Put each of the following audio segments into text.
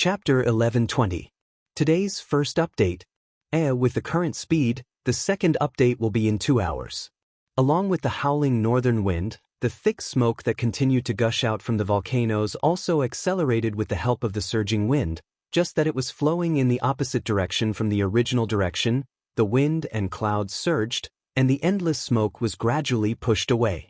Chapter 1120. Today's first update. With the current speed, the second update will be in 2 hours. Along with the howling northern wind, the thick smoke that continued to gush out from the volcanoes also accelerated with the help of the surging wind, just that it was flowing in the opposite direction from the original direction. The wind and clouds surged, and the endless smoke was gradually pushed away.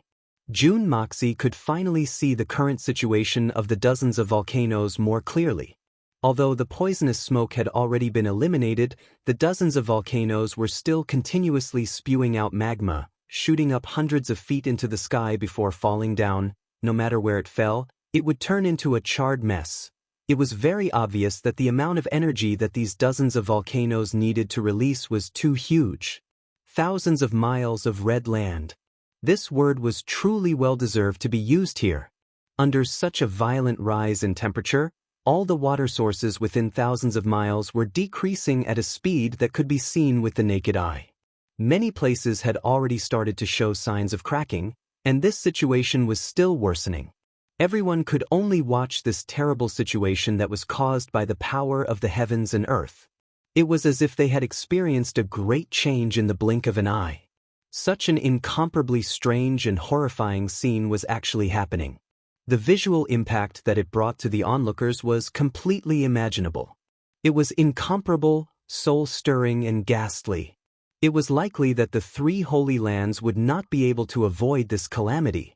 June Moxie could finally see the current situation of the dozens of volcanoes more clearly. Although the poisonous smoke had already been eliminated, the dozens of volcanoes were still continuously spewing out magma, shooting up hundreds of feet into the sky before falling down. No matter where it fell, it would turn into a charred mess. It was very obvious that the amount of energy that these dozens of volcanoes needed to release was too huge. Thousands of miles of red land. This word was truly well-deserved to be used here. Under such a violent rise in temperature, all the water sources within thousands of miles were decreasing at a speed that could be seen with the naked eye. Many places had already started to show signs of cracking, and this situation was still worsening. Everyone could only watch this terrible situation that was caused by the power of the heavens and earth. It was as if they had experienced a great change in the blink of an eye. Such an incomparably strange and horrifying scene was actually happening. The visual impact that it brought to the onlookers was completely imaginable. It was incomparable, soul-stirring, and ghastly. It was likely that the 3 Holy Lands would not be able to avoid this calamity.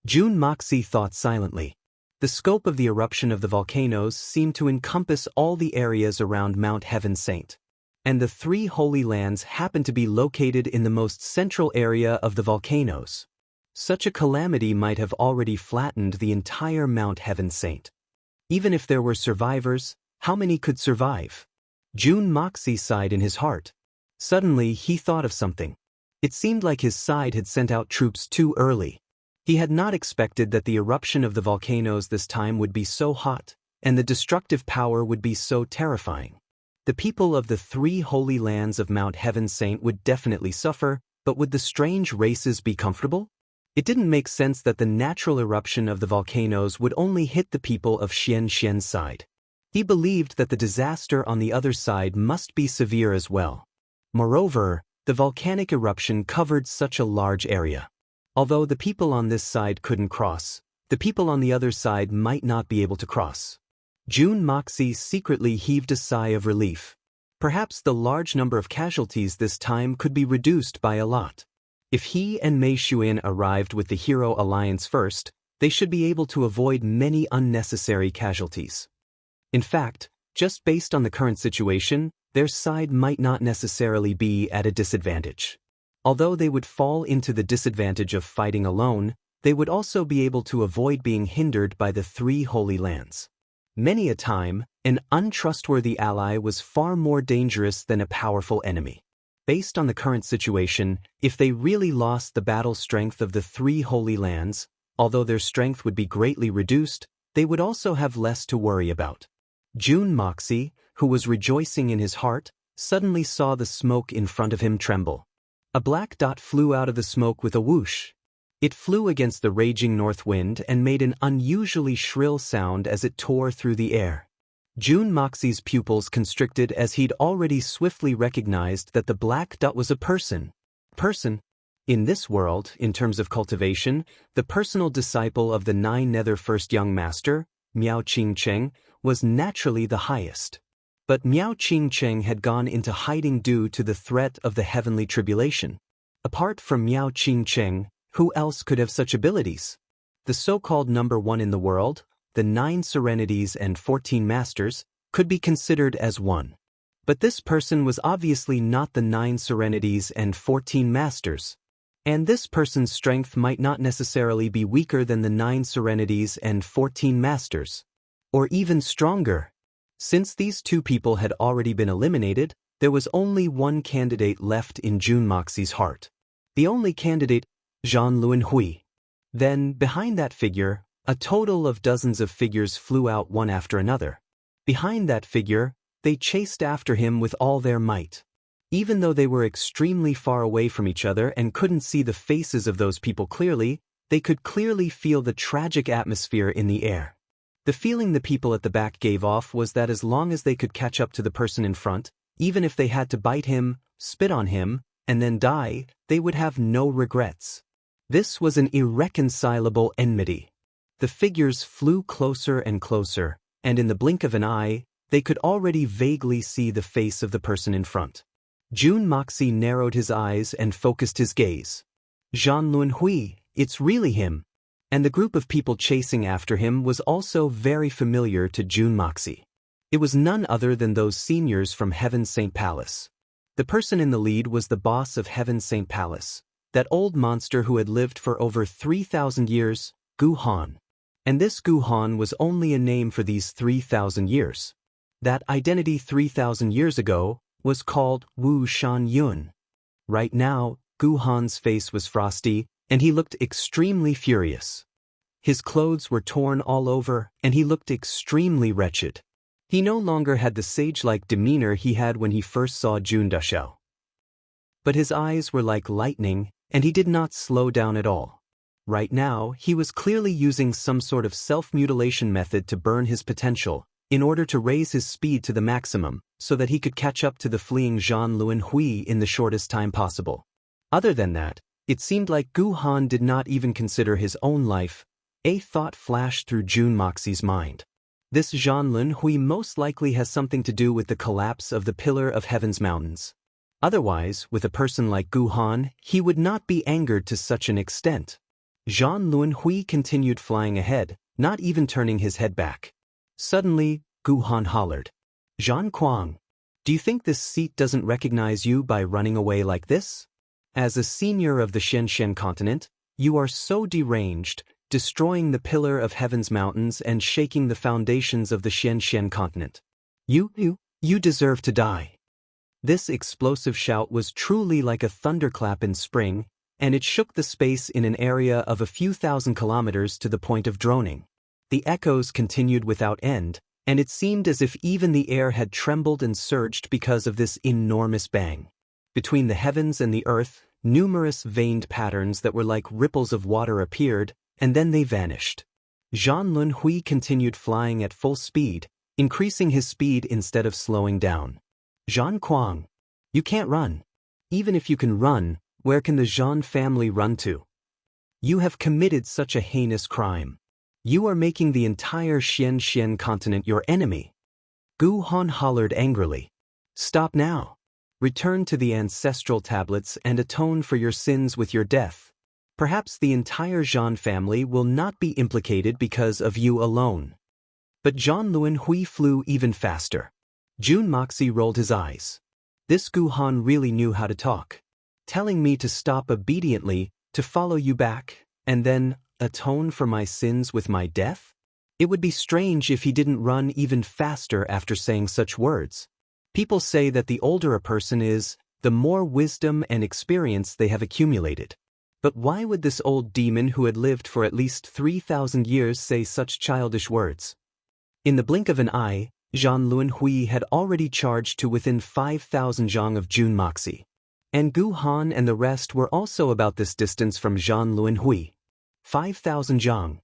June Moxie thought silently. The scope of the eruption of the volcanoes seemed to encompass all the areas around Mount Heaven Saint. And the 3 Holy Lands happened to be located in the most central area of the volcanoes. Such a calamity might have already flattened the entire Mount Heaven Saint. Even if there were survivors, how many could survive? June Moxie sighed in his heart. Suddenly he thought of something. It seemed like his side had sent out troops too early. He had not expected that the eruption of the volcanoes this time would be so hot, and the destructive power would be so terrifying. The people of the 3 Holy Lands of Mount Heaven Saint would definitely suffer, but would the strange races be comfortable? It didn't make sense that the natural eruption of the volcanoes would only hit the people of Xian's side. He believed that the disaster on the other side must be severe as well. Moreover, the volcanic eruption covered such a large area. Although the people on this side couldn't cross, the people on the other side might not be able to cross. June Moxie secretly heaved a sigh of relief. Perhaps the large number of casualties this time could be reduced by a lot. If he and Mei Xuan arrived with the Hero Alliance first, they should be able to avoid many unnecessary casualties. In fact, just based on the current situation, their side might not necessarily be at a disadvantage. Although they would fall into the disadvantage of fighting alone, they would also be able to avoid being hindered by the 3 Holy Lands. Many a time, an untrustworthy ally was far more dangerous than a powerful enemy. Based on the current situation, if they really lost the battle strength of the 3 Holy Lands, although their strength would be greatly reduced, they would also have less to worry about. June Moxie, who was rejoicing in his heart, suddenly saw the smoke in front of him tremble. A black dot flew out of the smoke with a whoosh. It flew against the raging north wind and made an unusually shrill sound as it tore through the air. June Moxie's pupils constricted as he'd already swiftly recognized that the black dot was a person. In this world, in terms of cultivation, the personal disciple of the 9 Nether First Young Master, Miao Qingcheng, was naturally the highest. But Miao Qingcheng had gone into hiding due to the threat of the heavenly tribulation. Apart from Miao Qingcheng, who else could have such abilities? The so-called number 1 in the world, the 9 Serenities and 14 Masters, could be considered as one. But this person was obviously not the 9 Serenities and 14 Masters. And this person's strength might not necessarily be weaker than the 9 Serenities and 14 Masters. Or even stronger. Since these 2 people had already been eliminated, there was only one candidate left in June Moxie's heart. The only candidate, Zhan Luanhui. Then, behind that figure, a total of dozens of figures flew out one after another. Behind that figure, they chased after him with all their might. Even though they were extremely far away from each other and couldn't see the faces of those people clearly, they could clearly feel the tragic atmosphere in the air. The feeling the people at the back gave off was that as long as they could catch up to the person in front, even if they had to bite him, spit on him, and then die, they would have no regrets. This was an irreconcilable enmity. The figures flew closer and closer, and in the blink of an eye, they could already vaguely see the face of the person in front. Jun Moxie narrowed his eyes and focused his gaze. Zhan Lunhui, it's really him. And the group of people chasing after him was also very familiar to Jun Moxie. It was none other than those seniors from Heaven's St. Palace. The person in the lead was the boss of Heaven's St. Palace, that old monster who had lived for over 3,000 years, Gu Han. And this Gu Han was only a name for these 3,000 years. That identity 3,000 years ago was called Wu Shan Yun. Right now, Gu Han's face was frosty, and he looked extremely furious. His clothes were torn all over, and he looked extremely wretched. He no longer had the sage-like demeanor he had when he first saw Jun Dashao. But his eyes were like lightning, and he did not slow down at all. Right now, he was clearly using some sort of self-mutilation method to burn his potential, in order to raise his speed to the maximum, so that he could catch up to the fleeing Zhan Lunhui in the shortest time possible. Other than that, it seemed like Gu Han did not even consider his own life. A thought flashed through Jun Moxie's mind. This Zhan Lunhui most likely has something to do with the collapse of the Pillar of Heaven's mountains. Otherwise, with a person like Gu Han, he would not be angered to such an extent. Zhan Lunhui continued flying ahead, not even turning his head back. Suddenly, Gu Han hollered, "Zhan Kuang, do you think this seat doesn't recognize you by running away like this? As a senior of the Xianshan continent, you are so deranged, destroying the Pillar of Heaven's mountains and shaking the foundations of the Xianshan continent. You deserve to die." This explosive shout was truly like a thunderclap in spring, and it shook the space in an area of a few thousand kilometers to the point of droning. The echoes continued without end, and it seemed as if even the air had trembled and surged because of this enormous bang. Between the heavens and the earth, numerous veined patterns that were like ripples of water appeared, and then they vanished. Zhan Lunhui continued flying at full speed, increasing his speed instead of slowing down. "Zhan Kuang, you can't run. Even if you can run, where can the Zhan family run to? You have committed such a heinous crime. You are making the entire Xianshan continent your enemy." Gu Han hollered angrily. "Stop now. Return to the ancestral tablets and atone for your sins with your death. Perhaps the entire Zhan family will not be implicated because of you alone." But Zhan Lunhui flew even faster. Jun Moxie rolled his eyes. This Gu Han really knew how to talk. Telling me to stop obediently, to follow you back, and then atone for my sins with my death? It would be strange if he didn't run even faster after saying such words. People say that the older a person is, the more wisdom and experience they have accumulated. But why would this old demon who had lived for at least 3,000 years say such childish words? In the blink of an eye, Zhan Lunhui had already charged to within 5,000 zhang of Jun Moxie. And Gu Han and the rest were also about this distance from Zhan Lunhui. 5,000 zhang.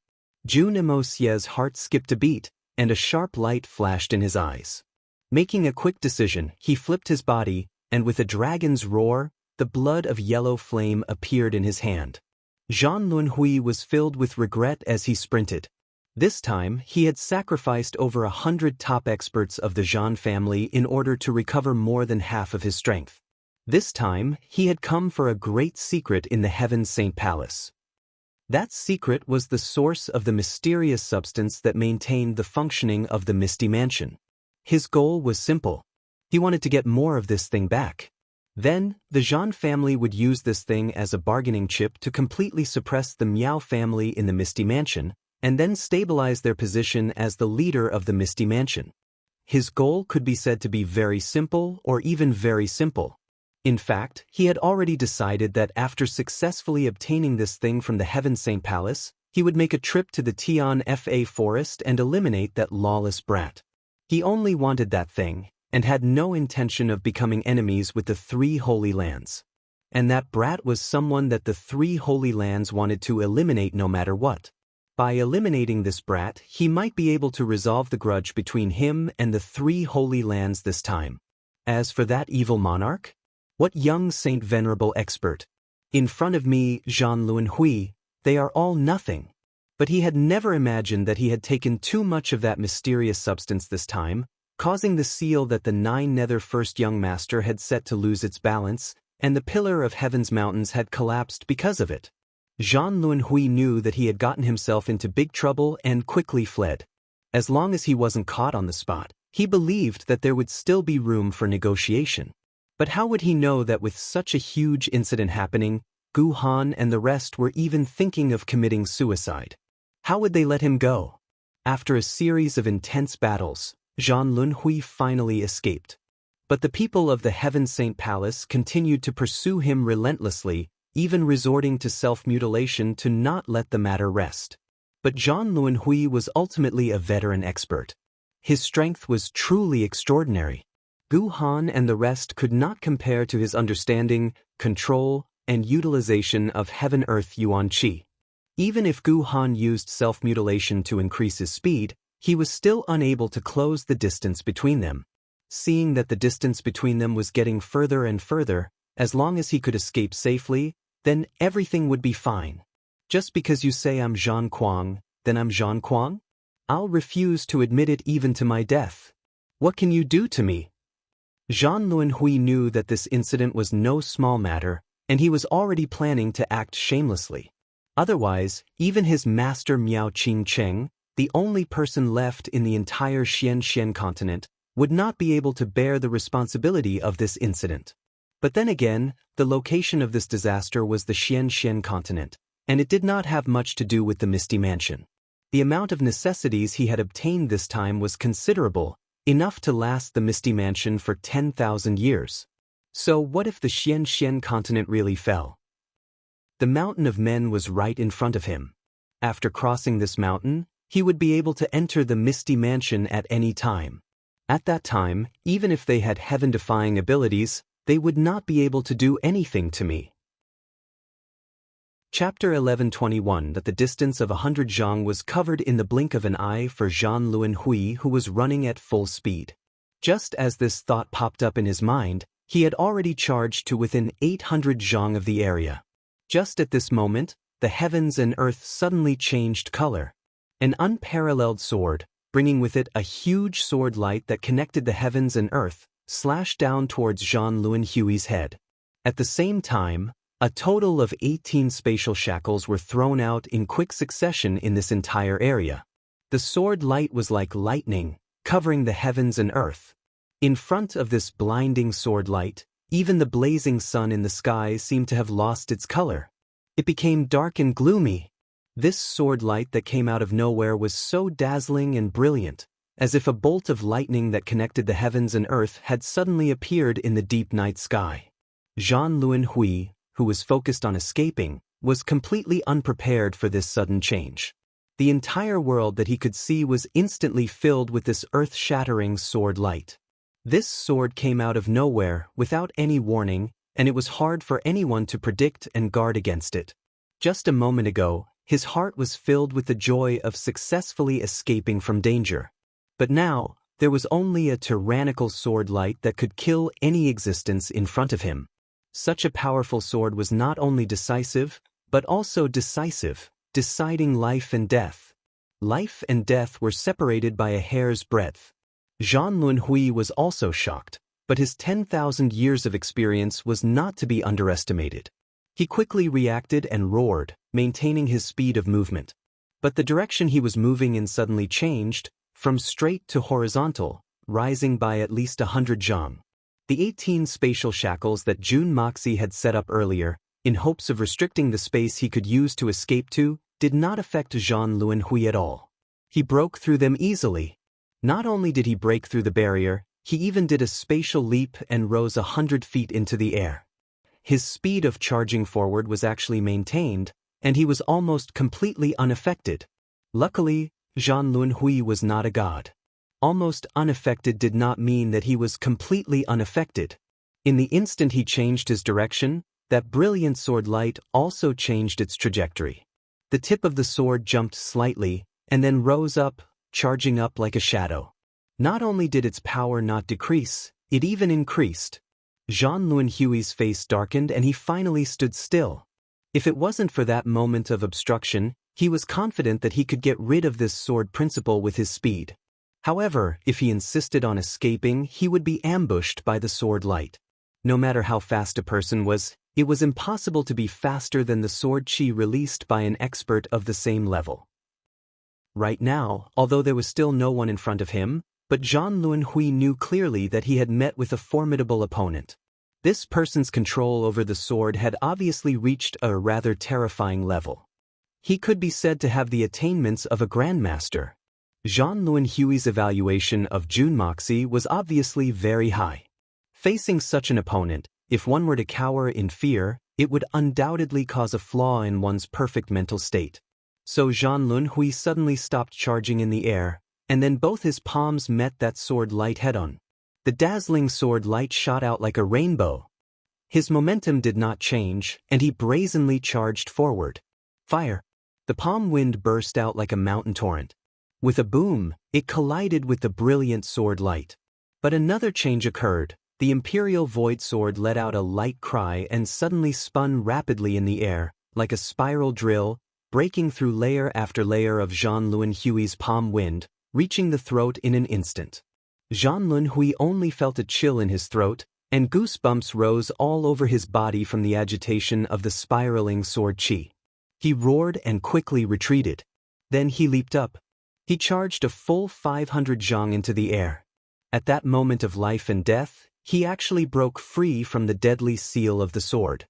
Jun Mosie's heart skipped a beat, and a sharp light flashed in his eyes. Making a quick decision, he flipped his body, and with a dragon's roar, the blood of yellow flame appeared in his hand. Zhan Lunhui was filled with regret as he sprinted. This time, he had sacrificed over 100 top experts of the Zhan family in order to recover more than half of his strength. This time, he had come for a great secret in the Heaven's St. Palace. That secret was the source of the mysterious substance that maintained the functioning of the Misty Mansion. His goal was simple. He wanted to get more of this thing back. Then, the Zhan family would use this thing as a bargaining chip to completely suppress the Miao family in the Misty Mansion, and then stabilize their position as the leader of the Misty Mansion. His goal could be said to be very simple or even very simple. In fact, he had already decided that after successfully obtaining this thing from the Heaven St. Palace, he would make a trip to the Tian Fa forest and eliminate that lawless brat. He only wanted that thing, and had no intention of becoming enemies with the three Holy Lands. And that brat was someone that the three Holy Lands wanted to eliminate no matter what. By eliminating this brat, he might be able to resolve the grudge between him and the 3 Holy Lands this time. As for that evil monarch? What young Saint Venerable expert? In front of me, Jean Luen Hui, they are all nothing. But he had never imagined that he had taken too much of that mysterious substance this time, causing the seal that the 9 Nether First Young Master had set to lose its balance, and the pillar of Heaven's mountains had collapsed because of it. Jean Luen Hui knew that he had gotten himself into big trouble and quickly fled. As long as he wasn't caught on the spot, he believed that there would still be room for negotiation. But how would he know that with such a huge incident happening, Gu Han and the rest were even thinking of committing suicide? How would they let him go? After a series of intense battles, Jean Luen Hui finally escaped. But the people of the Heaven Saint Palace continued to pursue him relentlessly, even resorting to self-mutilation to not let the matter rest. But Jean Luen Hui was ultimately a veteran expert. His strength was truly extraordinary. Gu Han and the rest could not compare to his understanding, control, and utilization of Heaven-Earth Yuan Qi. Even if Gu Han used self-mutilation to increase his speed, he was still unable to close the distance between them. Seeing that the distance between them was getting further and further, as long as he could escape safely, then everything would be fine. Just because you say I'm Zhang Kuang, then I'm Zhang Kuang? I'll refuse to admit it even to my death. What can you do to me? Jean Luen Hui knew that this incident was no small matter, and he was already planning to act shamelessly. Otherwise, even his master Miao Qing Cheng, the only person left in the entire Xian continent, would not be able to bear the responsibility of this incident. But then again, the location of this disaster was the Xian continent, and it did not have much to do with the Misty Mansion. The amount of necessities he had obtained this time was considerable, enough to last the Misty Mansion for 10,000 years. So what if the Xian continent really fell? The mountain of men was right in front of him. After crossing this mountain, he would be able to enter the Misty Mansion at any time. At that time, even if they had heaven-defying abilities, they would not be able to do anything to me. Chapter 11:21 That the distance of 100 zhang was covered in the blink of an eye for Jean Luen Hui, who was running at full speed. Just as this thought popped up in his mind, he had already charged to within 800 zhang of the area. Just at this moment, the heavens and earth suddenly changed color. An unparalleled sword, bringing with it a huge sword light that connected the heavens and earth, slashed down towards Jean Luen Hui's head. At the same time, a total of 18 spatial shackles were thrown out in quick succession in this entire area. The sword light was like lightning, covering the heavens and earth. In front of this blinding sword light, even the blazing sun in the sky seemed to have lost its color. It became dark and gloomy. This sword light that came out of nowhere was so dazzling and brilliant, as if a bolt of lightning that connected the heavens and earth had suddenly appeared in the deep night sky. Jean Luen Hui, who was focused on escaping, was completely unprepared for this sudden change. The entire world that he could see was instantly filled with this earth-shattering sword light. This sword came out of nowhere, without any warning, and it was hard for anyone to predict and guard against it. Just a moment ago, his heart was filled with the joy of successfully escaping from danger. But now, there was only a tyrannical sword light that could kill any existence in front of him. Such a powerful sword was not only decisive, but also decisive, deciding life and death. Life and death were separated by a hair's breadth. Jean Luen Hui was also shocked, but his 10,000 years of experience was not to be underestimated. He quickly reacted and roared, maintaining his speed of movement. But the direction he was moving in suddenly changed, from straight to horizontal, rising by at least 100 zhang. The 18 spatial shackles that Jun Moxie had set up earlier, in hopes of restricting the space he could use to escape to, did not affect Jean Luen Hui at all. He broke through them easily. Not only did he break through the barrier, he even did a spatial leap and rose 100 feet into the air. His speed of charging forward was actually maintained, and he was almost completely unaffected. Luckily, Jean Luen Hui was not a god. Almost unaffected did not mean that he was completely unaffected. In the instant he changed his direction, that brilliant sword light also changed its trajectory. The tip of the sword jumped slightly, and then rose up, charging up like a shadow. Not only did its power not decrease, it even increased. Jean Luanhui's face darkened and he finally stood still. If it wasn't for that moment of obstruction, he was confident that he could get rid of this sword principle with his speed. However, if he insisted on escaping, he would be ambushed by the sword light. No matter how fast a person was, it was impossible to be faster than the sword chi released by an expert of the same level. Right now, although there was still no one in front of him, but Jean Luanhui knew clearly that he had met with a formidable opponent. This person's control over the sword had obviously reached a rather terrifying level. He could be said to have the attainments of a grandmaster. Jean Luanhui's evaluation of Junmoxi was obviously very high. Facing such an opponent, if one were to cower in fear, it would undoubtedly cause a flaw in one's perfect mental state. So Jean Luanhui suddenly stopped charging in the air, and then both his palms met that sword light head-on. The dazzling sword light shot out like a rainbow. His momentum did not change, and he brazenly charged forward. Fire! The palm wind burst out like a mountain torrent. With a boom, it collided with the brilliant sword light. But another change occurred. The Imperial Void Sword let out a light cry and suddenly spun rapidly in the air, like a spiral drill, breaking through layer after layer of Jean Luanhui's palm wind, reaching the throat in an instant. Jean Luanhui only felt a chill in his throat, and goosebumps rose all over his body from the agitation of the spiraling sword chi. He roared and quickly retreated. Then he leaped up. He charged a full 500 zhang into the air. At that moment of life and death, he actually broke free from the deadly seal of the sword.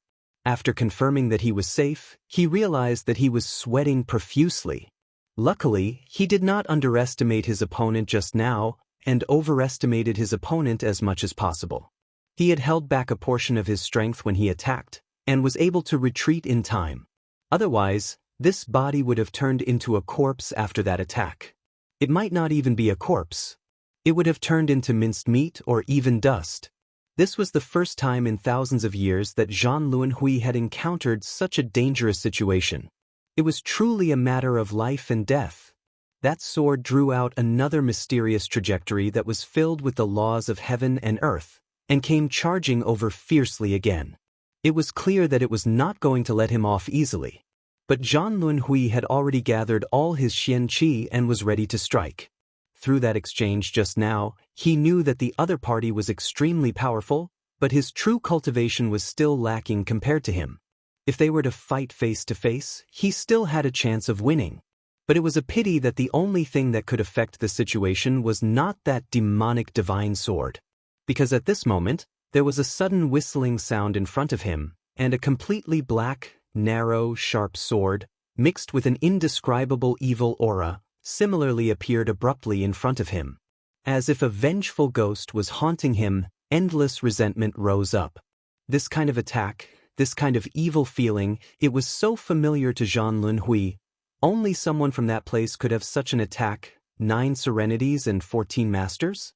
After confirming that he was safe, he realized that he was sweating profusely. Luckily, he did not underestimate his opponent just now, and overestimated his opponent as much as possible. He had held back a portion of his strength when he attacked, and was able to retreat in time. Otherwise, this body would have turned into a corpse after that attack. It might not even be a corpse. It would have turned into minced meat or even dust. This was the first time in thousands of years that Jean Luanhui had encountered such a dangerous situation. It was truly a matter of life and death. That sword drew out another mysterious trajectory that was filled with the laws of heaven and earth, and came charging over fiercely again. It was clear that it was not going to let him off easily. But Jean Luanhui had already gathered all his Xian Qi and was ready to strike. Through that exchange just now, he knew that the other party was extremely powerful, but his true cultivation was still lacking compared to him. If they were to fight face to face, he still had a chance of winning. But it was a pity that the only thing that could affect the situation was not that demonic divine sword. Because at this moment, there was a sudden whistling sound in front of him, and a completely black, narrow, sharp sword, mixed with an indescribable evil aura, similarly appeared abruptly in front of him. As if a vengeful ghost was haunting him, endless resentment rose up. This kind of attack, this kind of evil feeling, it was so familiar to Jean Luanhui. Only someone from that place could have such an attack, 9 serenities and 14 masters?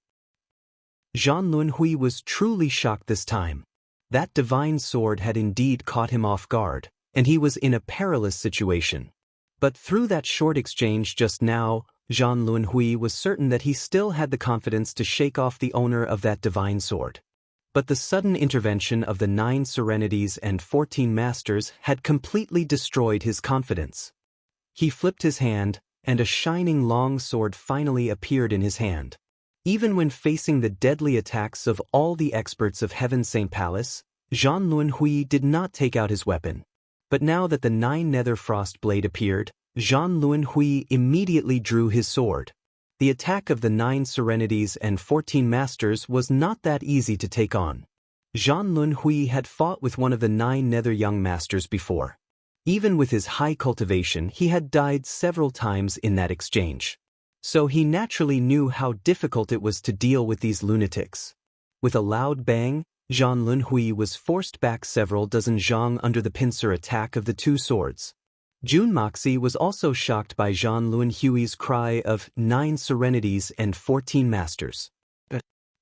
Jean Luanhui was truly shocked this time. That divine sword had indeed caught him off guard, and he was in a perilous situation. But through that short exchange just now, Jean Luanhui was certain that he still had the confidence to shake off the owner of that divine sword. But the sudden intervention of the 9 serenities and 14 masters had completely destroyed his confidence. He flipped his hand, and a shining long sword finally appeared in his hand. Even when facing the deadly attacks of all the experts of Heaven St. Palace, Jean Luanhui did not take out his weapon. But now that the 9 nether frost blade appeared, Jean Luanhui immediately drew his sword. The attack of the 9 serenities and 14 masters was not that easy to take on. Jean Luanhui had fought with one of the 9 nether young masters before. Even with his high cultivation, he had died several times in that exchange. So he naturally knew how difficult it was to deal with these lunatics. With a loud bang, Jean Luanhui was forced back several dozen zhang under the pincer attack of the 2 swords. Junmoxi was also shocked by Jean Luanhui's cry of 9 serenities and 14 masters.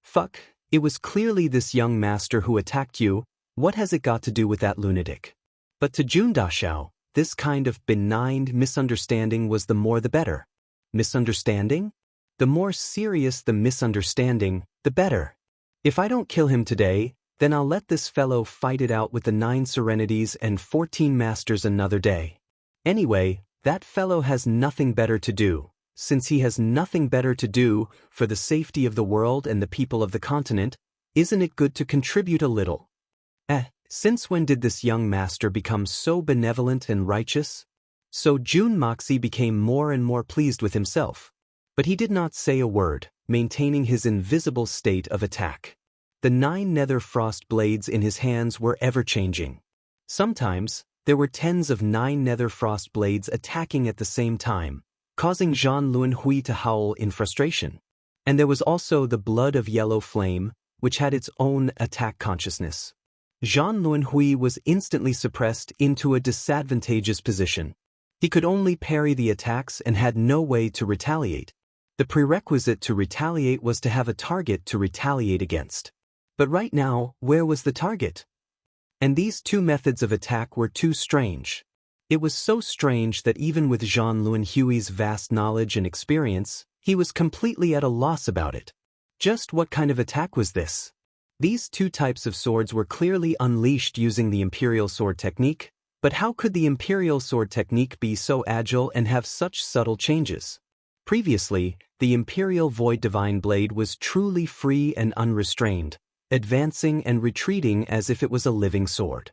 Fuck, it was clearly this young master who attacked you. What has it got to do with that lunatic? But to Jun Dashao, This kind of benign misunderstanding was the more the better. Misunderstanding? The more serious the misunderstanding, the better. If I don't kill him today, then I'll let this fellow fight it out with the 9 serenities and 14 masters another day. Anyway, that fellow has nothing better to do. Since he has nothing better to do, for the safety of the world and the people of the continent, isn't it good to contribute a little? Since when did this young master become so benevolent and righteous? So Jun Moxie became more and more pleased with himself. But he did not say a word, maintaining his invisible state of attack. The 9 nether frost blades in his hands were ever-changing. Sometimes, there were tens of 9 nether frost blades attacking at the same time, causing Zhan Luanhui to howl in frustration. And there was also the blood of yellow flame, which had its own attack consciousness. Zhan Luanhui was instantly suppressed into a disadvantageous position. He could only parry the attacks and had no way to retaliate. The prerequisite to retaliate was to have a target to retaliate against. But right now, where was the target? And these 2 methods of attack were too strange. It was so strange that even with Zhan Luanhui's vast knowledge and experience, he was completely at a loss about it. Just what kind of attack was this? These 2 types of swords were clearly unleashed using the Imperial Sword technique, but how could the Imperial Sword technique be so agile and have such subtle changes? Previously, the Imperial Void Divine Blade was truly free and unrestrained, advancing and retreating as if it was a living sword.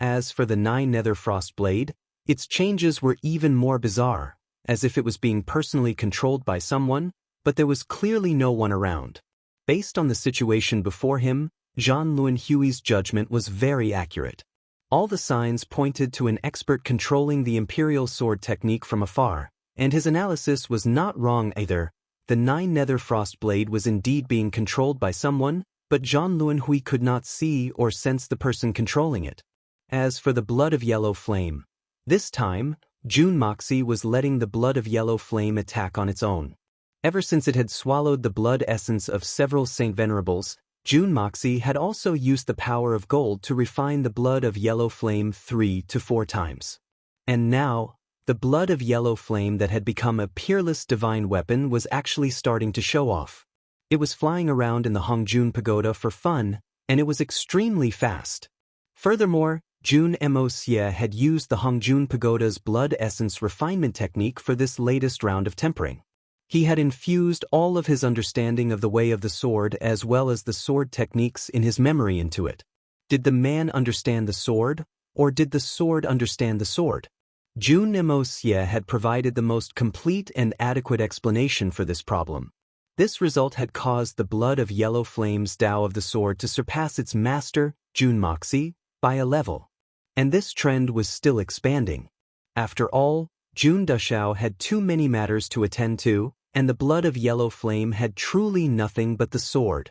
As for the 9 nether frost blade, its changes were even more bizarre, as if it was being personally controlled by someone, but there was clearly no one around. Based on the situation before him, Zhan Luanhui's judgment was very accurate. All the signs pointed to an expert controlling the Imperial Sword technique from afar, and his analysis was not wrong either. The 9 nether frost blade was indeed being controlled by someone, but Zhan Luanhui could not see or sense the person controlling it. As for the blood of yellow flame, this time, Jun Moxie was letting the blood of yellow flame attack on its own. Ever since it had swallowed the blood essence of several Saint Venerables, Jun Moxie had also used the power of gold to refine the blood of yellow flame 3 to 4 times. And now, the blood of yellow flame that had become a peerless divine weapon was actually starting to show off. It was flying around in the Hongjun Pagoda for fun, and it was extremely fast. Furthermore, Jun Moxie had used the Hongjun Pagoda's blood essence refinement technique for this latest round of tempering. He had infused all of his understanding of the way of the sword as well as the sword techniques in his memory into it. Did the man understand the sword, or did the sword understand the sword? Jun Moxie had provided the most complete and adequate explanation for this problem. This result had caused the blood of yellow flame's Tao of the sword to surpass its master, Jun Moxie, by a level. And this trend was still expanding. After all, Jun Dushao had too many matters to attend to, and the blood of yellow flame had truly nothing but the sword.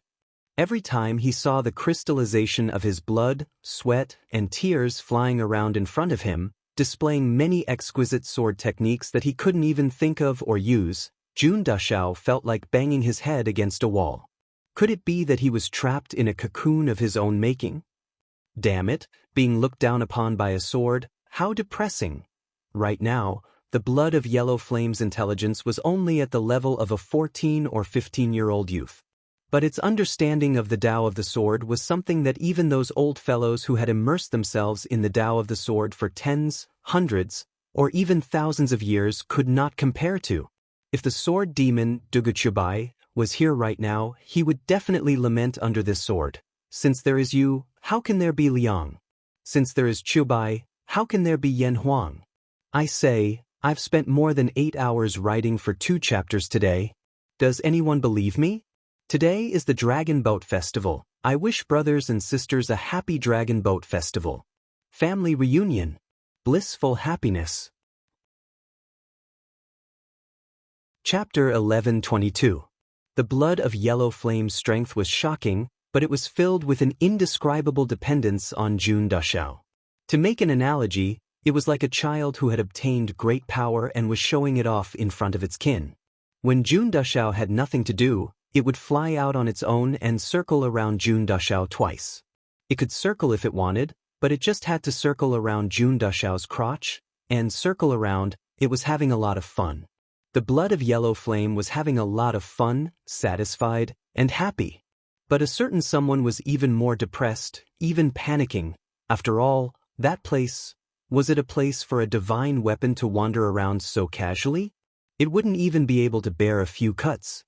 Every time he saw the crystallization of his blood, sweat, and tears flying around in front of him, displaying many exquisite sword techniques that he couldn't even think of or use, Jun Dushao felt like banging his head against a wall. Could it be that he was trapped in a cocoon of his own making? Damn it, being looked down upon by a sword, how depressing. Right now, the blood of yellow flame's intelligence was only at the level of a 14 or 15-year-old youth. But its understanding of the Tao of the sword was something that even those old fellows who had immersed themselves in the Tao of the sword for tens, hundreds, or even thousands of years could not compare to. If the sword demon, Duguchubai, was here right now, he would definitely lament under this sword. Since there is Yu, how can there be Liang? Since there is Chubai, how can there be Yan Huang? I say, I've spent more than 8 hours writing for 2 chapters today. Does anyone believe me? Today is the Dragon Boat Festival. I wish brothers and sisters a happy Dragon Boat Festival. Family reunion. Blissful happiness. Chapter 1122. The blood of yellow flame's strength was shocking, but it was filled with an indescribable dependence on Jun Dushao. To make an analogy, it was like a child who had obtained great power and was showing it off in front of its kin. When Jun Dushao had nothing to do, it would fly out on its own and circle around Jun Dushao twice. It could circle if it wanted, but it just had to circle around Jun Dushao's crotch, and circle around, it was having a lot of fun. The blood of Yellow Flame was having a lot of fun, satisfied, and happy. But a certain someone was even more depressed, even panicking. After all, that place, was it a place for a divine weapon to wander around so casually? It wouldn't even be able to bear a few cuts.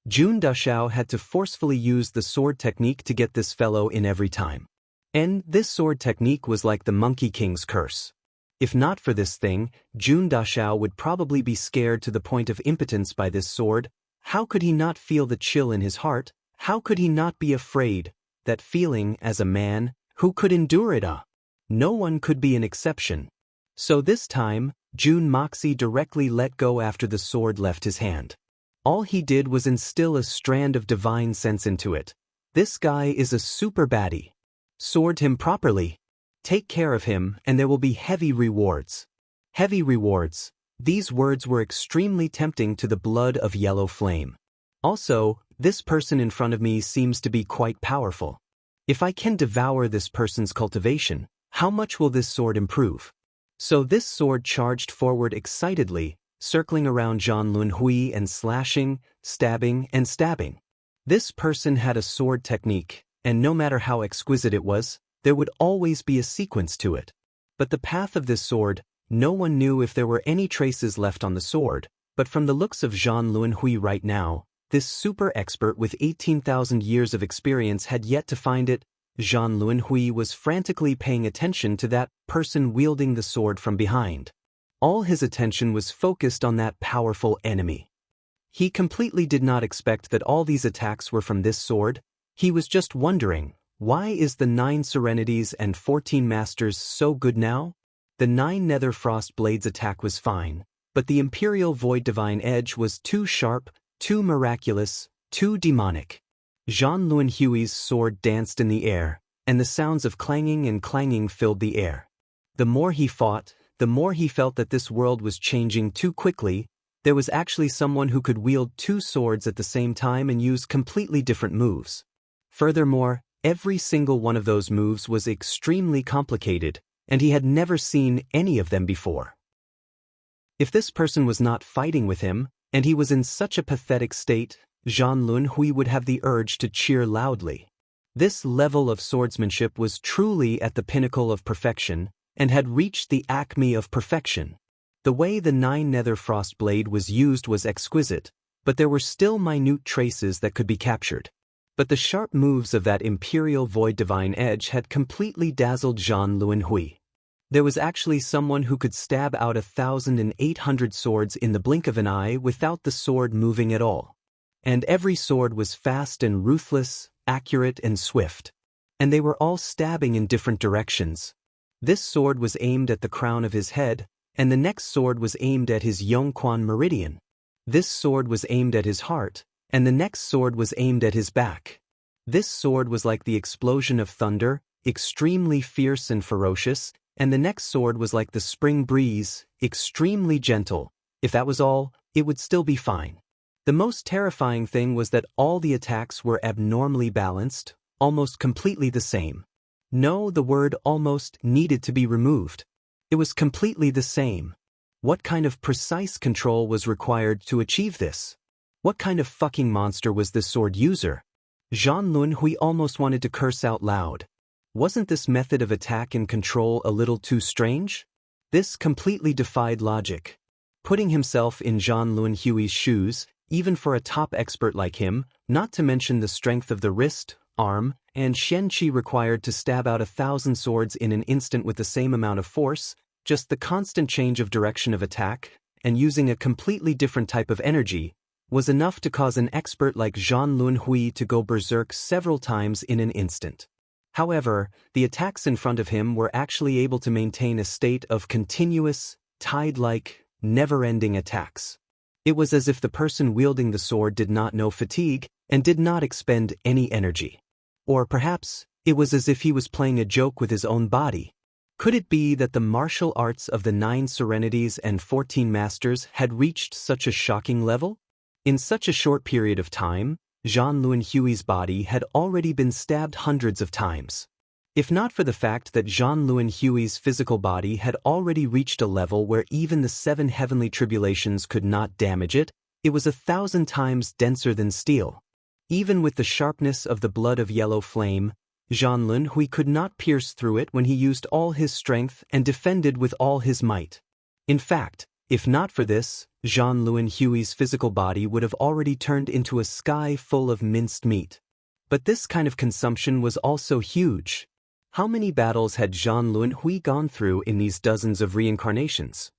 Jun Dushao had to forcefully use the sword technique to get this fellow in every time. And this sword technique was like the Monkey King's curse. If not for this thing, Jun Dushao would probably be scared to the point of impotence by this sword. How could he not feel the chill in his heart? How could he not be afraid? That feeling, as a man, who could endure it? No one could be an exception. So this time, Jun Moxie directly let go after the sword left his hand. All he did was instill a strand of divine sense into it. This guy is a super baddie. Sword him properly. Take care of him, and there will be heavy rewards. Heavy rewards. These words were extremely tempting to the blood of Yellow Flame. Also, this person in front of me seems to be quite powerful. If I can devour this person's cultivation, how much will this sword improve? So this sword charged forward excitedly, circling around Zhan Lunhui and slashing, stabbing, and stabbing. This person had a sword technique, and no matter how exquisite it was, there would always be a sequence to it. But the path of this sword, no one knew if there were any traces left on the sword, but from the looks of Zhan Lunhui right now, this super expert with 18,000 years of experience had yet to find it. Zhan Lunhui was frantically paying attention to that person wielding the sword from behind. All his attention was focused on that powerful enemy. He completely did not expect that all these attacks were from this sword. He was just wondering, why is the 9 Serenities and 14 Masters so good now? The 9 Nether Frost Blades attack was fine, but the Imperial Void Divine Edge was too sharp, too miraculous, too demonic. Zhan Lunhui's sword danced in the air, and the sounds of clanging and clanging filled the air. The more he fought, the more he felt that this world was changing too quickly. There was actually someone who could wield 2 swords at the same time and use completely different moves. Furthermore, every single one of those moves was extremely complicated, and he had never seen any of them before. If this person was not fighting with him, and he was in such a pathetic state, Zhan Lunhui would have the urge to cheer loudly. This level of swordsmanship was truly at the pinnacle of perfection, and had reached the acme of perfection. The way the 9 Nether Frost Blade was used was exquisite, but there were still minute traces that could be captured. But the sharp moves of that Imperial Void Divine Edge had completely dazzled Zhan Lunhui. There was actually someone who could stab out 1,800 swords in the blink of an eye without the sword moving at all. And every sword was fast and ruthless, accurate and swift. And they were all stabbing in different directions. This sword was aimed at the crown of his head, and the next sword was aimed at his Yongquan meridian. This sword was aimed at his heart, and the next sword was aimed at his back. This sword was like the explosion of thunder, extremely fierce and ferocious, and the next sword was like the spring breeze, extremely gentle. If that was all, it would still be fine. The most terrifying thing was that all the attacks were abnormally balanced, almost completely the same. No, the word almost needed to be removed. It was completely the same. What kind of precise control was required to achieve this? What kind of fucking monster was this sword user? Zhan Lunhui almost wanted to curse out loud. Wasn't this method of attack and control a little too strange? This completely defied logic. Putting himself in Zhan Lunhui's shoes, even for a top expert like him, not to mention the strength of the wrist, arm, and Shen-Chi required to stab out 1,000 swords in an instant with the same amount of force, just the constant change of direction of attack, and using a completely different type of energy, was enough to cause an expert like Zhan Lunhui to go berserk several times in an instant. However, the attacks in front of him were actually able to maintain a state of continuous, tide-like, never-ending attacks. It was as if the person wielding the sword did not know fatigue and did not expend any energy. Or perhaps, it was as if he was playing a joke with his own body. Could it be that the martial arts of the 9 Serenities and 14 Masters had reached such a shocking level? In such a short period of time, Zhan Lunhui's body had already been stabbed hundreds of times. If not for the fact that Jean Luen Hui's physical body had already reached a level where even the 7 heavenly tribulations could not damage it, it was 1,000 times denser than steel. Even with the sharpness of the blood of yellow flame, Jean Luen Hui could not pierce through it when he used all his strength and defended with all his might. In fact, if not for this, Jean Luen Hui's physical body would have already turned into a sky full of minced meat. But this kind of consumption was also huge. How many battles had Jean Luen Hui gone through in these dozens of reincarnations?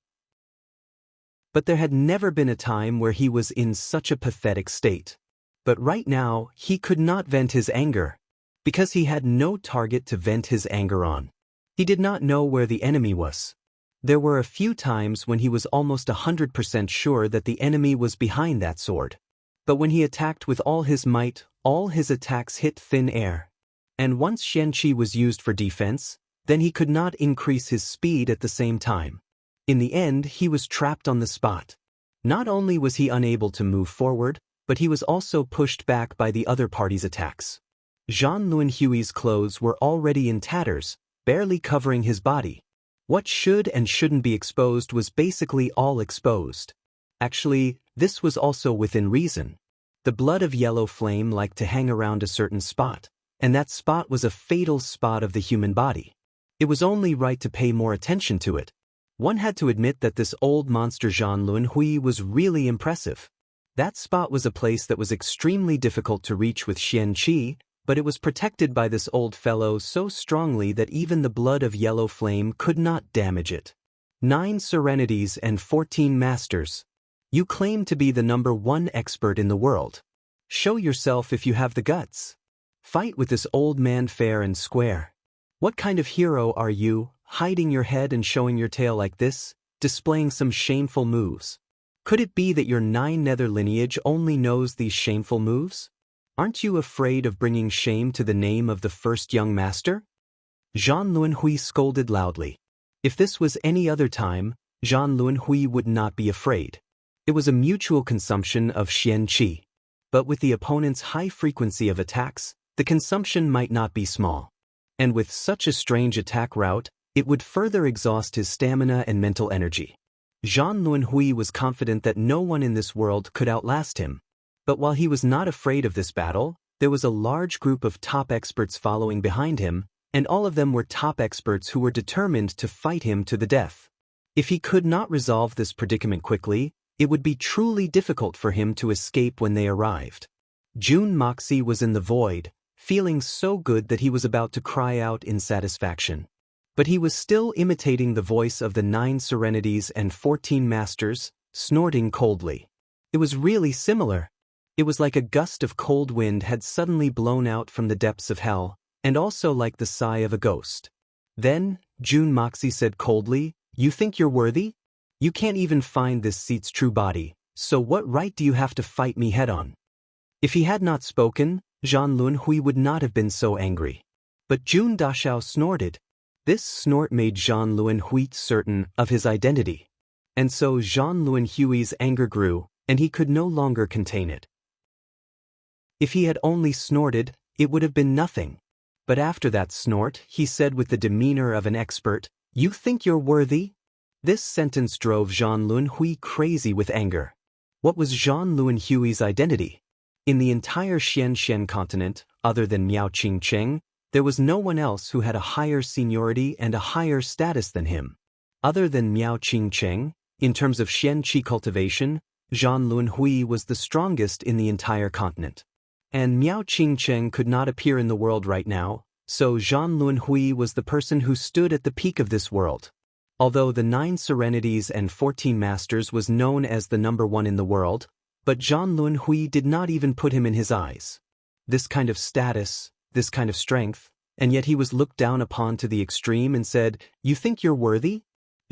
But there had never been a time where he was in such a pathetic state. But right now, he could not vent his anger, because he had no target to vent his anger on. He did not know where the enemy was. There were a few times when he was almost 100% sure that the enemy was behind that sword. But when he attacked with all his might, all his attacks hit thin air. And once Xianqi was used for defense, then he could not increase his speed at the same time. In the end, he was trapped on the spot. Not only was he unable to move forward, but he was also pushed back by the other party's attacks. Jean Luen Hui's clothes were already in tatters, barely covering his body. What should and shouldn't be exposed was basically all exposed. Actually, this was also within reason. The blood of yellow flame liked to hang around a certain spot, and that spot was a fatal spot of the human body. It was only right to pay more attention to it. One had to admit that this old monster Jean Luen Hui was really impressive. That spot was a place that was extremely difficult to reach with Xianqi, but it was protected by this old fellow so strongly that even the blood of yellow flame could not damage it. 9 serenities and 14 masters. You claim to be the #1 expert in the world. Show yourself if you have the guts. Fight with this old man fair and square. What kind of hero are you, hiding your head and showing your tail like this, displaying some shameful moves? Could it be that your 9 nether lineage only knows these shameful moves? Aren't you afraid of bringing shame to the name of the first young master? Jean Luen Hui scolded loudly. If this was any other time, Jean Luen Hui would not be afraid. It was a mutual consumption of Xianqi. But with the opponent's high frequency of attacks, the consumption might not be small. And with such a strange attack route, it would further exhaust his stamina and mental energy. Jean Luen Hui was confident that no one in this world could outlast him. But while he was not afraid of this battle, there was a large group of top experts following behind him, and all of them were top experts who were determined to fight him to the death. If he could not resolve this predicament quickly, it would be truly difficult for him to escape when they arrived. Jun Moxie was in the void, feeling so good that he was about to cry out in satisfaction. But he was still imitating the voice of the 9 serenities and 14 masters, snorting coldly. It was really similar. It was like a gust of cold wind had suddenly blown out from the depths of hell, and also like the sigh of a ghost. Then, Jun Moxie said coldly, "You think you're worthy? You can't even find this seat's true body, so what right do you have to fight me head-on?" If he had not spoken, Jean Luen Hui would not have been so angry. But Jun Dashao snorted. This snort made Jean Luen Hui certain of his identity. And so Jean Luen Hui's anger grew, and he could no longer contain it. If he had only snorted, it would have been nothing. But after that snort, he said with the demeanor of an expert, "You think you're worthy?" This sentence drove Jean Luen Hui crazy with anger. What was Jean Luen Hui's identity? In the entire Xian continent, other than Miao Qingcheng, there was no one else who had a higher seniority and a higher status than him. Other than Miao Qingcheng, in terms of Xianqi cultivation, Jean Luen Hui was the strongest in the entire continent. And Miao Qingcheng could not appear in the world right now, so Jean Luen Hui was the person who stood at the peak of this world. Although the 9 serenities and 14 masters was known as the #1 in the world, but Jean Luen Hui did not even put him in his eyes. This kind of status, this kind of strength, and yet he was looked down upon to the extreme and said, "You think you're worthy?"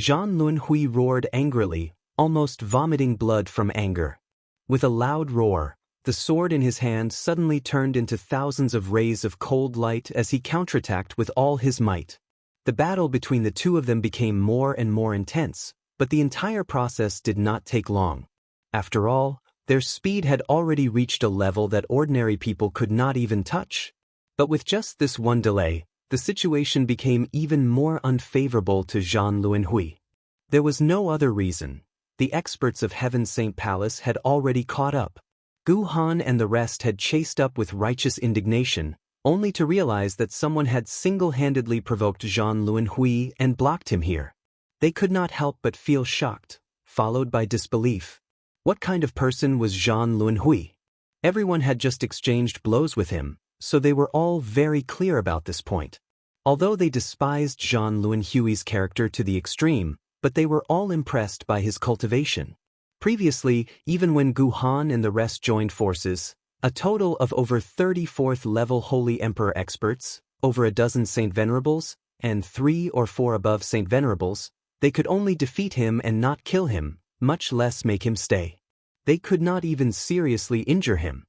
Jean Luen Hui roared angrily, almost vomiting blood from anger. With a loud roar, the sword in his hand suddenly turned into thousands of rays of cold light as he counterattacked with all his might. The battle between the two of them became more and more intense, but the entire process did not take long. After all, their speed had already reached a level that ordinary people could not even touch. But with just this one delay, the situation became even more unfavorable to Jean Luanhui. There was no other reason. The experts of Heaven's Saint Palace had already caught up. Gu Han and the rest had chased up with righteous indignation, only to realize that someone had single-handedly provoked Jean Luanhui and blocked him here. They could not help but feel shocked, followed by disbelief. What kind of person was Jean Luanhui? Everyone had just exchanged blows with him, so they were all very clear about this point. Although they despised Jean Luanhui's character to the extreme, but they were all impressed by his cultivation. Previously, even when Gu Han and the rest joined forces, a total of over 34th-level Holy Emperor experts, over a dozen Saint Venerables, and 3 or 4 above Saint Venerables, they could only defeat him and not kill him, much less make him stay. They could not even seriously injure him.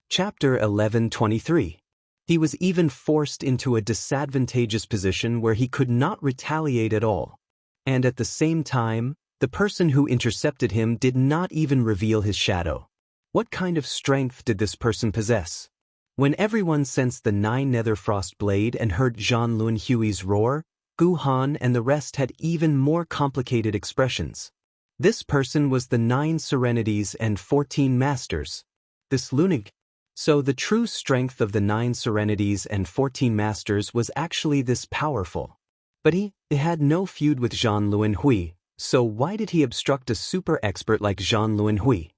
Chapter 11:23. He was even forced into a disadvantageous position where he could not retaliate at all. And at the same time, the person who intercepted him did not even reveal his shadow. What kind of strength did this person possess? When everyone sensed the 9 Nether Frost blade and heard Jean Luanhui's roar, Gu Han and the rest had even more complicated expressions. This person was the 9 Serenities and 14 Masters. This lunatic. So the true strength of the 9 Serenities and 14 Masters was actually this powerful. But he had no feud with Jean Luanhui, so why did he obstruct a super expert like Jean Luanhui?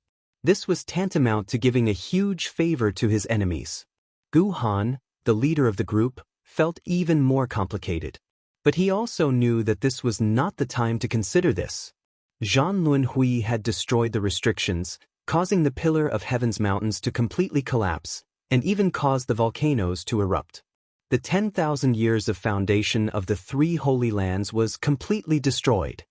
This was tantamount to giving a huge favor to his enemies. Gu Han, the leader of the group, felt even more complicated. But he also knew that this was not the time to consider this. Jean Luanhui had destroyed the restrictions, causing the Pillar of Heaven's mountains to completely collapse, and even caused the volcanoes to erupt. The 10,000 years of foundation of the 3 Holy Lands was completely destroyed.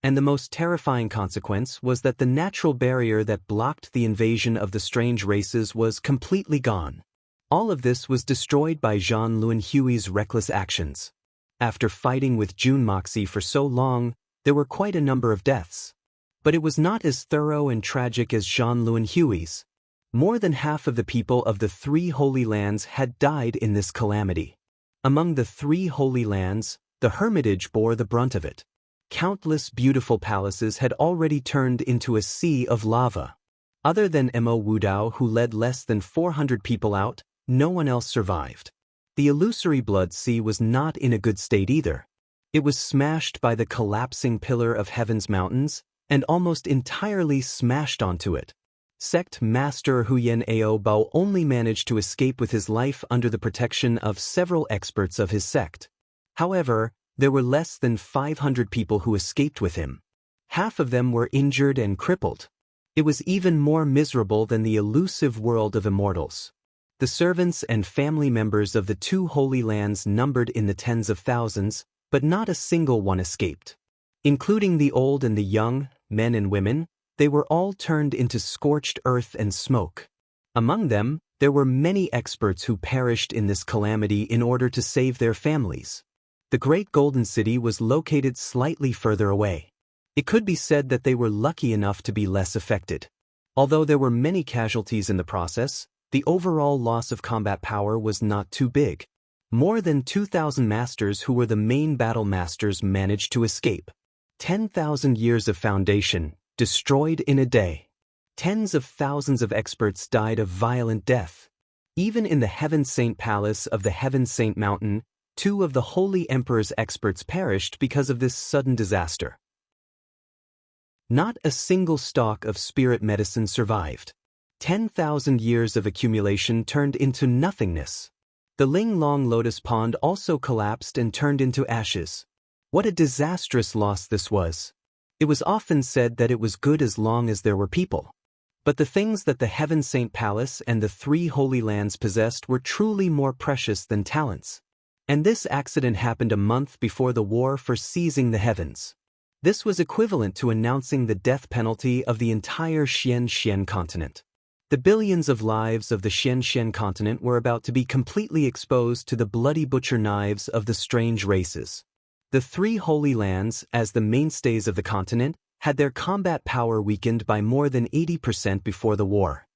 And the most terrifying consequence was that the natural barrier that blocked the invasion of the strange races was completely gone. All of this was destroyed by Jean Luanhui's reckless actions. After fighting with Jun Moxie for so long, there were quite a number of deaths. But it was not as thorough and tragic as Jean Luanhui's. More than half of the people of the 3 Holy Lands had died in this calamity. Among the 3 Holy Lands, the Hermitage bore the brunt of it. Countless beautiful palaces had already turned into a sea of lava. Other than Mo Wudao, who led less than 400 people out, no one else survived. The illusory Blood Sea was not in a good state either. It was smashed by the collapsing Pillar of Heaven's mountains, and almost entirely smashed onto it. Sect Master Huyen Ao Bao only managed to escape with his life under the protection of several experts of his sect. However, there were less than 500 people who escaped with him. Half of them were injured and crippled. It was even more miserable than the elusive world of immortals. The servants and family members of the 2 Holy Lands numbered in the tens of thousands, but not a single one escaped. Including the old and the young, men and women, they were all turned into scorched earth and smoke. Among them, there were many experts who perished in this calamity in order to save their families. The Great Golden City was located slightly further away. It could be said that they were lucky enough to be less affected. Although there were many casualties in the process, the overall loss of combat power was not too big. More than 2,000 masters who were the main battle masters managed to escape. 10,000 years of foundation, destroyed in a day. Tens of thousands of experts died a violent death. Even in the Heaven Saint Palace of the Heaven Saint Mountain, 2 of the Holy Emperor's experts perished because of this sudden disaster. Not a single stalk of spirit medicine survived. 10,000 years of accumulation turned into nothingness. The Ling Long Lotus Pond also collapsed and turned into ashes. What a disastrous loss this was. It was often said that it was good as long as there were people. But the things that the Heaven Saint Palace and the 3 Holy Lands possessed were truly more precious than talents. And this accident happened a month before the war for seizing the heavens. This was equivalent to announcing the death penalty of the entire Xian continent. The billions of lives of the Xian continent were about to be completely exposed to the bloody butcher knives of the strange races. The 3 Holy Lands, as the mainstays of the continent, had their combat power weakened by more than 80% before the war.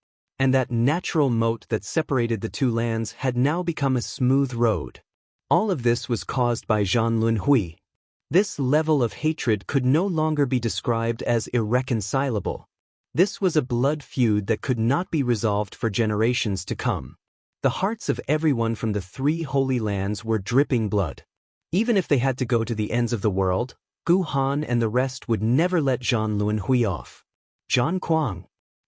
and that natural moat that separated the two lands had now become a smooth road. All of this was caused by Zhan Lunhui. This level of hatred could no longer be described as irreconcilable. This was a blood feud that could not be resolved for generations to come. The hearts of everyone from the three holy lands were dripping blood. Even if they had to go to the ends of the world, Gu Han and the rest would never let Zhan Lunhui off. Zhan Kuang.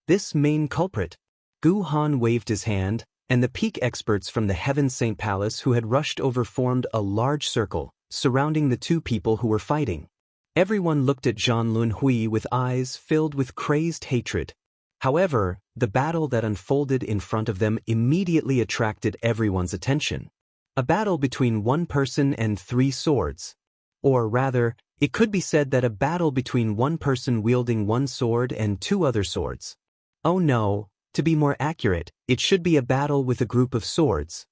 This main culprit. Gu Han waved his hand, and the peak experts from the Heaven Saint Palace who had rushed over formed a large circle, surrounding the two people who were fighting. Everyone looked at Zhan Lunhui with eyes filled with crazed hatred. However, the battle that unfolded in front of them immediately attracted everyone's attention. A battle between one person and three swords. Or rather, it could be said that a battle between one person wielding one sword and two other swords. Oh no, to be more accurate, it should be a battle with a group of swords.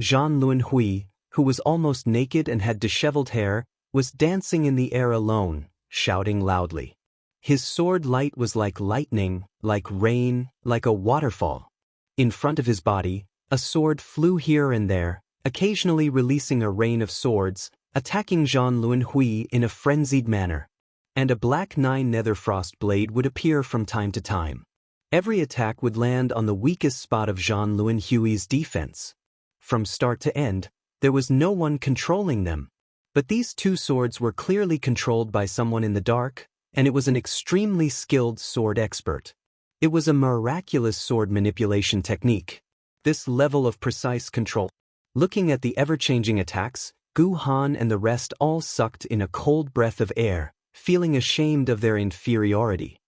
Zhan Lunhui, who was almost naked and had disheveled hair, was dancing in the air alone, shouting loudly. His sword light was like lightning, like rain, like a waterfall. In front of his body, a sword flew here and there, occasionally releasing a rain of swords, attacking Zhan Lunhui in a frenzied manner. And a black 9 nether frost blade would appear from time to time. Every attack would land on the weakest spot of Zhan Lunhui's defense. From start to end, there was no one controlling them. But these two swords were clearly controlled by someone in the dark, and it was an extremely skilled sword expert. It was a miraculous sword manipulation technique. This level of precise control. Looking at the ever-changing attacks, Gu Han and the rest all sucked in a cold breath of air, feeling ashamed of their inferiority.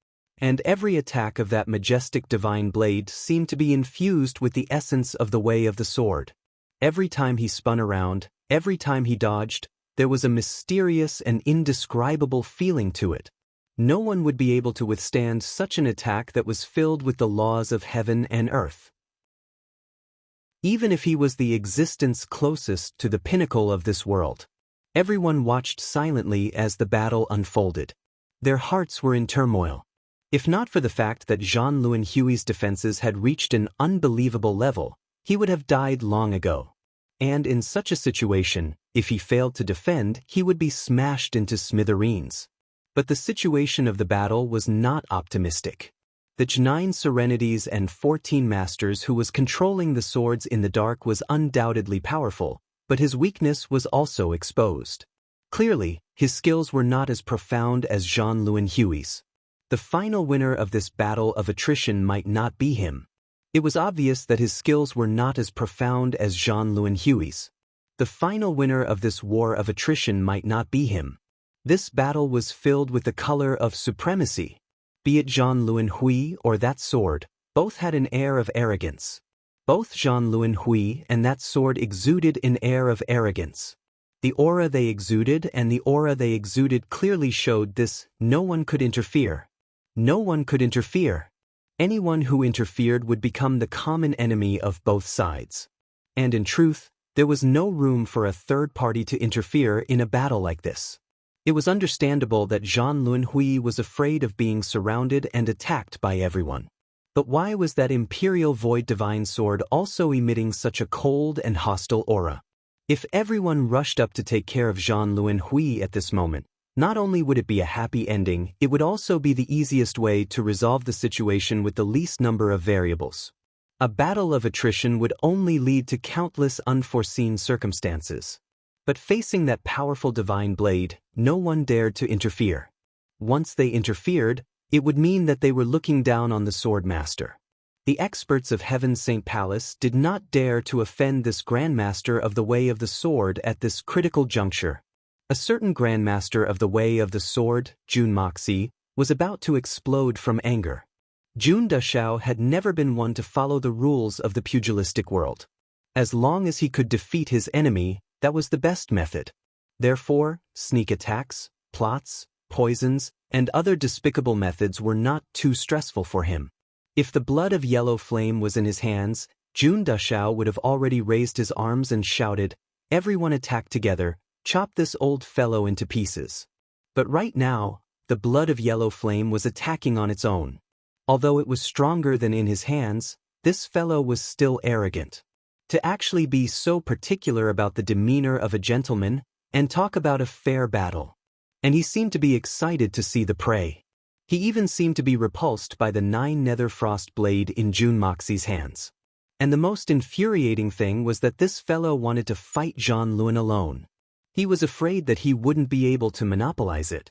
And every attack of that majestic divine blade seemed to be infused with the essence of the way of the sword. Every time he spun around, every time he dodged, there was a mysterious and indescribable feeling to it. No one would be able to withstand such an attack that was filled with the laws of heaven and earth. Even if he was the existence closest to the pinnacle of this world. Everyone watched silently as the battle unfolded. Their hearts were in turmoil. If not for the fact that Zhan Lunhui's defenses had reached an unbelievable level, he would have died long ago. And in such a situation, if he failed to defend, he would be smashed into smithereens. But the situation of the battle was not optimistic. The 9 Serenities and 14 Masters who was controlling the swords in the dark was undoubtedly powerful, but his weakness was also exposed. Clearly, his skills were not as profound as Zhan Lunhui's. The final winner of this battle of attrition might not be him. It was obvious that his skills were not as profound as Zhan Lunhui's. The final winner of this war of attrition might not be him. This battle was filled with the color of supremacy. Be it Zhan Lunhui or that sword, both had an air of arrogance. Both Zhan Lunhui and that sword exuded an air of arrogance. The aura they exuded and the aura they exuded clearly showed this: no one could interfere. No one could interfere. Anyone who interfered would become the common enemy of both sides. And in truth, there was no room for a third party to interfere in a battle like this. It was understandable that Zhan Lunhui was afraid of being surrounded and attacked by everyone. But why was that Imperial Void Divine Sword also emitting such a cold and hostile aura? If everyone rushed up to take care of Zhan Lunhui at this moment, not only would it be a happy ending, it would also be the easiest way to resolve the situation with the least number of variables. A battle of attrition would only lead to countless unforeseen circumstances. But facing that powerful divine blade, no one dared to interfere. Once they interfered, it would mean that they were looking down on the sword master. The experts of Heaven's Saint Palace did not dare to offend this Grandmaster of the Way of the Sword at this critical juncture. A certain Grandmaster of the Way of the Sword, Jun Moxie, was about to explode from anger. Jun Dashao had never been one to follow the rules of the pugilistic world. As long as he could defeat his enemy, that was the best method. Therefore, sneak attacks, plots, poisons, and other despicable methods were not too stressful for him. If the blood of Yellow Flame was in his hands, Jun Dashao would have already raised his arms and shouted, "Everyone attack together, chop this old fellow into pieces." But right now, the blood of Yellow Flame was attacking on its own. Although it was stronger than in his hands, This fellow was still arrogant. To actually be so particular about the demeanor of a gentleman and talk about a fair battle. And he seemed to be excited to see the prey. He even seemed to be repulsed by the 9 nether frost blade in Jun Moxie's hands. And the most infuriating thing was that this fellow wanted to fight Jean Luen alone. He was afraid that he wouldn't be able to monopolize it.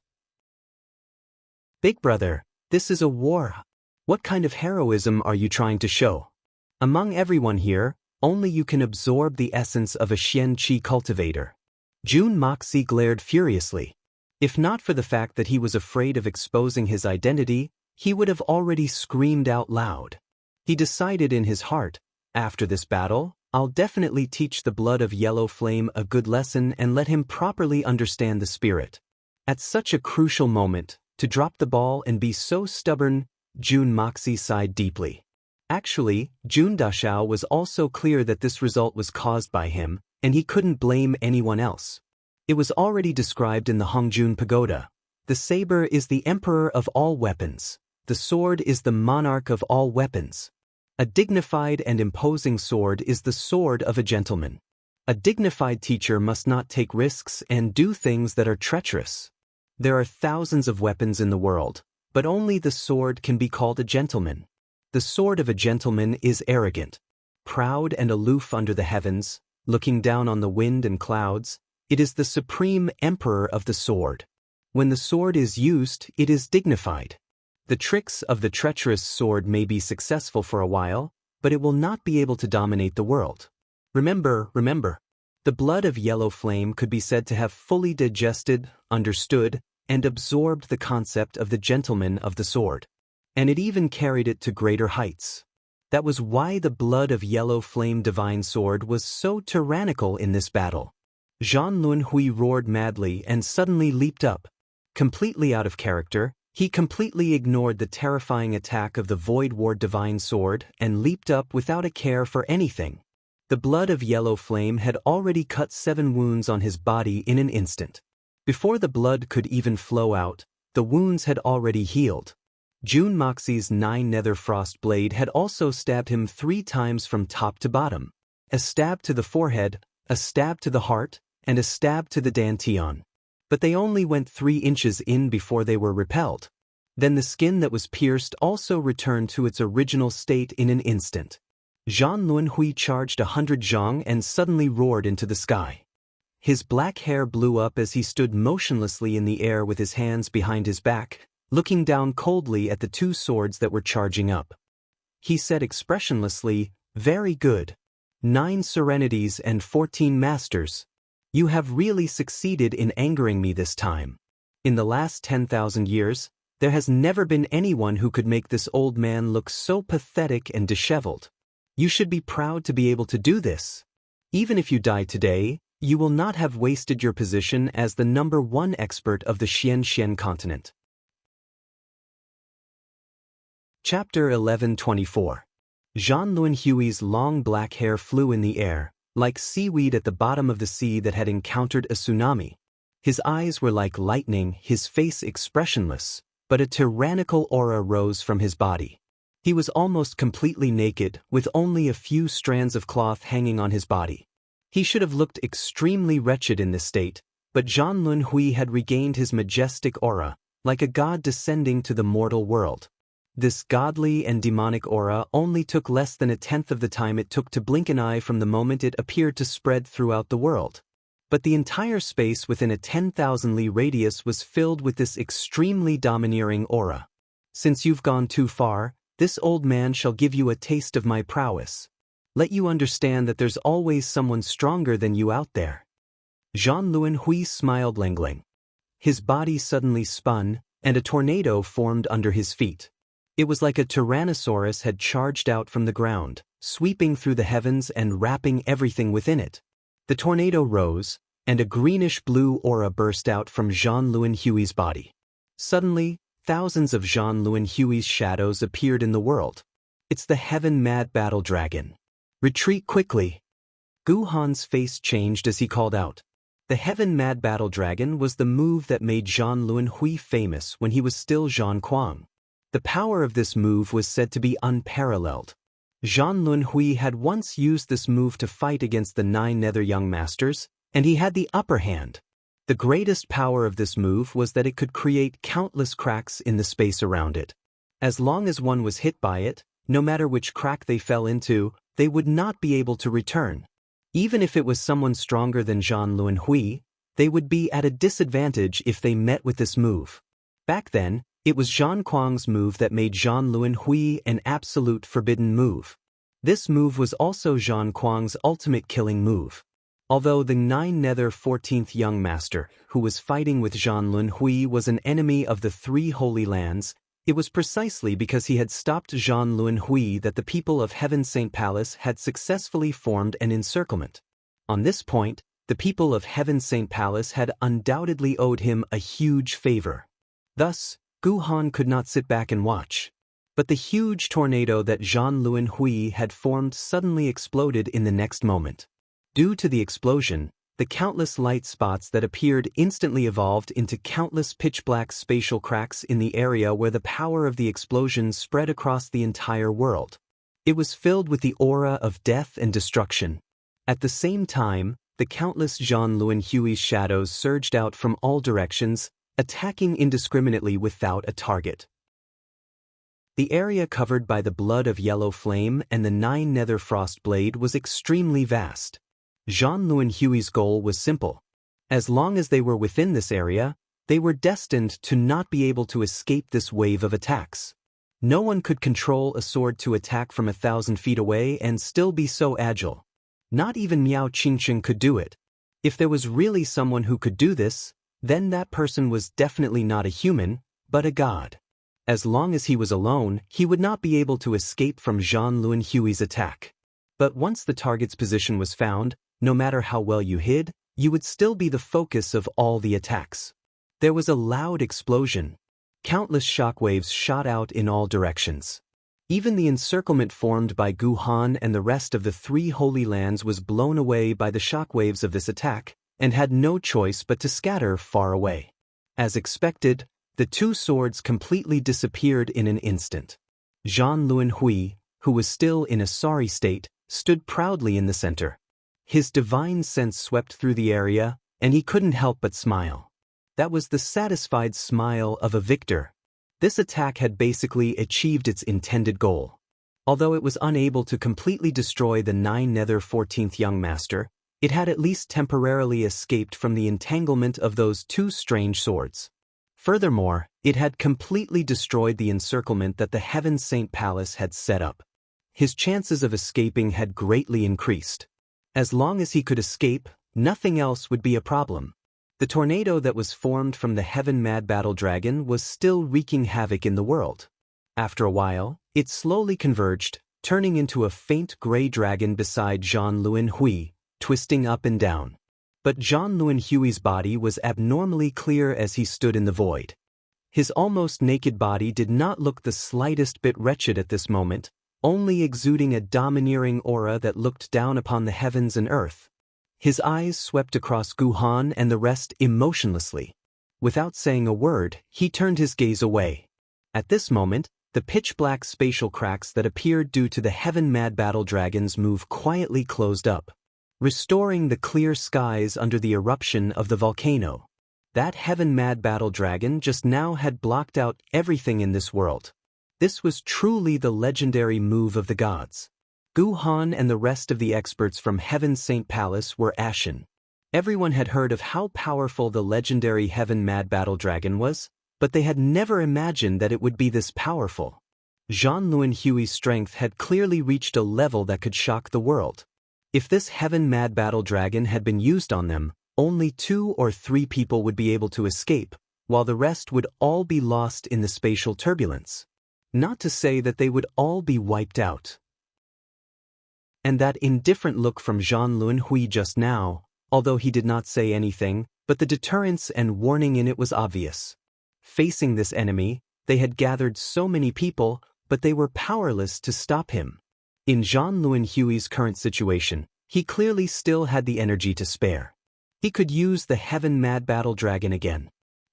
Big brother, this is a war. What kind of heroism are you trying to show? Among everyone here, only you can absorb the essence of a Xian Qi cultivator. Jun Moxie glared furiously. If not for the fact that he was afraid of exposing his identity, he would have already screamed out loud. He decided in his heart, after this battle, I'll definitely teach the blood of Yellow Flame a good lesson and let him properly understand the spirit. At such a crucial moment, to drop the ball and be so stubborn, Jun Moxie sighed deeply. Actually, Jun Dashao was also clear that this result was caused by him, and he couldn't blame anyone else. It was already described in the Hongjun Pagoda. The saber is the emperor of all weapons. The sword is the monarch of all weapons. A dignified and imposing sword is the sword of a gentleman. A dignified teacher must not take risks and do things that are treacherous. There are thousands of weapons in the world, but only the sword can be called a gentleman. The sword of a gentleman is arrogant, proud and aloof under the heavens, looking down on the wind and clouds. It is the supreme emperor of the sword. When the sword is used, it is dignified. The tricks of the treacherous sword may be successful for a while, but it will not be able to dominate the world. Remember, the blood of Yellow Flame could be said to have fully digested, understood, and absorbed the concept of the gentleman of the sword. And it even carried it to greater heights. That was why the blood of Yellow Flame Divine Sword was so tyrannical in this battle. Jean Luen Hui roared madly and suddenly leaped up. Completely out of character, he completely ignored the terrifying attack of the Void Ward Divine Sword and leaped up without a care for anything. The blood of Yellow Flame had already cut 7 wounds on his body in an instant. Before the blood could even flow out, the wounds had already healed. Jun Moxie's 9 nether frost blade had also stabbed him 3 times from top to bottom. A stab to the forehead, a stab to the heart, and a stab to the dantian. But they only went 3 inches in before they were repelled. Then the skin that was pierced also returned to its original state in an instant. Jean Luen Hui charged 100 zhang and suddenly roared into the sky. His black hair blew up as he stood motionlessly in the air with his hands behind his back, looking down coldly at the 2 swords that were charging up. He said expressionlessly, "Very good. 9 serenities and 14 masters. You have really succeeded in angering me this time. In the last 10,000 years, there has never been anyone who could make this old man look so pathetic and disheveled. You should be proud to be able to do this. Even if you die today, you will not have wasted your position as the #1 expert of the Xian continent." Chapter 1124. Jean Luen Hui's long black hair flew in the air, like seaweed at the bottom of the sea that had encountered a tsunami. His eyes were like lightning, his face expressionless, but a tyrannical aura rose from his body. He was almost completely naked, with only a few strands of cloth hanging on his body. He should have looked extremely wretched in this state, but Jean Luen Hui had regained his majestic aura, like a god descending to the mortal world. This godly and demonic aura only took less than 1/10 of the time it took to blink an eye from the moment it appeared to spread throughout the world. But the entire space within a 10,000 li radius was filled with this extremely domineering aura. Since you've gone too far, this old man shall give you a taste of my prowess. Let you understand that there's always someone stronger than you out there. Jean Luen Hui smiled Lengling. His body suddenly spun, and a tornado formed under his feet. It was like a tyrannosaurus had charged out from the ground, sweeping through the heavens and wrapping everything within it. The tornado rose, and a greenish-blue aura burst out from Jean Luen Hui's body. Suddenly, thousands of Jean Luen Hui's shadows appeared in the world. It's the Heaven Mad Battle Dragon. Retreat quickly. Gu Han's face changed as he called out. The Heaven Mad Battle Dragon was the move that made Jean Luen Hui famous when he was still Jean Kuang. The power of this move was said to be unparalleled. Jean Lunhui had once used this move to fight against the 9 Nether Young Masters, and he had the upper hand. The greatest power of this move was that it could create countless cracks in the space around it. As long as one was hit by it, no matter which crack they fell into, they would not be able to return. Even if it was someone stronger than Jean Lunhui, they would be at a disadvantage if they met with this move. Back then, it was Zhang Kuang's move that made Jean Lunhui an absolute forbidden move. This move was also Zhang Kuang's ultimate killing move. Although the 9 Nether 14th Young Master, who was fighting with Jean Lunhui, was an enemy of the 3 Holy Lands, it was precisely because he had stopped Jean Lunhui that the people of Heaven Saint Palace had successfully formed an encirclement. On this point, the people of Heaven Saint Palace had undoubtedly owed him a huge favor. Thus, Gu Han could not sit back and watch. But the huge tornado that Jean Lunhui had formed suddenly exploded in the next moment. Due to the explosion, the countless light spots that appeared instantly evolved into countless pitch-black spatial cracks in the area where the power of the explosion spread across the entire world. It was filled with the aura of death and destruction. At the same time, the countless Jean Lunhui's shadows surged out from all directions, attacking indiscriminately without a target. The area covered by the blood of yellow flame and the 9 Nether Frost Blade was extremely vast. Jean Lunhui's goal was simple. As long as they were within this area, they were destined to not be able to escape this wave of attacks. No one could control a sword to attack from 1,000 feet away and still be so agile. Not even Miao Qingsheng could do it. If there was really someone who could do this, then that person was definitely not a human, but a god. As long as he was alone, he would not be able to escape from Jean Lunhui's attack. But once the target's position was found, no matter how well you hid, you would still be the focus of all the attacks. There was a loud explosion. Countless shockwaves shot out in all directions. Even the encirclement formed by Gu Han and the rest of the 3 Holy Lands was blown away by the shockwaves of this attack, and had no choice but to scatter far away. As expected, the 2 swords completely disappeared in an instant. Jean Lunhui, who was still in a sorry state, stood proudly in the center. His divine sense swept through the area, and he couldn't help but smile. That was the satisfied smile of a victor. This attack had basically achieved its intended goal. Although it was unable to completely destroy the 9 Nether 14th Young Master, it had at least temporarily escaped from the entanglement of those 2 strange swords. Furthermore, it had completely destroyed the encirclement that the Heaven Saint Palace had set up. His chances of escaping had greatly increased. As long as he could escape, nothing else would be a problem. The tornado that was formed from the Heaven Mad Battle Dragon was still wreaking havoc in the world. After a while, it slowly converged, turning into a faint gray dragon beside Jean Lunhui, twisting up and down. But Jean Lunhui's body was abnormally clear as he stood in the void. His almost naked body did not look the slightest bit wretched at this moment, only exuding a domineering aura that looked down upon the heavens and earth. His eyes swept across Gu Han and the rest emotionlessly. Without saying a word, he turned his gaze away. At this moment, the pitch-black spatial cracks that appeared due to the Heaven Mad Battle Dragon's move quietly closed up, restoring the clear skies under the eruption of the volcano. That Heaven Mad Battle Dragon just now had blocked out everything in this world. This was truly the legendary move of the gods. Gu Han and the rest of the experts from Heaven Saint Palace were ashen. Everyone had heard of how powerful the legendary Heaven Mad Battle Dragon was, but they had never imagined that it would be this powerful. Jean Lunhui's strength had clearly reached a level that could shock the world. If this Heaven Mad Battle Dragon had been used on them, only 2 or 3 people would be able to escape, while the rest would all be lost in the spatial turbulence. Not to say that they would all be wiped out. And that indifferent look from Jean Lunhui just now, although he did not say anything, but the deterrence and warning in it was obvious. Facing this enemy, they had gathered so many people, but they were powerless to stop him. In Jean Lunhui's current situation, he clearly still had the energy to spare. He could use the Heaven Mad Battle Dragon again.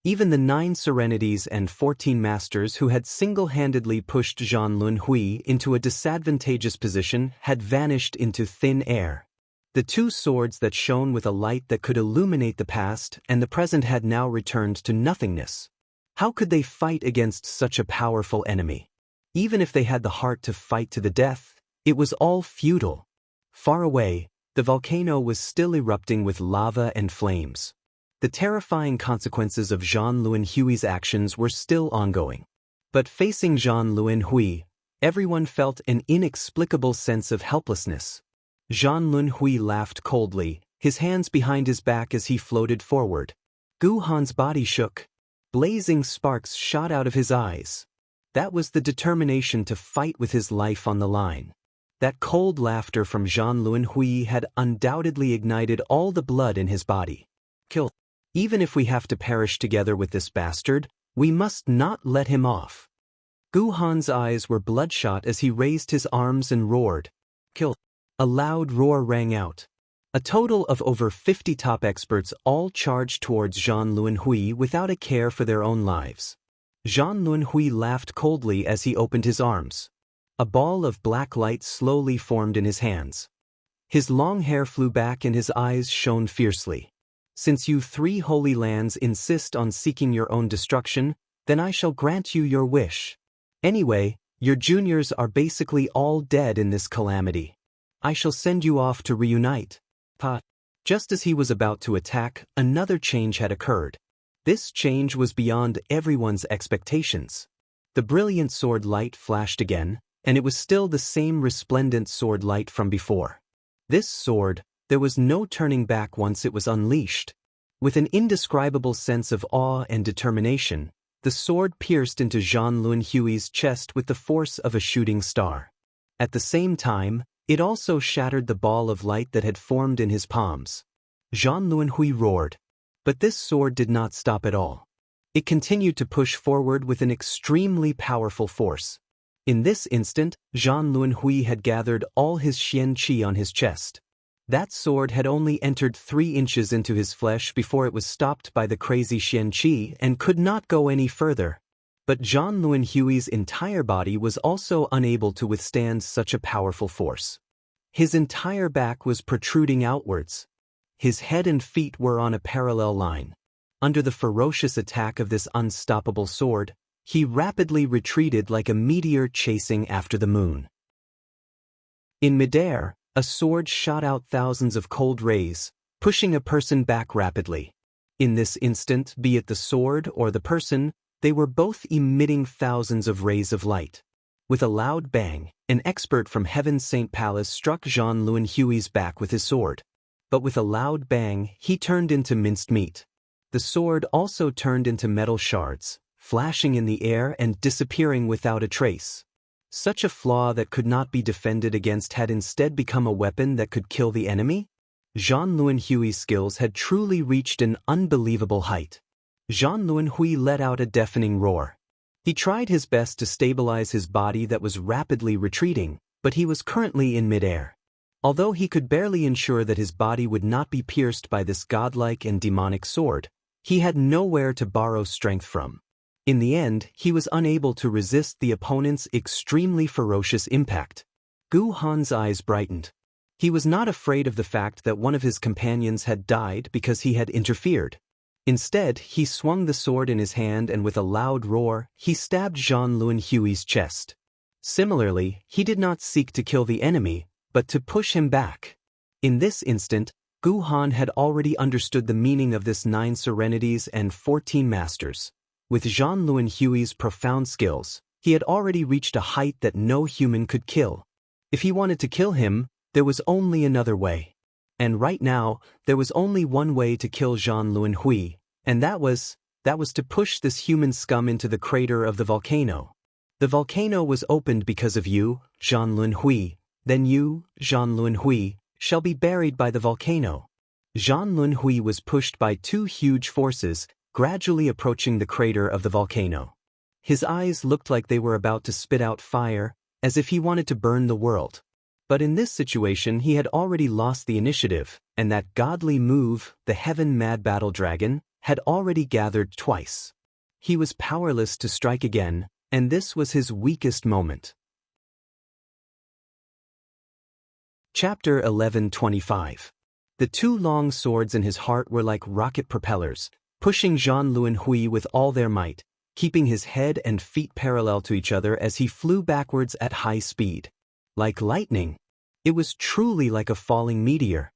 Even the 9 Serenities and 14 Masters who had single-handedly pushed Zhan Lunhui into a disadvantageous position had vanished into thin air. The 2 swords that shone with a light that could illuminate the past and the present had now returned to nothingness. How could they fight against such a powerful enemy? Even if they had the heart to fight to the death, it was all futile. Far away, the volcano was still erupting with lava and flames. The terrifying consequences of Zhan Lunhui's actions were still ongoing. But facing Zhan Lunhui, everyone felt an inexplicable sense of helplessness. Zhan Lunhui laughed coldly, his hands behind his back as he floated forward. Gu Han's body shook. Blazing sparks shot out of his eyes. That was the determination to fight with his life on the line. That cold laughter from Zhan Lunhui had undoubtedly ignited all the blood in his body. Kill. Even if we have to perish together with this bastard, we must not let him off. Gu Han's eyes were bloodshot as he raised his arms and roared. Kill. A loud roar rang out. A total of over 50 top experts all charged towards Zhan Lunhui without a care for their own lives. Zhan Lunhui laughed coldly as he opened his arms. A ball of black light slowly formed in his hands. His long hair flew back and his eyes shone fiercely. Since you 3 holy lands insist on seeking your own destruction, then I shall grant you your wish. Anyway, your juniors are basically all dead in this calamity. I shall send you off to reunite. Just as he was about to attack, another change had occurred. This change was beyond everyone's expectations. The brilliant sword light flashed again, and it was still the same resplendent sword light from before. This sword, there was no turning back once it was unleashed. With an indescribable sense of awe and determination, the sword pierced into Zhan Lunhui's chest with the force of a shooting star. At the same time, it also shattered the ball of light that had formed in his palms. Zhan Lunhui roared. But this sword did not stop at all. It continued to push forward with an extremely powerful force. In this instant, Zhan Lunhui had gathered all his Xian Qi on his chest. That sword had only entered 3 inches into his flesh before it was stopped by the crazy Xian Qi and could not go any further. But Zhan Lunhui's entire body was also unable to withstand such a powerful force. His entire back was protruding outwards. His head and feet were on a parallel line. Under the ferocious attack of this unstoppable sword, he rapidly retreated like a meteor chasing after the moon. In midair, a sword shot out thousands of cold rays, pushing a person back rapidly. In this instant, be it the sword or the person, they were both emitting thousands of rays of light. With a loud bang, an expert from Heaven's Saint Palace struck Zhan Lunhui's back with his sword. But with a loud bang, he turned into minced meat. The sword also turned into metal shards, flashing in the air and disappearing without a trace. Such a flaw that could not be defended against had instead become a weapon that could kill the enemy? Zhan Lunhui's skills had truly reached an unbelievable height. Zhan Lunhui let out a deafening roar. He tried his best to stabilize his body that was rapidly retreating, but he was currently in midair. Although he could barely ensure that his body would not be pierced by this godlike and demonic sword, he had nowhere to borrow strength from. In the end, he was unable to resist the opponent's extremely ferocious impact. Gu Han's eyes brightened. He was not afraid of the fact that one of his companions had died because he had interfered. Instead, he swung the sword in his hand and with a loud roar, he stabbed Zhan Lunhui's chest. Similarly, he did not seek to kill the enemy, but to push him back. In this instant, Gu Han had already understood the meaning of this 9 Serenities and 14 Masters. With Zhan Lunhui's profound skills, he had already reached a height that no human could kill. If he wanted to kill him, there was only another way. And right now, there was only one way to kill Zhan Lunhui, and that was to push this human scum into the crater of the volcano. The volcano was opened because of you, Zhan Lunhui. Then you, Zhan Lunhui, shall be buried by the volcano. Zhan Lunhui was pushed by 2 huge forces, gradually approaching the crater of the volcano. His eyes looked like they were about to spit out fire, as if he wanted to burn the world. But in this situation he had already lost the initiative, and that godly move, the Heaven Mad Battle Dragon, had already gathered twice. He was powerless to strike again, and this was his weakest moment. Chapter 11:25. The two long swords in his heart were like rocket propellers, pushing Jean Luen Hui with all their might, keeping his head and feet parallel to each other as he flew backwards at high speed. Like lightning. It was truly like a falling meteor.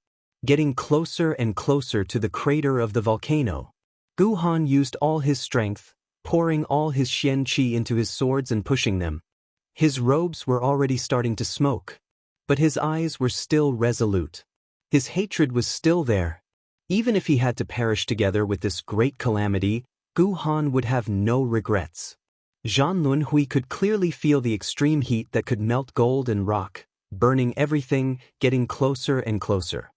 Getting closer and closer to the crater of the volcano. Gu Han used all his strength, pouring all his Xian Qi into his swords and pushing them. His robes were already starting to smoke. But his eyes were still resolute. His hatred was still there. Even if he had to perish together with this great calamity, Gu Han would have no regrets. Jean Luen Hui could clearly feel the extreme heat that could melt gold and rock, burning everything, getting closer and closer.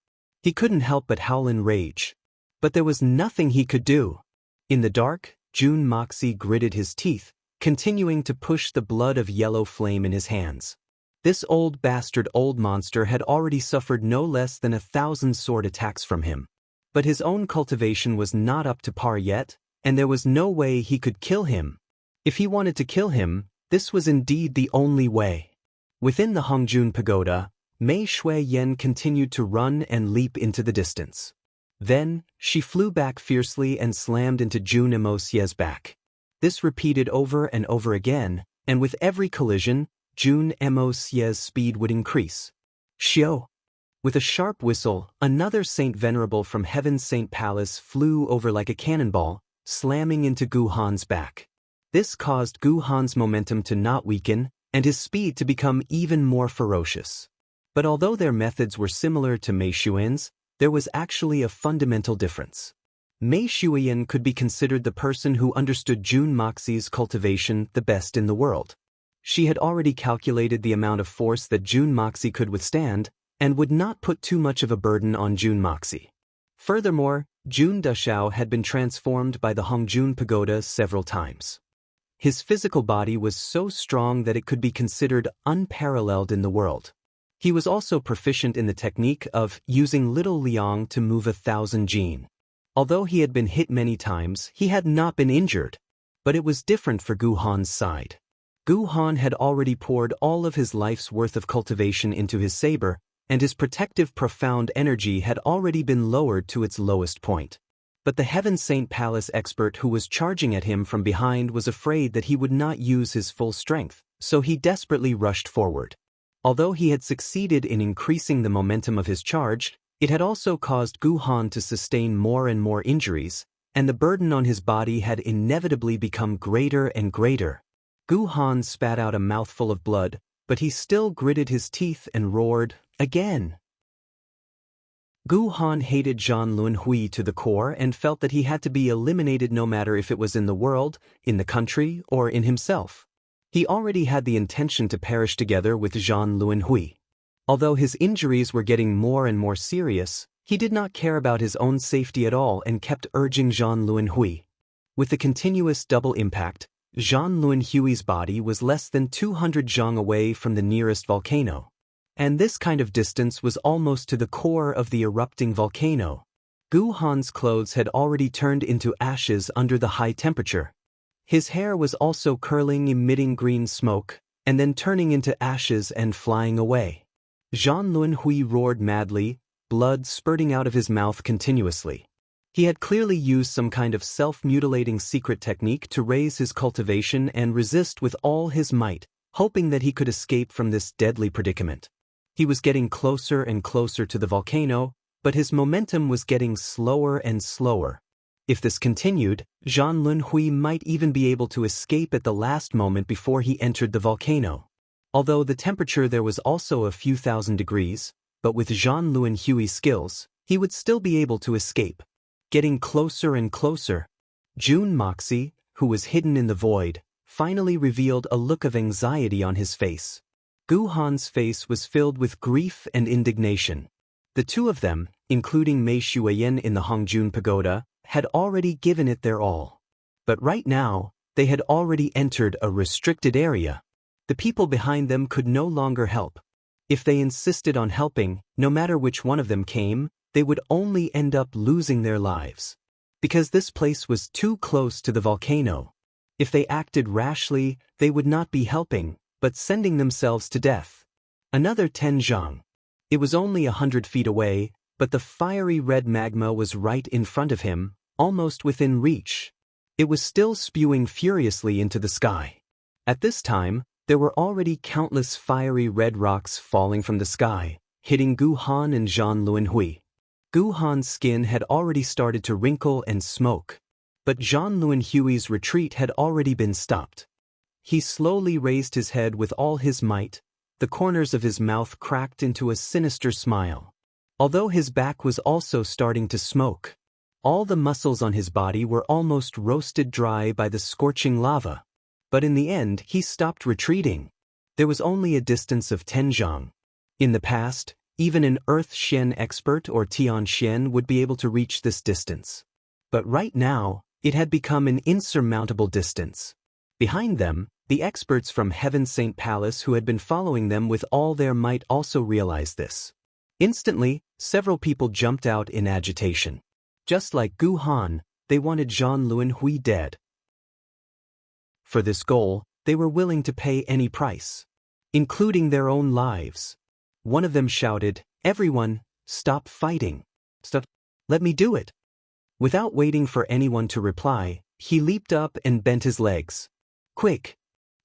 He couldn't help but howl in rage. But there was nothing he could do. In the dark, Jun Moxie gritted his teeth, continuing to push the blood of yellow flame in his hands. This old monster had already suffered no less than 1,000 sword attacks from him. But his own cultivation was not up to par yet, and there was no way he could kill him. If he wanted to kill him, this was indeed the only way. Within the Hongjun Pagoda, Mei Shui Yen continued to run and leap into the distance. Then, she flew back fiercely and slammed into Jun Emosie's back. This repeated over and over again, and with every collision, Jun Emosie's speed would increase. Xiao! With a sharp whistle, another Saint Venerable from Heaven's Saint Palace flew over like a cannonball, slamming into Gu Han's back. This caused Gu Han's momentum to not weaken, and his speed to become even more ferocious. But although their methods were similar to Mei Shuiyan's, there was actually a fundamental difference. Mei Shuiyan could be considered the person who understood Jun Moxie's cultivation the best in the world. She had already calculated the amount of force that Jun Moxie could withstand, and would not put too much of a burden on Jun Moxie. Furthermore, Jun Dashao had been transformed by the Hongjun Pagoda several times. His physical body was so strong that it could be considered unparalleled in the world. He was also proficient in the technique of using Little Liang to move 1,000 jin. Although he had been hit many times, he had not been injured. But it was different for Gu Han's side. Gu Han had already poured all of his life's worth of cultivation into his saber, and his protective profound energy had already been lowered to its lowest point. But the Heaven Saint Palace expert who was charging at him from behind was afraid that he would not use his full strength, so he desperately rushed forward. Although he had succeeded in increasing the momentum of his charge, it had also caused Gu Han to sustain more and more injuries, and the burden on his body had inevitably become greater and greater. Gu Han spat out a mouthful of blood, but he still gritted his teeth and roared, again. Gu Han hated Jean Luen Hui to the core and felt that he had to be eliminated no matter if it was in the world, in the country, or in himself. He already had the intention to perish together with Jean Luen Hui. Although his injuries were getting more and more serious, he did not care about his own safety at all and kept urging Jean Luen Hui. With the continuous double impact, Jean Luen Hui's body was less than 200 zhang away from the nearest volcano. And this kind of distance was almost to the core of the erupting volcano. Gu Han's clothes had already turned into ashes under the high temperature. His hair was also curling, emitting green smoke, and then turning into ashes and flying away. Jean Luen Hui roared madly, blood spurting out of his mouth continuously. He had clearly used some kind of self-mutilating secret technique to raise his cultivation and resist with all his might, hoping that he could escape from this deadly predicament. He was getting closer and closer to the volcano, but his momentum was getting slower and slower. If this continued, Jean Luen Hui might even be able to escape at the last moment before he entered the volcano. Although the temperature there was also a few thousand degrees, but with Jean Luen Hui's skills, he would still be able to escape. Getting closer and closer, Jun Moxie, who was hidden in the void, finally revealed a look of anxiety on his face. Gu Han's face was filled with grief and indignation. The two of them, including Mei Shuiyan in the Hongjun Pagoda, had already given it their all. But right now, they had already entered a restricted area. The people behind them could no longer help. If they insisted on helping, no matter which one of them came, they would only end up losing their lives. because this place was too close to the volcano. If they acted rashly, they would not be helping, but sending themselves to death. Another 10 zhang. It was only 100 feet away, but the fiery red magma was right in front of him, almost within reach. It was still spewing furiously into the sky. At this time, there were already countless fiery red rocks falling from the sky, hitting Gu Han and Zhan Luanhui. Gu Han's skin had already started to wrinkle and smoke, but Zhan Luanhui's retreat had already been stopped. He slowly raised his head with all his might. The corners of his mouth cracked into a sinister smile. Although his back was also starting to smoke, all the muscles on his body were almost roasted dry by the scorching lava. But in the end, he stopped retreating. There was only a distance of 10 zhang. In the past, even an Earth Shen expert or Tian Shen would be able to reach this distance. But right now, it had become an insurmountable distance. Behind them, the experts from Heaven Saint Palace who had been following them with all their might also realized this. Instantly, several people jumped out in agitation. Just like Gu Han, they wanted Zhan Luanhui dead. For this goal, they were willing to pay any price, including their own lives. One of them shouted, "Everyone, stop fighting. Stop. Let me do it." Without waiting for anyone to reply, he leaped up and bent his legs. Quick!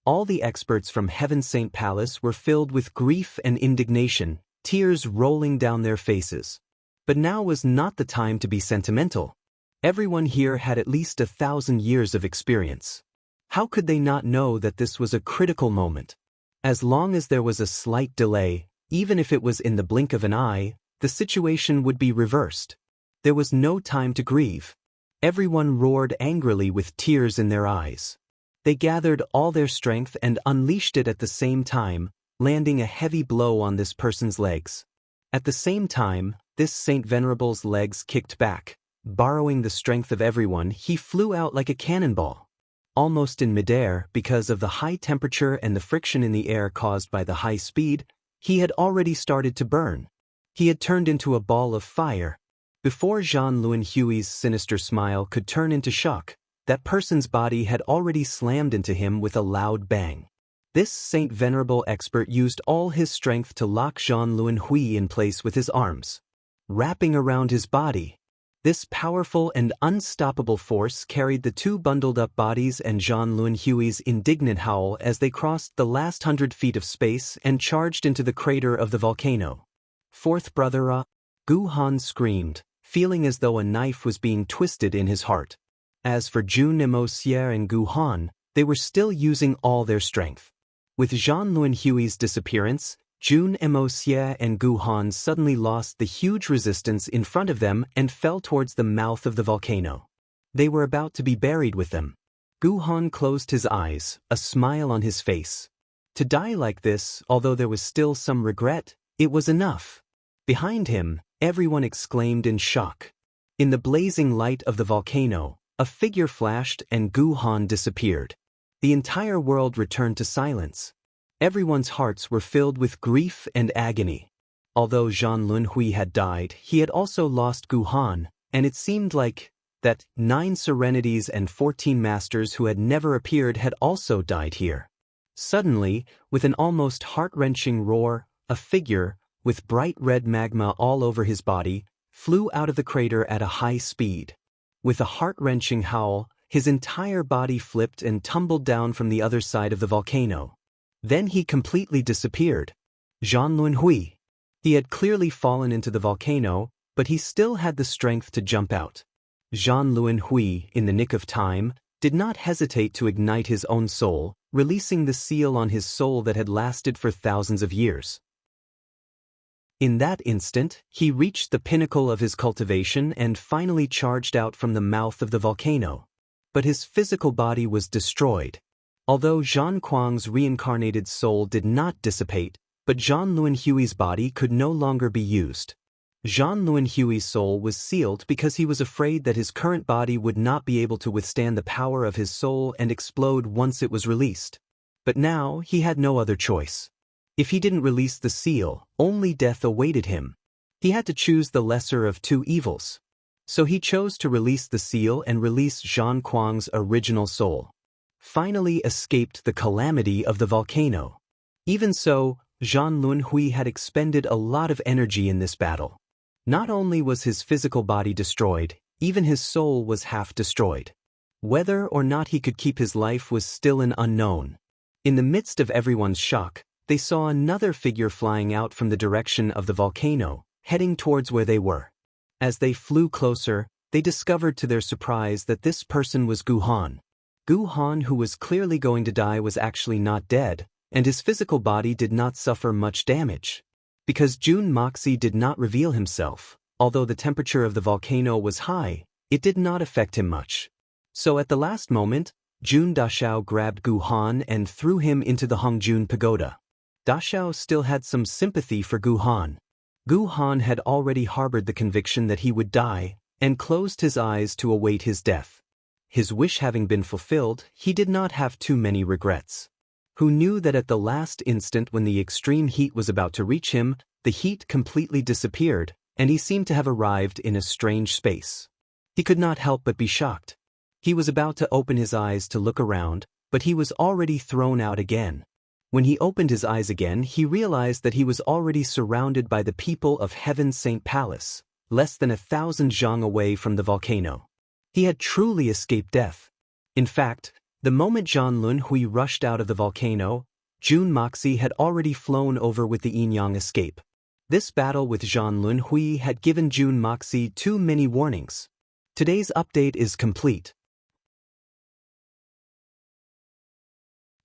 All the experts from Heaven Saint Palace were filled with grief and indignation, tears rolling down their faces. But now was not the time to be sentimental. Everyone here had at least 1,000 years of experience. How could they not know that this was a critical moment? As long as there was a slight delay, even if it was in the blink of an eye, the situation would be reversed. There was no time to grieve. Everyone roared angrily with tears in their eyes. They gathered all their strength and unleashed it at the same time, landing a heavy blow on this person's legs. At the same time, this Saint Venerable's legs kicked back. Borrowing the strength of everyone, he flew out like a cannonball. Almost in midair, because of the high temperature and the friction in the air caused by the high speed, he had already started to burn. He had turned into a ball of fire. Before Zhan Luanhui's sinister smile could turn into shock, that person's body had already slammed into him with a loud bang. This Saint Venerable expert used all his strength to lock Zhan Luanhui in place with his arms, wrapping around his body. This powerful and unstoppable force carried the two bundled-up bodies and Zhan Luanhui's indignant howl as they crossed the last 100 feet of space and charged into the crater of the volcano. "Fourth brother, Gu Han screamed, feeling as though a knife was being twisted in his heart. As for Jun Emosier and Gu Han, they were still using all their strength. With Zhan Luanhui's disappearance, Jun Emosier and Gu Han suddenly lost the huge resistance in front of them and fell towards the mouth of the volcano. They were about to be buried with them. Gu Han closed his eyes, a smile on his face. To die like this, although there was still some regret, it was enough. Behind him, everyone exclaimed in shock. In the blazing light of the volcano, a figure flashed and Gu Han disappeared. The entire world returned to silence. Everyone's hearts were filled with grief and agony. Although Zhan Luanhui had died, he had also lost Gu Han, and it seemed like that 9 serenities and 14 masters who had never appeared had also died here. Suddenly, with an almost heart-wrenching roar, a figure, with bright red magma all over his body, flew out of the crater at a high speed. With a heart-wrenching howl, his entire body flipped and tumbled down from the other side of the volcano. Then he completely disappeared. Zhan Luanhui. He had clearly fallen into the volcano, but he still had the strength to jump out. Zhan Luanhui, in the nick of time, did not hesitate to ignite his own soul, releasing the seal on his soul that had lasted for thousands of years. In that instant, he reached the pinnacle of his cultivation and finally charged out from the mouth of the volcano. But his physical body was destroyed. Although Zhan Kuang's reincarnated soul did not dissipate, but Zhan Luanhui's body could no longer be used. Zhan Luanhui's soul was sealed because he was afraid that his current body would not be able to withstand the power of his soul and explode once it was released. But now he had no other choice. If he didn't release the seal, only death awaited him. He had to choose the lesser of two evils. So he chose to release the seal and release Zhang Kuang's original soul. Finally escaped the calamity of the volcano. Even so, Zhan Lunhui had expended a lot of energy in this battle. Not only was his physical body destroyed, even his soul was half destroyed. Whether or not he could keep his life was still an unknown. In the midst of everyone's shock, they saw another figure flying out from the direction of the volcano, heading towards where they were. As they flew closer, they discovered to their surprise that this person was Gu Han. Gu Han, who was clearly going to die, was actually not dead, and his physical body did not suffer much damage. Because Jun Moxie did not reveal himself, although the temperature of the volcano was high, it did not affect him much. So at the last moment, Jun Dashao grabbed Gu Han and threw him into the Hongjun Pagoda. Dashao still had some sympathy for Gu Han. Gu Han had already harbored the conviction that he would die, and closed his eyes to await his death. His wish having been fulfilled, he did not have too many regrets. Who knew that at the last instant when the extreme heat was about to reach him, the heat completely disappeared, and he seemed to have arrived in a strange space. He could not help but be shocked. He was about to open his eyes to look around, but he was already thrown out again. When he opened his eyes again, he realized that he was already surrounded by the people of Heaven's Saint Palace, less than 1,000 zhang away from the volcano. He had truly escaped death. In fact, the moment Zhan Lunhui rushed out of the volcano, Jun Moxie had already flown over with the Yin-Yang escape. This battle with Zhan Lunhui had given Jun Moxie too many warnings. Today's update is complete.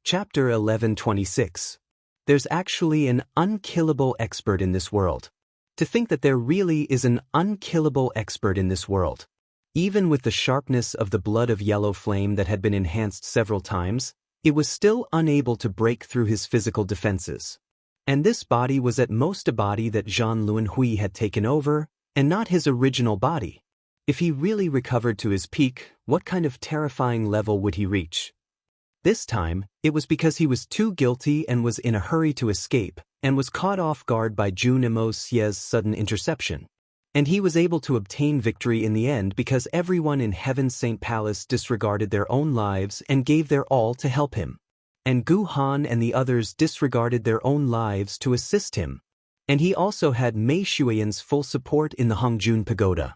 Chapter 1126. There's actually an unkillable expert in this world. To think that there really is an unkillable expert in this world. Even with the sharpness of the blood of yellow flame that had been enhanced several times, it was still unable to break through his physical defenses. And this body was at most a body that Zhan Lunhui had taken over, and not his original body. If he really recovered to his peak, what kind of terrifying level would he reach? This time, it was because he was too guilty and was in a hurry to escape, and was caught off guard by Jun Mo-Sie's sudden interception. And he was able to obtain victory in the end because everyone in Heaven's Saint Palace disregarded their own lives and gave their all to help him. And Gu Han and the others disregarded their own lives to assist him. And he also had Mei Shuiyan's full support in the Hongjun Pagoda.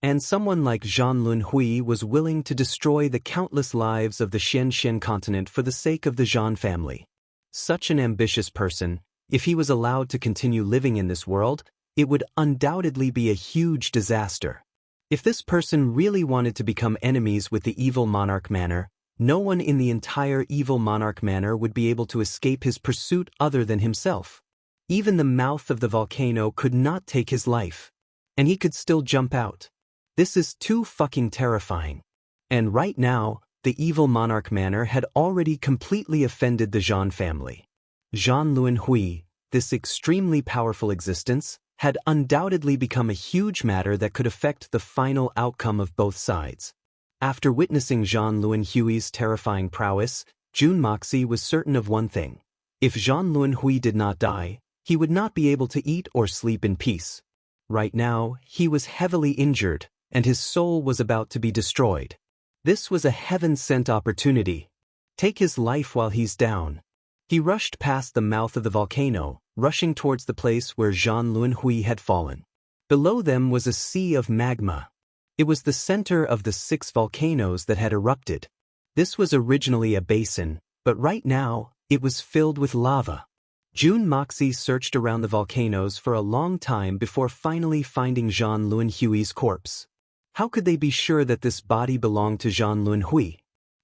And someone like Zhan Lunhui was willing to destroy the countless lives of the Xian continent for the sake of the Zhan family. Such an ambitious person, if he was allowed to continue living in this world, it would undoubtedly be a huge disaster. If this person really wanted to become enemies with the evil Monarch Manor, no one in the entire evil Monarch Manor would be able to escape his pursuit other than himself. Even the mouth of the volcano could not take his life. And he could still jump out. This is too fucking terrifying. And right now, the evil Monarch Manor had already completely offended the Zhan family. Zhan Lunhui, this extremely powerful existence, had undoubtedly become a huge matter that could affect the final outcome of both sides. After witnessing Zhan Lunhui's terrifying prowess, Jun Moxie was certain of one thing. If Zhan Lunhui did not die, he would not be able to eat or sleep in peace. Right now, he was heavily injured, and his soul was about to be destroyed. This was a heaven-sent opportunity. Take his life while he's down. He rushed past the mouth of the volcano, rushing towards the place where Zhan Lunhui had fallen. Below them was a sea of magma. It was the center of the 6 volcanoes that had erupted. This was originally a basin, but right now, it was filled with lava. Jun Moxie searched around the volcanoes for a long time before finally finding Zhan Lunhui's corpse. How could they be sure that this body belonged to Zhan Lunhui?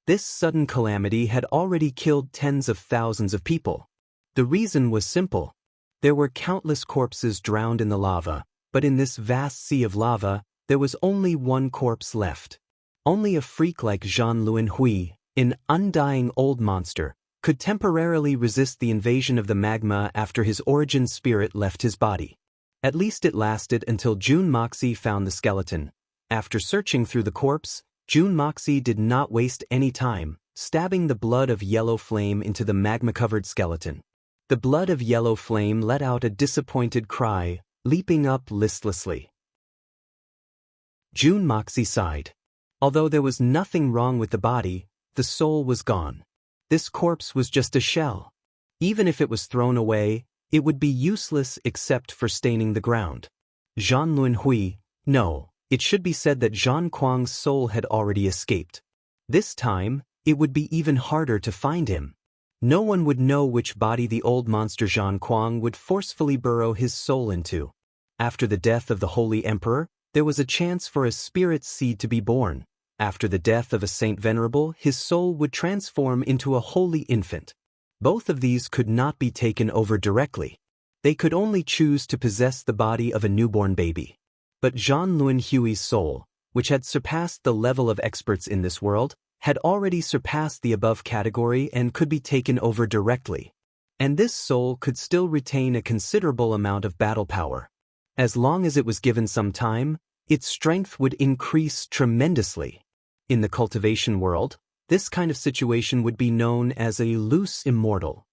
This sudden calamity had already killed tens of thousands of people. The reason was simple. There were countless corpses drowned in the lava, but in this vast sea of lava, there was only one corpse left. Only a freak like Zhan Lunhui, an undying old monster, could temporarily resist the invasion of the magma after his origin spirit left his body. At least it lasted until Jun Moxie found the skeleton. After searching through the corpse, Jun Moxie did not waste any time, stabbing the blood of yellow flame into the magma-covered skeleton. The blood of yellow flame let out a disappointed cry, leaping up listlessly. June Moxie sighed. Although there was nothing wrong with the body, the soul was gone. This corpse was just a shell. Even if it was thrown away, it would be useless except for staining the ground. Zhan Lunhui, no, it should be said that Zhan Kuang's soul had already escaped. This time, it would be even harder to find him. No one would know which body the old monster Zhan Kuang would forcefully burrow his soul into. After the death of the Holy Emperor, there was a chance for a spirit seed to be born. After the death of a saint venerable, his soul would transform into a holy infant. Both of these could not be taken over directly. They could only choose to possess the body of a newborn baby. But Zhan Lunhui's soul, which had surpassed the level of experts in this world, had already surpassed the above category and could be taken over directly. And this soul could still retain a considerable amount of battle power. As long as it was given some time, its strength would increase tremendously. In the cultivation world, this kind of situation would be known as a loose immortal.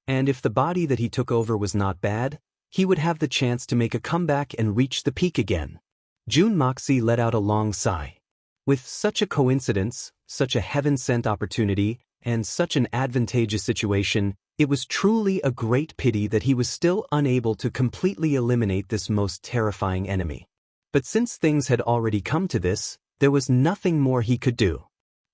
And if the body that he took over was not bad, he would have the chance to make a comeback and reach the peak again. June Moxie let out a long sigh. With such a coincidence, such a heaven-sent opportunity, and such an advantageous situation, it was truly a great pity that he was still unable to completely eliminate this most terrifying enemy. But since things had already come to this, there was nothing more he could do.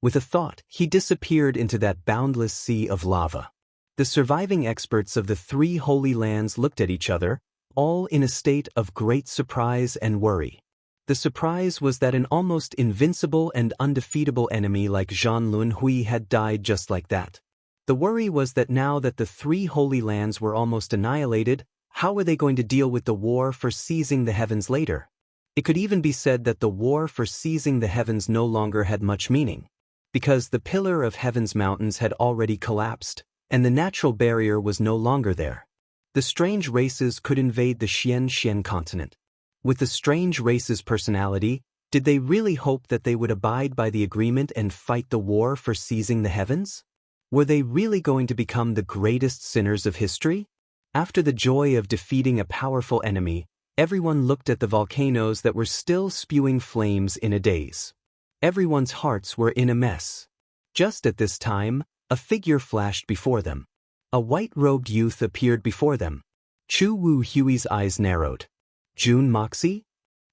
With a thought, he disappeared into that boundless sea of lava. The surviving experts of the 3 holy lands looked at each other, all in a state of great surprise and worry. The surprise was that an almost invincible and undefeatable enemy like Zhan Lunhui had died just like that. The worry was that now that the 3 holy lands were almost annihilated, how were they going to deal with the war for seizing the heavens later? It could even be said that the war for seizing the heavens no longer had much meaning, because the pillar of heaven's mountains had already collapsed, and the natural barrier was no longer there. The strange races could invade the Xian continent. With the strange race's personality, did they really hope that they would abide by the agreement and fight the war for seizing the heavens? Were they really going to become the greatest sinners of history? After the joy of defeating a powerful enemy, everyone looked at the volcanoes that were still spewing flames in a daze. Everyone's hearts were in a mess. Just at this time, a figure flashed before them. A white-robed youth appeared before them. Chu Wu Hui's eyes narrowed. June Moxie?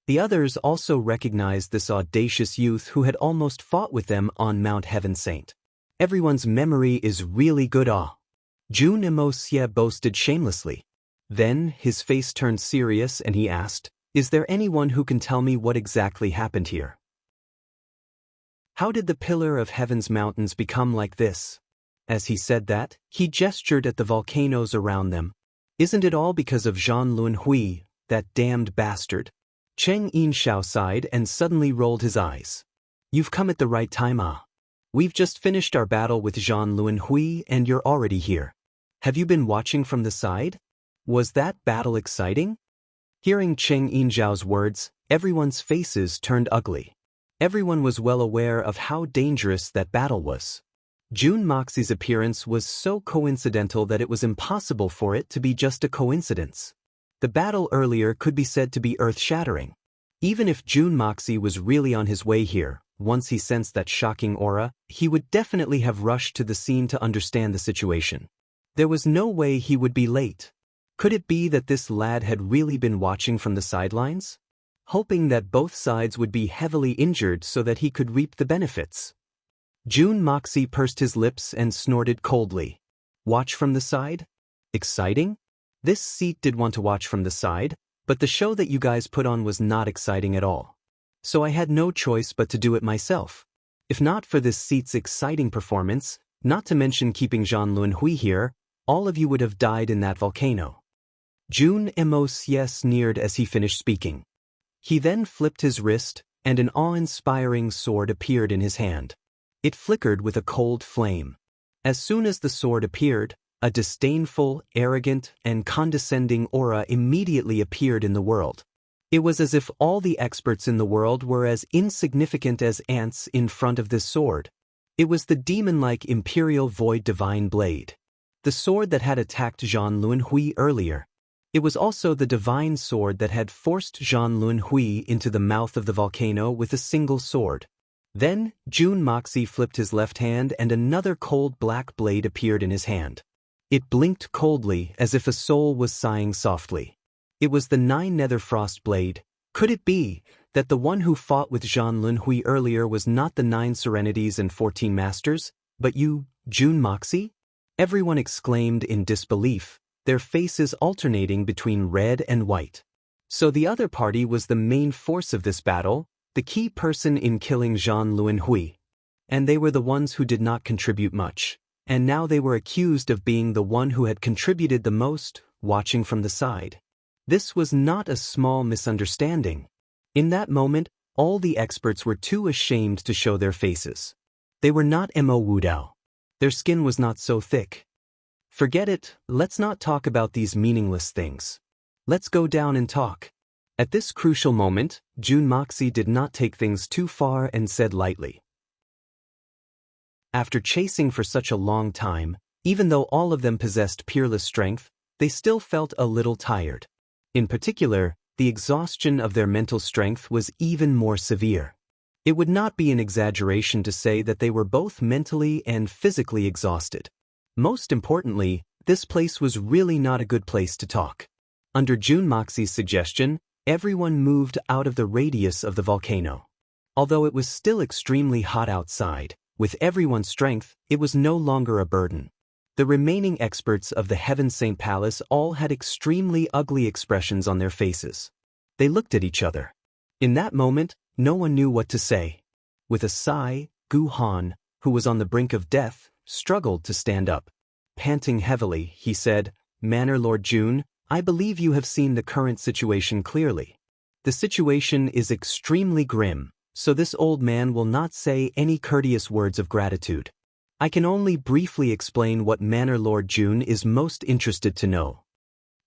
The others also recognized this audacious youth who had almost fought with them on Mount Heaven Saint. Everyone's memory is really good. June Moxie boasted shamelessly. Then, his face turned serious and he asked, "Is there anyone who can tell me what exactly happened here? How did the pillar of heaven's mountains become like this?" As he said that, he gestured at the volcanoes around them. "Isn't it all because of Zhan Lunhui, that damned bastard?" Cheng Yinxiao sighed and suddenly rolled his eyes. "You've come at the right time, We've just finished our battle with Zhan Lunhui and you're already here. Have you been watching from the side? Was that battle exciting?" Hearing Cheng Yinxiao's words, everyone's faces turned ugly. Everyone was well aware of how dangerous that battle was. June Moxie's appearance was so coincidental that it was impossible for it to be just a coincidence. The battle earlier could be said to be earth-shattering. Even if June Moxie was really on his way here, once he sensed that shocking aura, he would definitely have rushed to the scene to understand the situation. There was no way he would be late. Could it be that this lad had really been watching from the sidelines? Hoping that both sides would be heavily injured so that he could reap the benefits. June Moxie pursed his lips and snorted coldly. Watch from the side? Exciting? This seat did want to watch from the side, but the show that you guys put on was not exciting at all. So I had no choice but to do it myself. If not for this seat's exciting performance, not to mention keeping Zhan Lunhui here, all of you would have died in that volcano." June Moxie sneered as he finished speaking. He then flipped his wrist, and an awe-inspiring sword appeared in his hand. It flickered with a cold flame. As soon as the sword appeared, a disdainful, arrogant, and condescending aura immediately appeared in the world. It was as if all the experts in the world were as insignificant as ants in front of this sword. It was the demon-like Imperial Void Divine Blade. The sword that had attacked Zhan Lunhui earlier. It was also the divine sword that had forced Jean Lunhui into the mouth of the volcano with a single sword. Then, Jun Moxie flipped his left hand and another cold black blade appeared in his hand. It blinked coldly as if a soul was sighing softly. It was the 9 Nether Frost blade. Could it be that the one who fought with Jean Lunhui earlier was not the 9 Serenities and 14 Masters, but you, Jun Moxie? Everyone exclaimed in disbelief, their faces alternating between red and white. So the other party was the main force of this battle, the key person in killing Jean Lunhui. And they were the ones who did not contribute much, and now they were accused of being the one who had contributed the most, watching from the side. This was not a small misunderstanding. In that moment, all the experts were too ashamed to show their faces. They were not Mo Wudao. Their skin was not so thick. Forget it, let's not talk about these meaningless things. Let's go down and talk. At this crucial moment, Jun Moxie did not take things too far and said lightly. After chasing for such a long time, even though all of them possessed peerless strength, they still felt a little tired. In particular, the exhaustion of their mental strength was even more severe. It would not be an exaggeration to say that they were both mentally and physically exhausted. Most importantly, this place was really not a good place to talk. Under Jun Moxie's suggestion, everyone moved out of the radius of the volcano. Although it was still extremely hot outside, with everyone's strength, it was no longer a burden. The remaining experts of the Heaven Saint Palace all had extremely ugly expressions on their faces. They looked at each other. In that moment, no one knew what to say. With a sigh, Gu Han, who was on the brink of death, struggled to stand up. Panting heavily, he said, "Manor Lord Jun, I believe you have seen the current situation clearly. The situation is extremely grim, so this old man will not say any courteous words of gratitude. I can only briefly explain what Manor Lord Jun is most interested to know."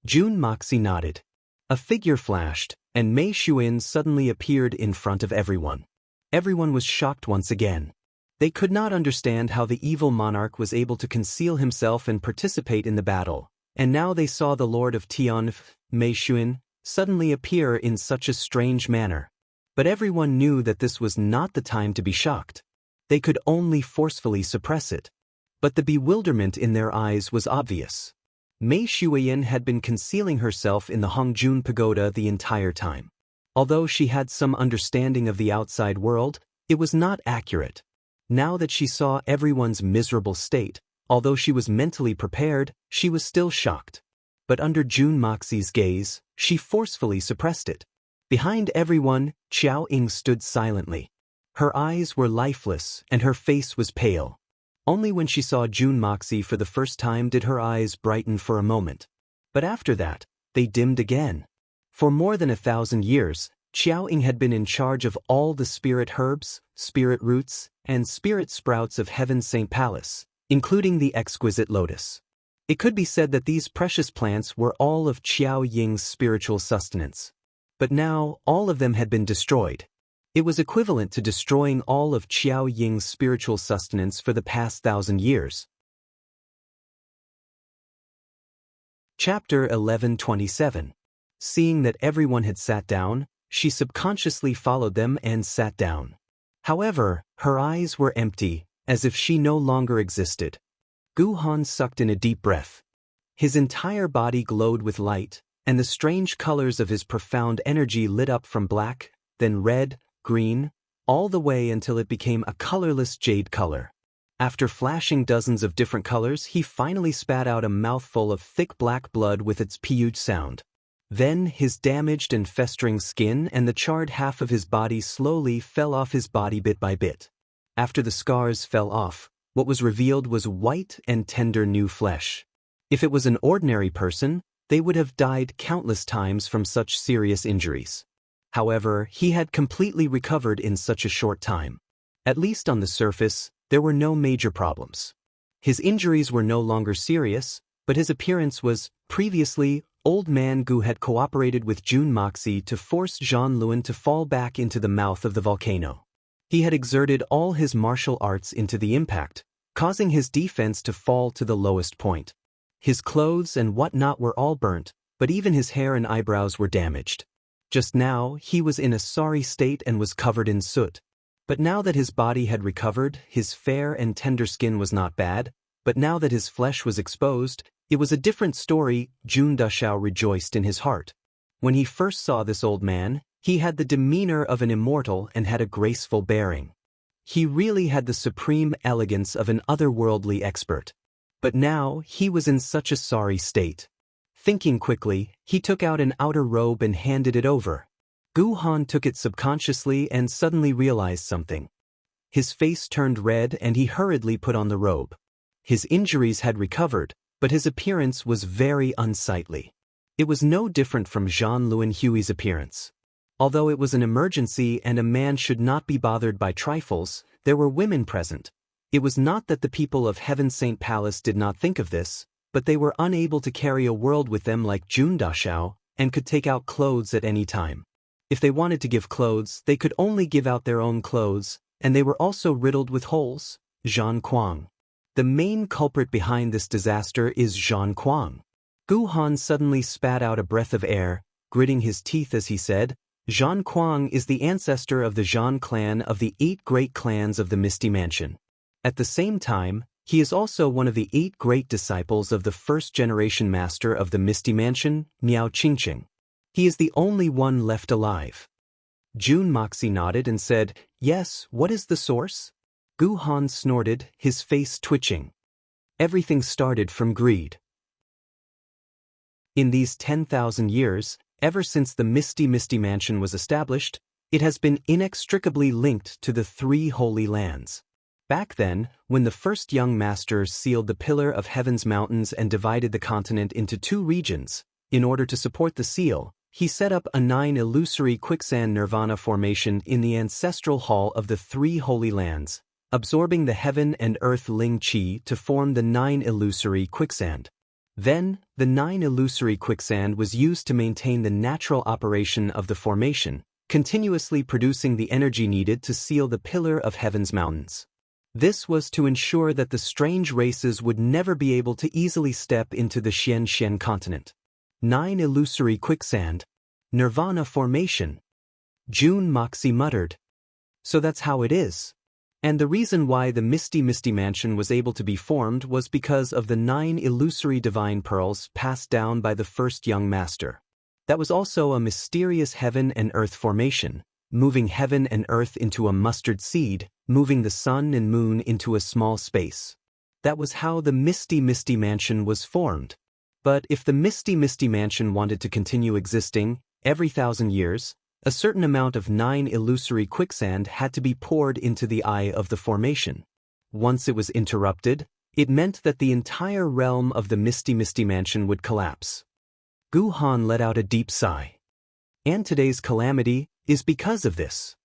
Jun Moxie nodded. A figure flashed, and Mei Xuan suddenly appeared in front of everyone. Everyone was shocked once again. They could not understand how the evil monarch was able to conceal himself and participate in the battle, and now they saw the Lord of Tianf, Mei Xuan, suddenly appear in such a strange manner. But everyone knew that this was not the time to be shocked. They could only forcefully suppress it. But the bewilderment in their eyes was obvious. Mei Xuan had been concealing herself in the Hongjun Pagoda the entire time. Although she had some understanding of the outside world, it was not accurate. Now that she saw everyone's miserable state, although she was mentally prepared, she was still shocked. But under Jun Moxie's gaze, she forcefully suppressed it. Behind everyone, Qiao Ying stood silently. Her eyes were lifeless and her face was pale. Only when she saw Jun Moxie for the first time did her eyes brighten for a moment. But after that, they dimmed again. For more than 1,000 years, Qiao Ying had been in charge of all the spirit herbs, spirit roots, and spirit sprouts of Heaven Saint Palace, including the exquisite lotus. It could be said that these precious plants were all of Qiao Ying's spiritual sustenance. But now, all of them had been destroyed. It was equivalent to destroying all of Qiao Ying's spiritual sustenance for the past 1,000 years. Chapter 1127. Seeing that everyone had sat down, she subconsciously followed them and sat down. However, her eyes were empty, as if she no longer existed. Gu Han sucked in a deep breath. His entire body glowed with light, and the strange colors of his profound energy lit up from black, then red, green, all the way until it became a colorless jade color. After flashing dozens of different colors, he finally spat out a mouthful of thick black blood with its huge sound. Then his damaged and festering skin and the charred half of his body slowly fell off his body bit by bit. After the scars fell off, what was revealed was white and tender new flesh. If it was an ordinary person, they would have died countless times from such serious injuries. However, he had completely recovered in such a short time. At least on the surface, there were no major problems. His injuries were no longer serious, but his appearance was. Previously, Old Man Gu had cooperated with Jun Moxie to force Jean Luan to fall back into the mouth of the volcano. He had exerted all his martial arts into the impact, causing his defense to fall to the lowest point. His clothes and whatnot were all burnt, but even his hair and eyebrows were damaged. Just now, he was in a sorry state and was covered in soot. But now that his body had recovered, his fair and tender skin was not bad, but now that his flesh was exposed, it was a different story. Jun Dashao rejoiced in his heart. When he first saw this old man, he had the demeanor of an immortal and had a graceful bearing. He really had the supreme elegance of an otherworldly expert. But now, he was in such a sorry state. Thinking quickly, he took out an outer robe and handed it over. Gu Han took it subconsciously and suddenly realized something. His face turned red and he hurriedly put on the robe. His injuries had recovered, but his appearance was very unsightly. It was no different from Zhan Luanhui's appearance. Although it was an emergency and a man should not be bothered by trifles, there were women present. It was not that the people of Heaven Saint Palace did not think of this, but they were unable to carry a world with them like Jun Dashao, and could take out clothes at any time. If they wanted to give clothes, they could only give out their own clothes, and they were also riddled with holes. Zhan Kuang. The main culprit behind this disaster is Zhan Kuang. Gu Han suddenly spat out a breath of air, gritting his teeth as he said, Zhan Kuang is the ancestor of the Zhan clan of the 8 great clans of the Misty Mansion. At the same time, he is also one of the 8 great disciples of the first-generation master of the Misty Mansion, Miao Qingqing. He is the only one left alive. Jun Moxie nodded and said, Yes, what is the source? Gu Han snorted, his face twitching. Everything started from greed. In these 10,000 years, ever since the Misty Mansion was established, it has been inextricably linked to the 3 holy lands. Back then, when the first young masters sealed the Pillar of Heaven's mountains and divided the continent into 2 regions, in order to support the seal, he set up a 9 illusory quicksand nirvana formation in the ancestral hall of the 3 holy lands, absorbing the heaven and earth Ling Qi to form the 9 illusory quicksand. Then, the 9 illusory quicksand was used to maintain the natural operation of the formation, continuously producing the energy needed to seal the Pillar of Heaven's mountains. This was to ensure that the strange races would never be able to easily step into the Xian continent. 9 illusory quicksand. Nirvana formation. Jun Moxie muttered. So that's how it is. And the reason why the Misty Mansion was able to be formed was because of the 9 illusory divine pearls passed down by the first young master. That was also a mysterious heaven and earth formation, moving heaven and earth into a mustard seed, moving the sun and moon into a small space. That was how the Misty Mansion was formed. But if the Misty Mansion wanted to continue existing, every 1,000 years, a certain amount of 9 illusory quicksand had to be poured into the eye of the formation. Once it was interrupted, it meant that the entire realm of the Misty Mansion would collapse. Gu Han let out a deep sigh. And today's calamity is because of this.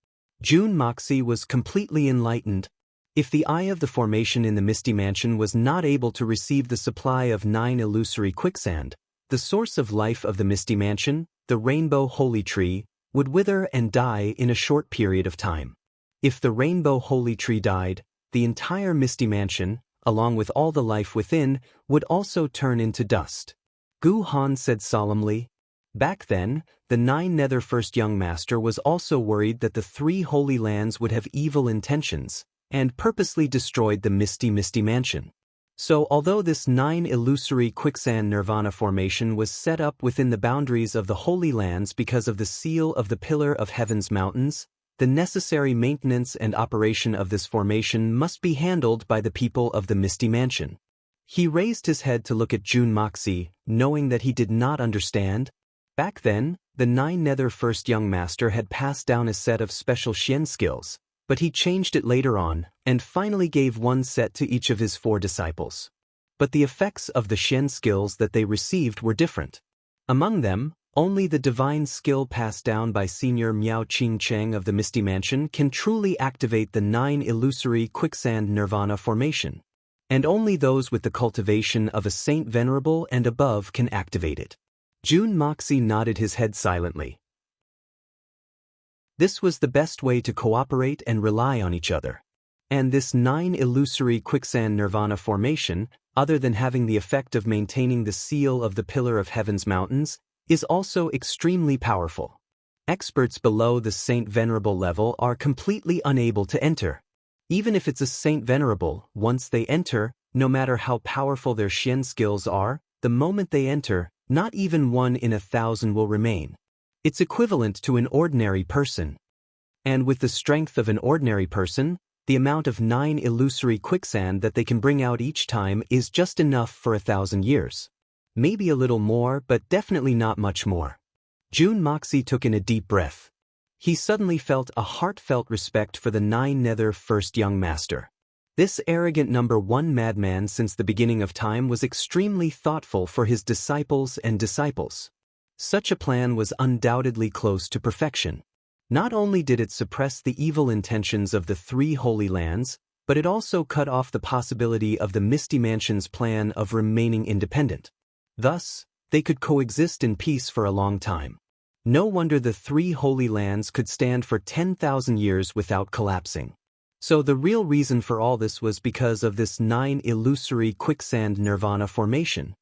Jun Moxie was completely enlightened. If the eye of the formation in the Misty Mansion was not able to receive the supply of 9 illusory quicksand, the source of life of the Misty Mansion, the Rainbow Holy Tree, would wither and die in a short period of time. If the Rainbow Holy Tree died, the entire Misty Mansion, along with all the life within, would also turn into dust. Gu Han said solemnly. Back then, the 9 Nether First Young Master was also worried that the 3 Holy Lands would have evil intentions, and purposely destroyed the Misty Mansion. So although this 9 illusory quicksand nirvana formation was set up within the boundaries of the Holy Lands because of the seal of the Pillar of Heaven's mountains, the necessary maintenance and operation of this formation must be handled by the people of the Misty Mansion. He raised his head to look at Jun Moxie, knowing that he did not understand. Back then, the 9 Nether First Young Master had passed down a set of special Xian skills, but he changed it later on, and finally gave 1 set to each of his 4 disciples. But the effects of the Xian skills that they received were different. Among them, only the divine skill passed down by Senior Miao Qingcheng of the Misty Mansion can truly activate the 9 illusory quicksand nirvana formation, and only those with the cultivation of a Saint Venerable and above can activate it. Jun Moxie nodded his head silently. This was the best way to cooperate and rely on each other. And this 9 illusory quicksand nirvana formation, other than having the effect of maintaining the seal of the Pillar of Heaven's mountains, is also extremely powerful. Experts below the Saint Venerable level are completely unable to enter. Even if it's a Saint Venerable, once they enter, no matter how powerful their Xian skills are, the moment they enter, not even 1 in 1,000 will remain. It's equivalent to an ordinary person. And with the strength of an ordinary person, the amount of 9 illusory quicksand that they can bring out each time is just enough for 1,000 years. Maybe a little more, but definitely not much more. Jun Moxie took in a deep breath. He suddenly felt a heartfelt respect for the 9 Nether First Young Master. This arrogant number 1 madman since the beginning of time was extremely thoughtful for his disciples and disciples. Such a plan was undoubtedly close to perfection. Not only did it suppress the evil intentions of the 3 Holy Lands, but it also cut off the possibility of the Misty Mansion's plan of remaining independent. Thus, they could coexist in peace for a long time. No wonder the 3 Holy Lands could stand for 10,000 years without collapsing. So the real reason for all this was because of this 9 illusory quicksand nirvana formation.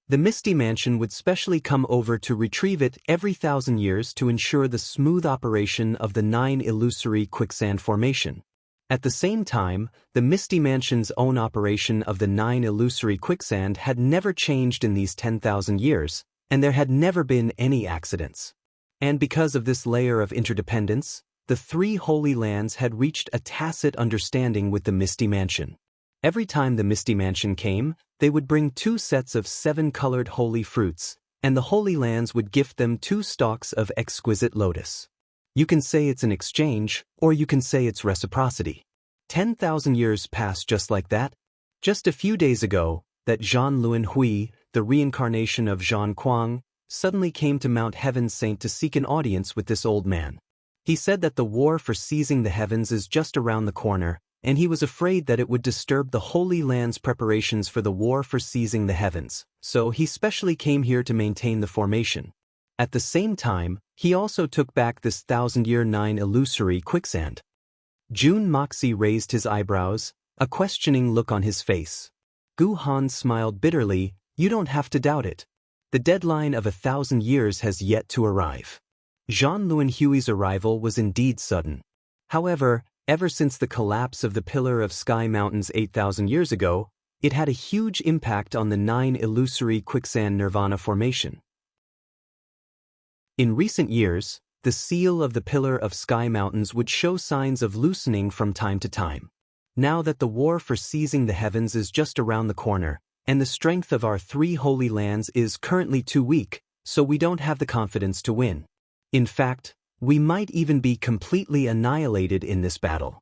The Misty Mansion would specially come over to retrieve it every 1,000 years to ensure the smooth operation of the 9 illusory quicksand formation. At the same time, the Misty Mansion's own operation of the 9 illusory quicksand had never changed in these 10,000 years, and there had never been any accidents. And because of this layer of interdependence, the 3 Holy Lands had reached a tacit understanding with the Misty Mansion. Every time the Misty Mansion came, they would bring 2 sets of 7-colored holy fruits, and the Holy Lands would gift them 2 stalks of exquisite lotus. You can say it's an exchange, or you can say it's reciprocity. 10,000 years passed just like that. Just a few days ago, that Zhan Luan Hui, the reincarnation of Zhan Kuang, suddenly came to Mount Heaven Saint to seek an audience with this old man. He said that the war for seizing the heavens is just around the corner, and he was afraid that it would disturb the Holy Land's preparations for the war for seizing the heavens, so he specially came here to maintain the formation. At the same time, he also took back this 1,000-year 9 illusory quicksand. Jun Moxie raised his eyebrows, a questioning look on his face. Gu Han smiled bitterly. You don't have to doubt it. The deadline of 1,000 years has yet to arrive. Zhan Luan Hui's arrival was indeed sudden. However, ever since the collapse of the Pillar of Sky Mountains 8,000 years ago, it had a huge impact on the 9 illusory quicksand nirvana formation. In recent years, the seal of the Pillar of Sky Mountains would show signs of loosening from time to time. Now that the war for seizing the heavens is just around the corner, and the strength of our 3 Holy Lands is currently too weak, so we don't have the confidence to win. In fact, we might even be completely annihilated in this battle.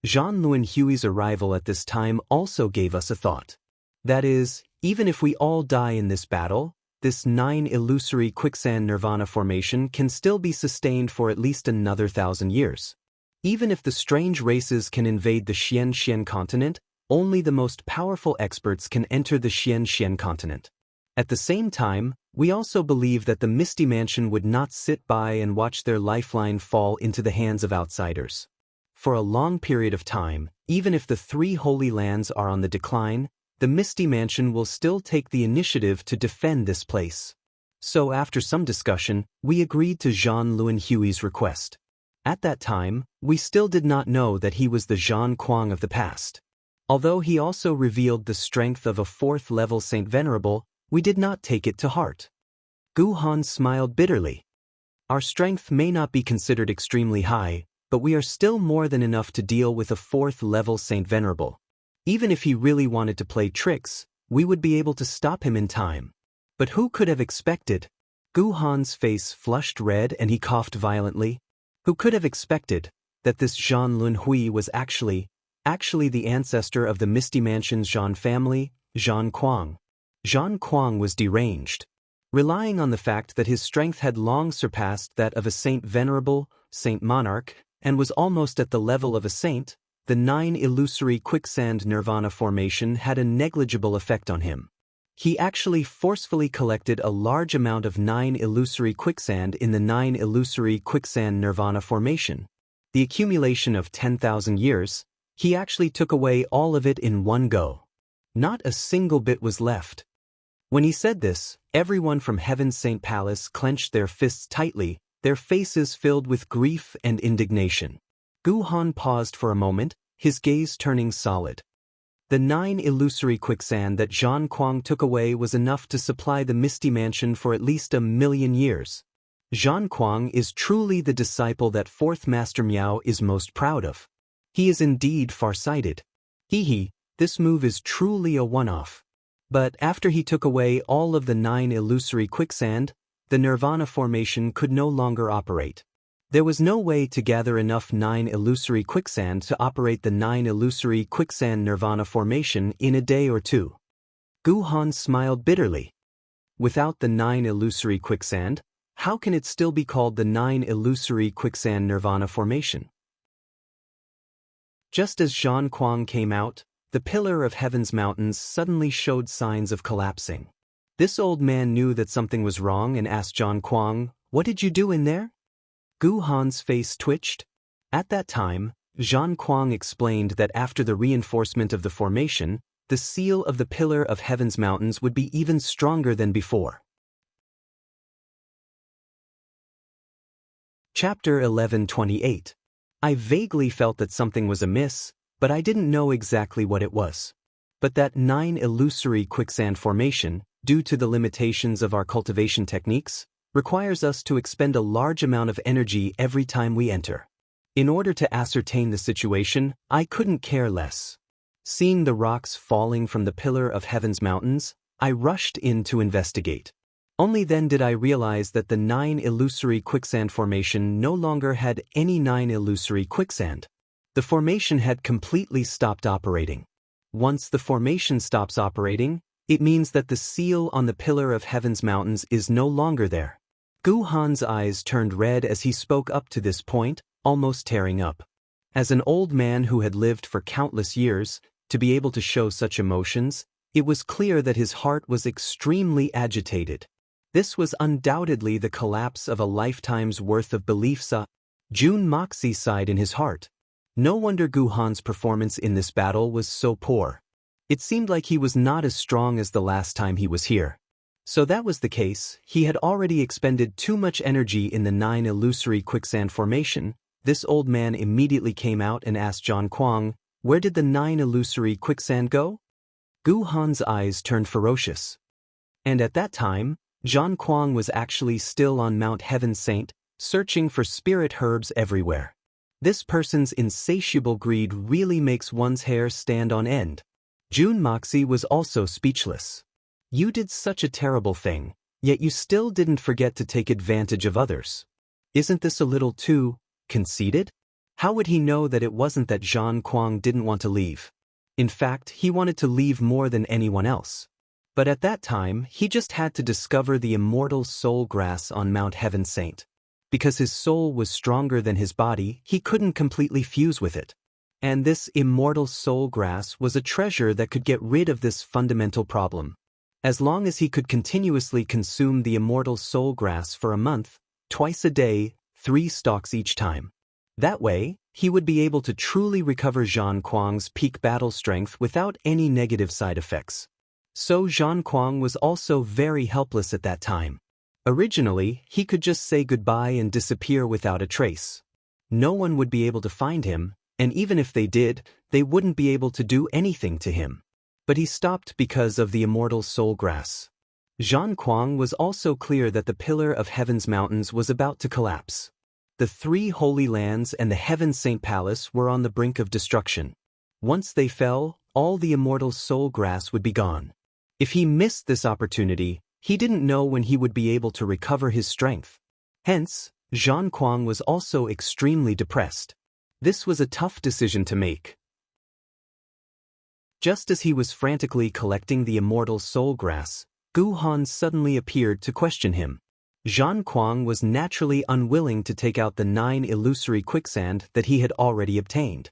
Zhan Luan Hui's arrival at this time also gave us a thought. That is, even if we all die in this battle, this 9 illusory quicksand nirvana formation can still be sustained for at least another 1,000 years. Even if the strange races can invade the Xian continent, only the most powerful experts can enter the Xian continent. At the same time, we also believe that the Misty Mansion would not sit by and watch their lifeline fall into the hands of outsiders. For a long period of time, even if the 3 Holy Lands are on the decline, the Misty Mansion will still take the initiative to defend this place. So after some discussion, we agreed to Zhan Luan Hui's request. At that time, we still did not know that he was the Zhan Kuang of the past. Although he also revealed the strength of a 4th-level Saint Venerable, we did not take it to heart. Gu Han smiled bitterly. Our strength may not be considered extremely high, but we are still more than enough to deal with a 4th-level Saint Venerable. Even if he really wanted to play tricks, we would be able to stop him in time. But who could have expected? Gu Han's face flushed red and he coughed violently. Who could have expected that this Zhan Luan Hui was actually the ancestor of the Misty Mansion's Zhan family, Zhan Kuang? Zhan Kuang was deranged. Relying on the fact that his strength had long surpassed that of a Saint Venerable, Saint Monarch, and was almost at the level of a saint, the 9 illusory quicksand nirvana formation had a negligible effect on him. He actually forcefully collected a large amount of 9 illusory quicksand in the 9 illusory quicksand nirvana formation. The accumulation of 10,000 years, He actually took away all of it in one go. Not a single bit was left. When he said this, everyone from Heaven's Saint Palace clenched their fists tightly, their faces filled with grief and indignation. Gu Han paused for a moment, his gaze turning solid. The 9 illusory quicksand that Zhan Kuang took away was enough to supply the Misty Mansion for at least 1,000,000 years. Zhan Kuang is truly the disciple that 4th Master Miao is most proud of. He is indeed far-sighted. This move is truly a one-off. But after he took away all of the 9 illusory quicksand, the Nirvana formation could no longer operate. There was no way to gather enough 9 illusory quicksand to operate the 9 illusory quicksand Nirvana formation in a day or two. Gu Han smiled bitterly. Without the 9 illusory quicksand, how can it still be called the 9 illusory quicksand Nirvana formation? Just as Zhan Kuang came out, the pillar of Heaven's mountains suddenly showed signs of collapsing. This old man knew that something was wrong and asked Zhan Kuang, "What did you do in there?" Gu Han's face twitched. At that time, Zhan Kuang explained that after the reinforcement of the formation, the seal of the pillar of Heaven's mountains would be even stronger than before. Chapter 11:28. I vaguely felt that something was amiss, but I didn't know exactly what it was. But that 9 illusory quicksand formation, due to the limitations of our cultivation techniques, requires us to expend a large amount of energy every time we enter. In order to ascertain the situation, I couldn't care less. Seeing the rocks falling from the pillar of Heaven's mountains, I rushed in to investigate. Only then did I realize that the 9 illusory quicksand formation no longer had any 9 illusory quicksand. The formation had completely stopped operating. Once the formation stops operating, it means that the seal on the pillar of Heaven's mountains is no longer there. Gu Han's eyes turned red as he spoke up to this point, almost tearing up. As an old man who had lived for countless years, to be able to show such emotions, it was clear that his heart was extremely agitated. This was undoubtedly the collapse of a lifetime's worth of beliefs. Jun Moxie sighed in his heart. No wonder Gu Han's performance in this battle was so poor. It seemed like he was not as strong as the last time he was here. So that was the case, he had already expended too much energy in the 9 illusory quicksand formation. This old man immediately came out and asked Zhan Kuang, "Where did the 9 illusory quicksand go?" Gu Han's eyes turned ferocious. And at that time, Zhan Kuang was actually still on Mount Heaven Saint, searching for spirit herbs everywhere. This person's insatiable greed really makes one's hair stand on end. Jun Moxie was also speechless. You did such a terrible thing, yet you still didn't forget to take advantage of others. Isn't this a little too conceited? How would he know that it wasn't that Zhan Kuang didn't want to leave? In fact, he wanted to leave more than anyone else. But at that time, he just had to discover the immortal soul grass on Mount Heaven Saint. Because his soul was stronger than his body, he couldn't completely fuse with it. And this immortal soul grass was a treasure that could get rid of this fundamental problem. As long as he could continuously consume the immortal soul grass for a month, twice a day, 3 stalks each time. That way, he would be able to truly recover Zhan Kuang's peak battle strength without any negative side effects. So Zhan Kuang was also very helpless at that time. Originally, he could just say goodbye and disappear without a trace. No one would be able to find him, and even if they did, they wouldn't be able to do anything to him. But he stopped because of the immortal soul grass. Zhan Kuang was also clear that the pillar of Heaven's mountains was about to collapse. The 3 holy lands and the Heaven Saint Palace were on the brink of destruction. Once they fell, all the immortal soul grass would be gone. If he missed this opportunity, he didn't know when he would be able to recover his strength. Hence, Zhan Kuang was also extremely depressed. This was a tough decision to make. Just as he was frantically collecting the immortal soul grass, Gu Han suddenly appeared to question him. Zhan Kuang was naturally unwilling to take out the 9 illusory quicksand that he had already obtained.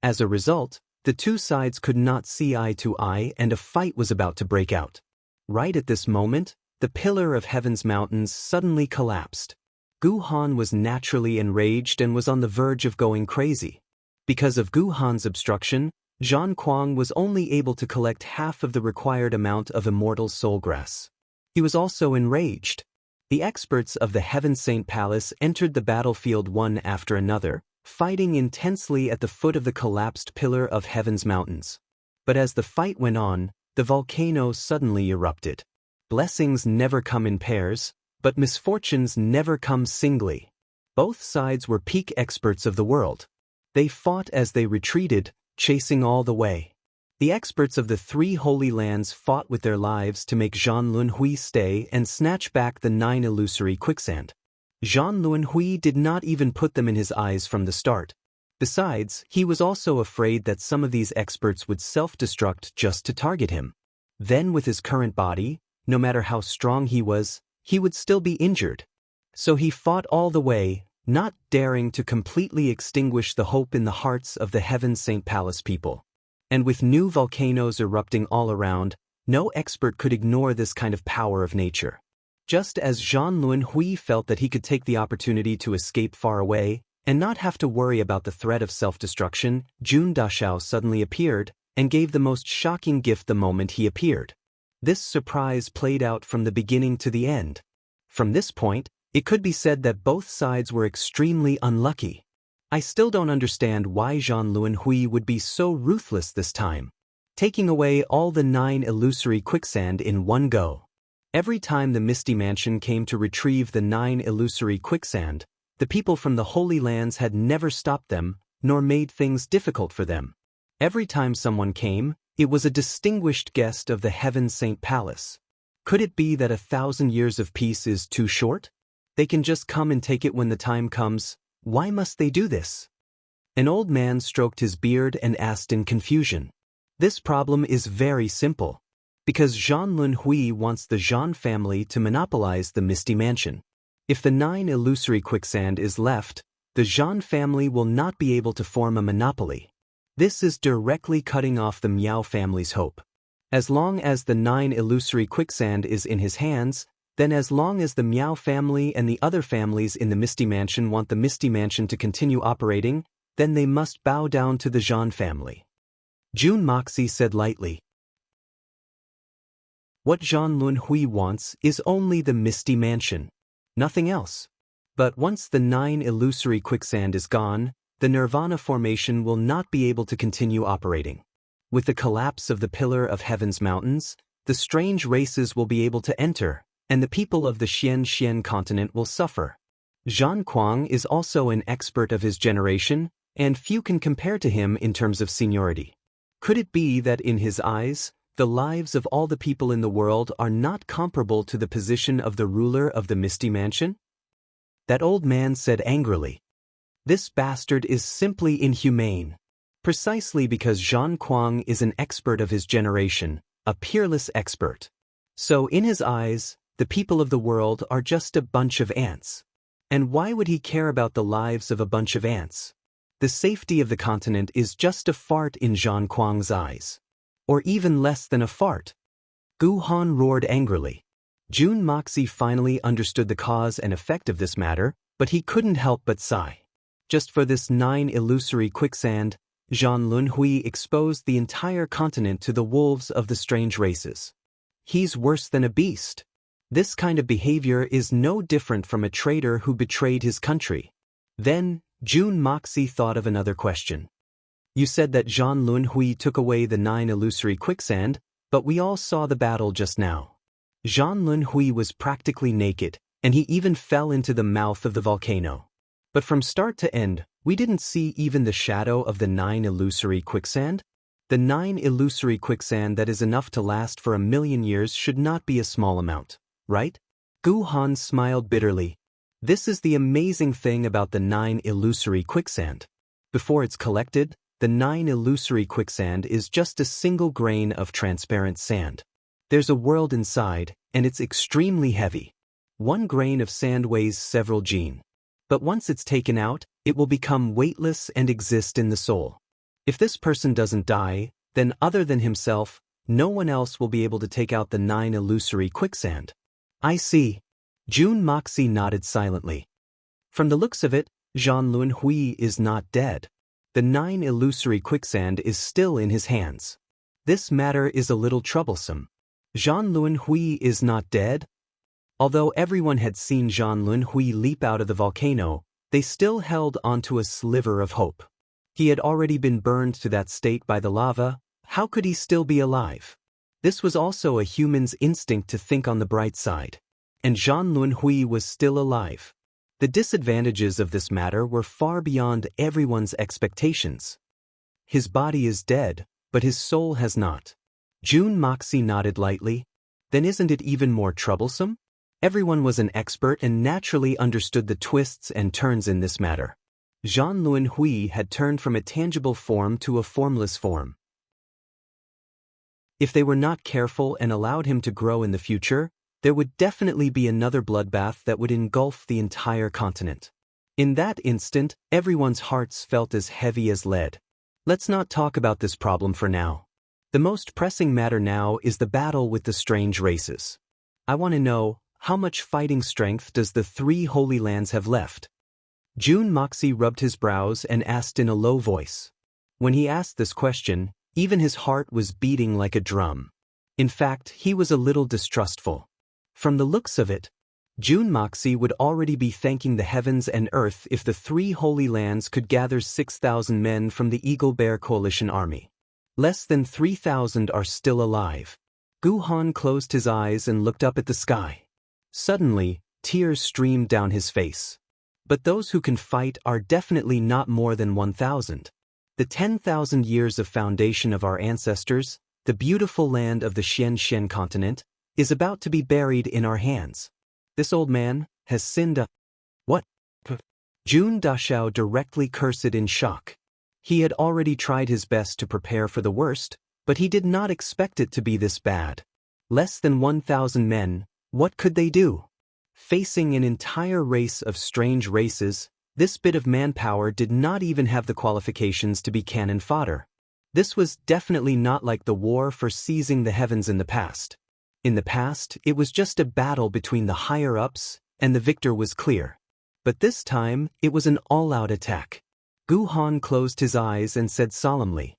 As a result, the 2 sides could not see eye to eye and a fight was about to break out. Right at this moment, the pillar of Heaven's mountains suddenly collapsed. Gu Han was naturally enraged and was on the verge of going crazy. Because of Gu Han's obstruction, Zhan Kuang was only able to collect half of the required amount of immortal soul grass. He was also enraged. The experts of the Heaven Saint Palace entered the battlefield one after another, fighting intensely at the foot of the collapsed pillar of Heaven's mountains. But as the fight went on, the volcano suddenly erupted. Blessings never come in pairs, but misfortunes never come singly. Both sides were peak experts of the world. They fought as they retreated, chasing all the way. The experts of the three holy lands fought with their lives to make Zhan Lunhui stay and snatch back the 9 illusory quicksand. Zhan Lunhui did not even put them in his eyes from the start. Besides, he was also afraid that some of these experts would self-destruct just to target him. Then with his current body, no matter how strong he would still be injured. So he fought all the way, not daring to completely extinguish the hope in the hearts of the Heaven Saint Palace people. And with new volcanoes erupting all around, no expert could ignore this kind of power of nature. Just as Zhan Lunhui felt that he could take the opportunity to escape far away and not have to worry about the threat of self-destruction, Jun Dashao suddenly appeared and gave the most shocking gift the moment he appeared. This surprise played out from the beginning to the end. From this point, it could be said that both sides were extremely unlucky. I still don't understand why Zhan Lunhui would be so ruthless this time, taking away all the 9 illusory quicksand in one go. Every time the Misty Mansion came to retrieve the 9 illusory quicksand, the people from the Holy Lands had never stopped them, nor made things difficult for them. Every time someone came, it was a distinguished guest of the Heaven Saint Palace. Could it be that 1,000 years of peace is too short? They can just come and take it when the time comes. Why must they do this? An old man stroked his beard and asked in confusion. This problem is very simple. Because Zhan Lunhui wants the Zhan family to monopolize the Misty Mansion. If the 9 illusory quicksand is left, the Zhan family will not be able to form a monopoly. This is directly cutting off the Miao family's hope. As long as the 9 illusory quicksand is in his hands, then as long as the Miao family and the other families in the Misty Mansion want the Misty Mansion to continue operating, then they must bow down to the Zhan family. Jun Moxie said lightly. What Zhan Lunhui wants is only the Misty Mansion. Nothing else. But once the 9 illusory quicksand is gone, the Nirvana formation will not be able to continue operating. With the collapse of the Pillar of Heaven's mountains, the strange races will be able to enter, and the people of the Xian continent will suffer. Zhan Kuang is also an expert of his generation, and few can compare to him in terms of seniority. Could it be that in his eyes, the lives of all the people in the world are not comparable to the position of the ruler of the Misty Mansion? That old man said angrily. This bastard is simply inhumane. Precisely because Zhan Kuang is an expert of his generation, a peerless expert. So in his eyes, the people of the world are just a bunch of ants. And why would he care about the lives of a bunch of ants? The safety of the continent is just a fart in Zhan Kuang's eyes. Or even less than a fart. Gu Han roared angrily. Jun Moxie finally understood the cause and effect of this matter, but he couldn't help but sigh. Just for this 9 illusory quicksand, Zhan Lunhui exposed the entire continent to the wolves of the strange races. He's worse than a beast. This kind of behavior is no different from a traitor who betrayed his country. Then, Jun Moxie thought of another question. You said that Zhan Lunhui took away the 9 illusory quicksand, but we all saw the battle just now. Zhan Lunhui was practically naked, and he even fell into the mouth of the volcano. But from start to end, we didn't see even the shadow of the 9 illusory quicksand. The 9 illusory quicksand that is enough to last for 1,000,000 years should not be a small amount, right? Gu Han smiled bitterly. This is the amazing thing about the 9 illusory quicksand. Before it's collected, the 9 illusory quicksand is just a single grain of transparent sand. There's a world inside, and it's extremely heavy. 1 grain of sand weighs several jin. But once it's taken out, it will become weightless and exist in the soul. If this person doesn't die, then other than himself, no one else will be able to take out the 9 illusory quicksand. I see. Jun Moxie nodded silently. From the looks of it, Zhan Lunhui is not dead. The 9 illusory quicksand is still in his hands. This matter is a little troublesome. Jean Lun Hui is not dead? Although everyone had seen Jean Lun Hui leap out of the volcano, they still held onto a sliver of hope. He had already been burned to that state by the lava. How could he still be alive? This was also a human's instinct to think on the bright side. And Jean Lun Hui was still alive. The disadvantages of this matter were far beyond everyone's expectations. His body is dead, but his soul has not. Jun Moxie nodded lightly. Then isn't it even more troublesome? Everyone was an expert and naturally understood the twists and turns in this matter. Jean Lun Hui had turned from a tangible form to a formless form. If they were not careful and allowed him to grow in the future, there would definitely be another bloodbath that would engulf the entire continent. In that instant, everyone's hearts felt as heavy as lead. Let's not talk about this problem for now. The most pressing matter now is the battle with the strange races. I want to know, how much fighting strength does the 3 Holy Lands have left? Jun Moxie rubbed his brows and asked in a low voice. When he asked this question, even his heart was beating like a drum. In fact, he was a little distrustful. From the looks of it, Jun Moxie would already be thanking the heavens and earth if the 3 Holy Lands could gather 6,000 men from the Eagle Bear Coalition army. Less than 3,000 are still alive. Gu Han closed his eyes and looked up at the sky. Suddenly, tears streamed down his face. But those who can fight are definitely not more than 1,000. The 10,000 years of foundation of our ancestors, the beautiful land of the Xian continent, is about to be buried in our hands. This old man has sinned. What? Jun Dashao directly cursed in shock. He had already tried his best to prepare for the worst, but he did not expect it to be this bad. Less than 1,000 men, what could they do? Facing an entire race of strange races, this bit of manpower did not even have the qualifications to be cannon fodder. This was definitely not like the war for seizing the heavens in the past. In the past, it was just a battle between the higher-ups, and the victor was clear. But this time, it was an all-out attack. Gu Han closed his eyes and said solemnly,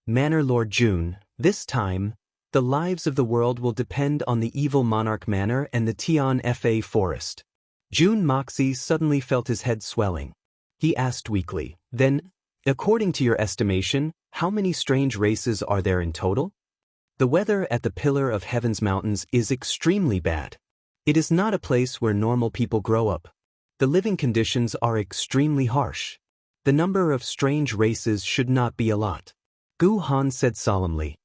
Manor Lord Jun, this time, the lives of the world will depend on the evil Monarch Manor and the Tian Fa Forest. Jun Moxie suddenly felt his head swelling. He asked weakly, then, according to your estimation, how many strange races are there in total? The weather at the Pillar of Heaven's mountains is extremely bad. It is not a place where normal people grow up. The living conditions are extremely harsh. The number of strange races should not be a lot. Gu Han said solemnly.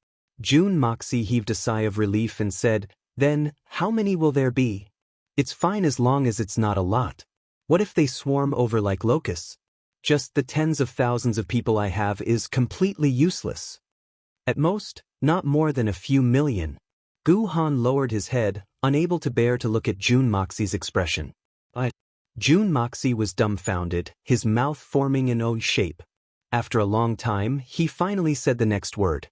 Jun Moxie heaved a sigh of relief and said, then, how many will there be? It's fine as long as it's not a lot. What if they swarm over like locusts? Just the tens of thousands of people I have is completely useless. At most, not more than a few million. Gu Han lowered his head, unable to bear to look at Jun Moxie's expression. Jun Moxie was dumbfounded, his mouth forming an O shape. After a long time, he finally said the next word.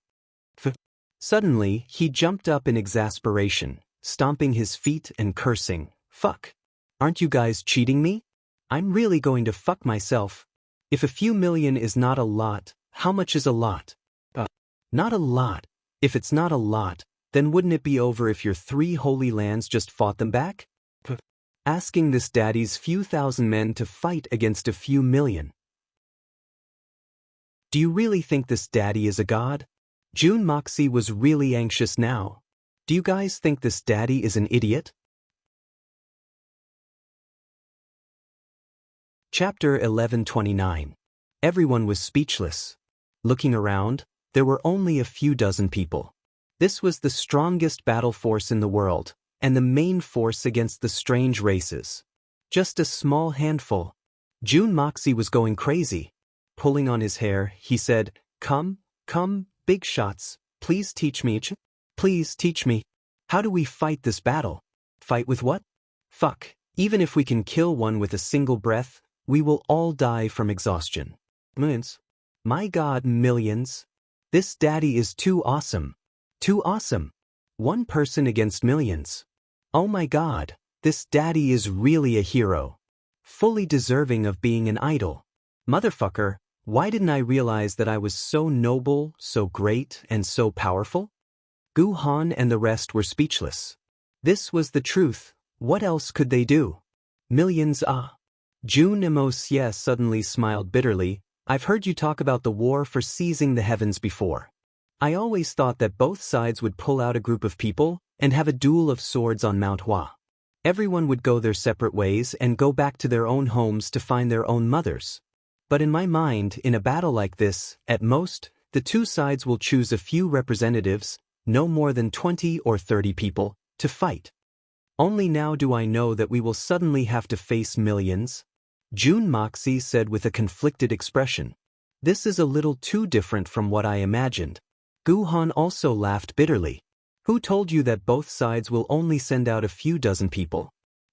Suddenly, he jumped up in exasperation, stomping his feet and cursing, fuck. Aren't you guys cheating me? I'm really going to fuck myself. If a few million is not a lot, how much is a lot? Not a lot. If it's not a lot, then wouldn't it be over if your 3 Holy Lands just fought them back? Asking this daddy's few thousand men to fight against a few million. Do you really think this daddy is a god? Jun Moxie was really anxious now. Do you guys think this daddy is an idiot? Chapter 1129. Everyone was speechless. Looking around, there were only a few dozen people. This was the strongest battle force in the world, and the main force against the strange races. Just a small handful. Jun Moxie was going crazy. Pulling on his hair, he said, come, big shots, please teach me. Please teach me. How do we fight this battle? Fight with what? Fuck, even if we can kill one with a single breath, we will all die from exhaustion. Millions. My God, millions. This daddy is too awesome. Too awesome. One person against millions. Oh my God, this daddy is really a hero. Fully deserving of being an idol. Motherfucker, Why didn't I realize that I was so noble, so great, and so powerful? Gu Han and the rest were speechless. This was the truth. What else could they do? Millions Jun Imo-sie suddenly smiled bitterly. I've heard you talk about the war for seizing the heavens before. I always thought that both sides would pull out a group of people and have a duel of swords on Mount Hua. Everyone would go their separate ways and go back to their own homes to find their own mothers. But in my mind, in a battle like this, at most, the two sides will choose a few representatives, no more than 20 or 30 people, to fight. Only now do I know that we will suddenly have to face millions. Jun Moxie said with a conflicted expression. This is a little too different from what I imagined. Gu Han also laughed bitterly. Who told you that both sides will only send out a few dozen people?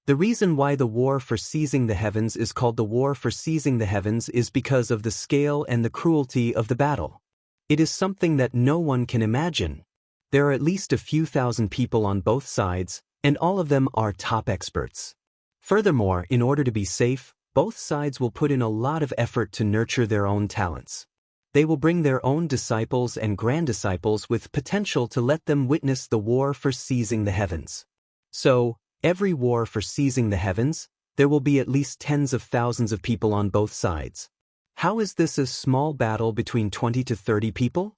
The reason why the war for seizing the heavens is called the war for seizing the heavens is because of the scale and the cruelty of the battle. It is something that no one can imagine. There are at least a few thousand people on both sides, and all of them are top experts. Furthermore, in order to be safe, both sides will put in a lot of effort to nurture their own talents. They will bring their own disciples and grand-disciples with potential to let them witness the war for seizing the heavens. So, every war for seizing the heavens, there will be at least tens of thousands of people on both sides. How is this a small battle between 20 to 30 people?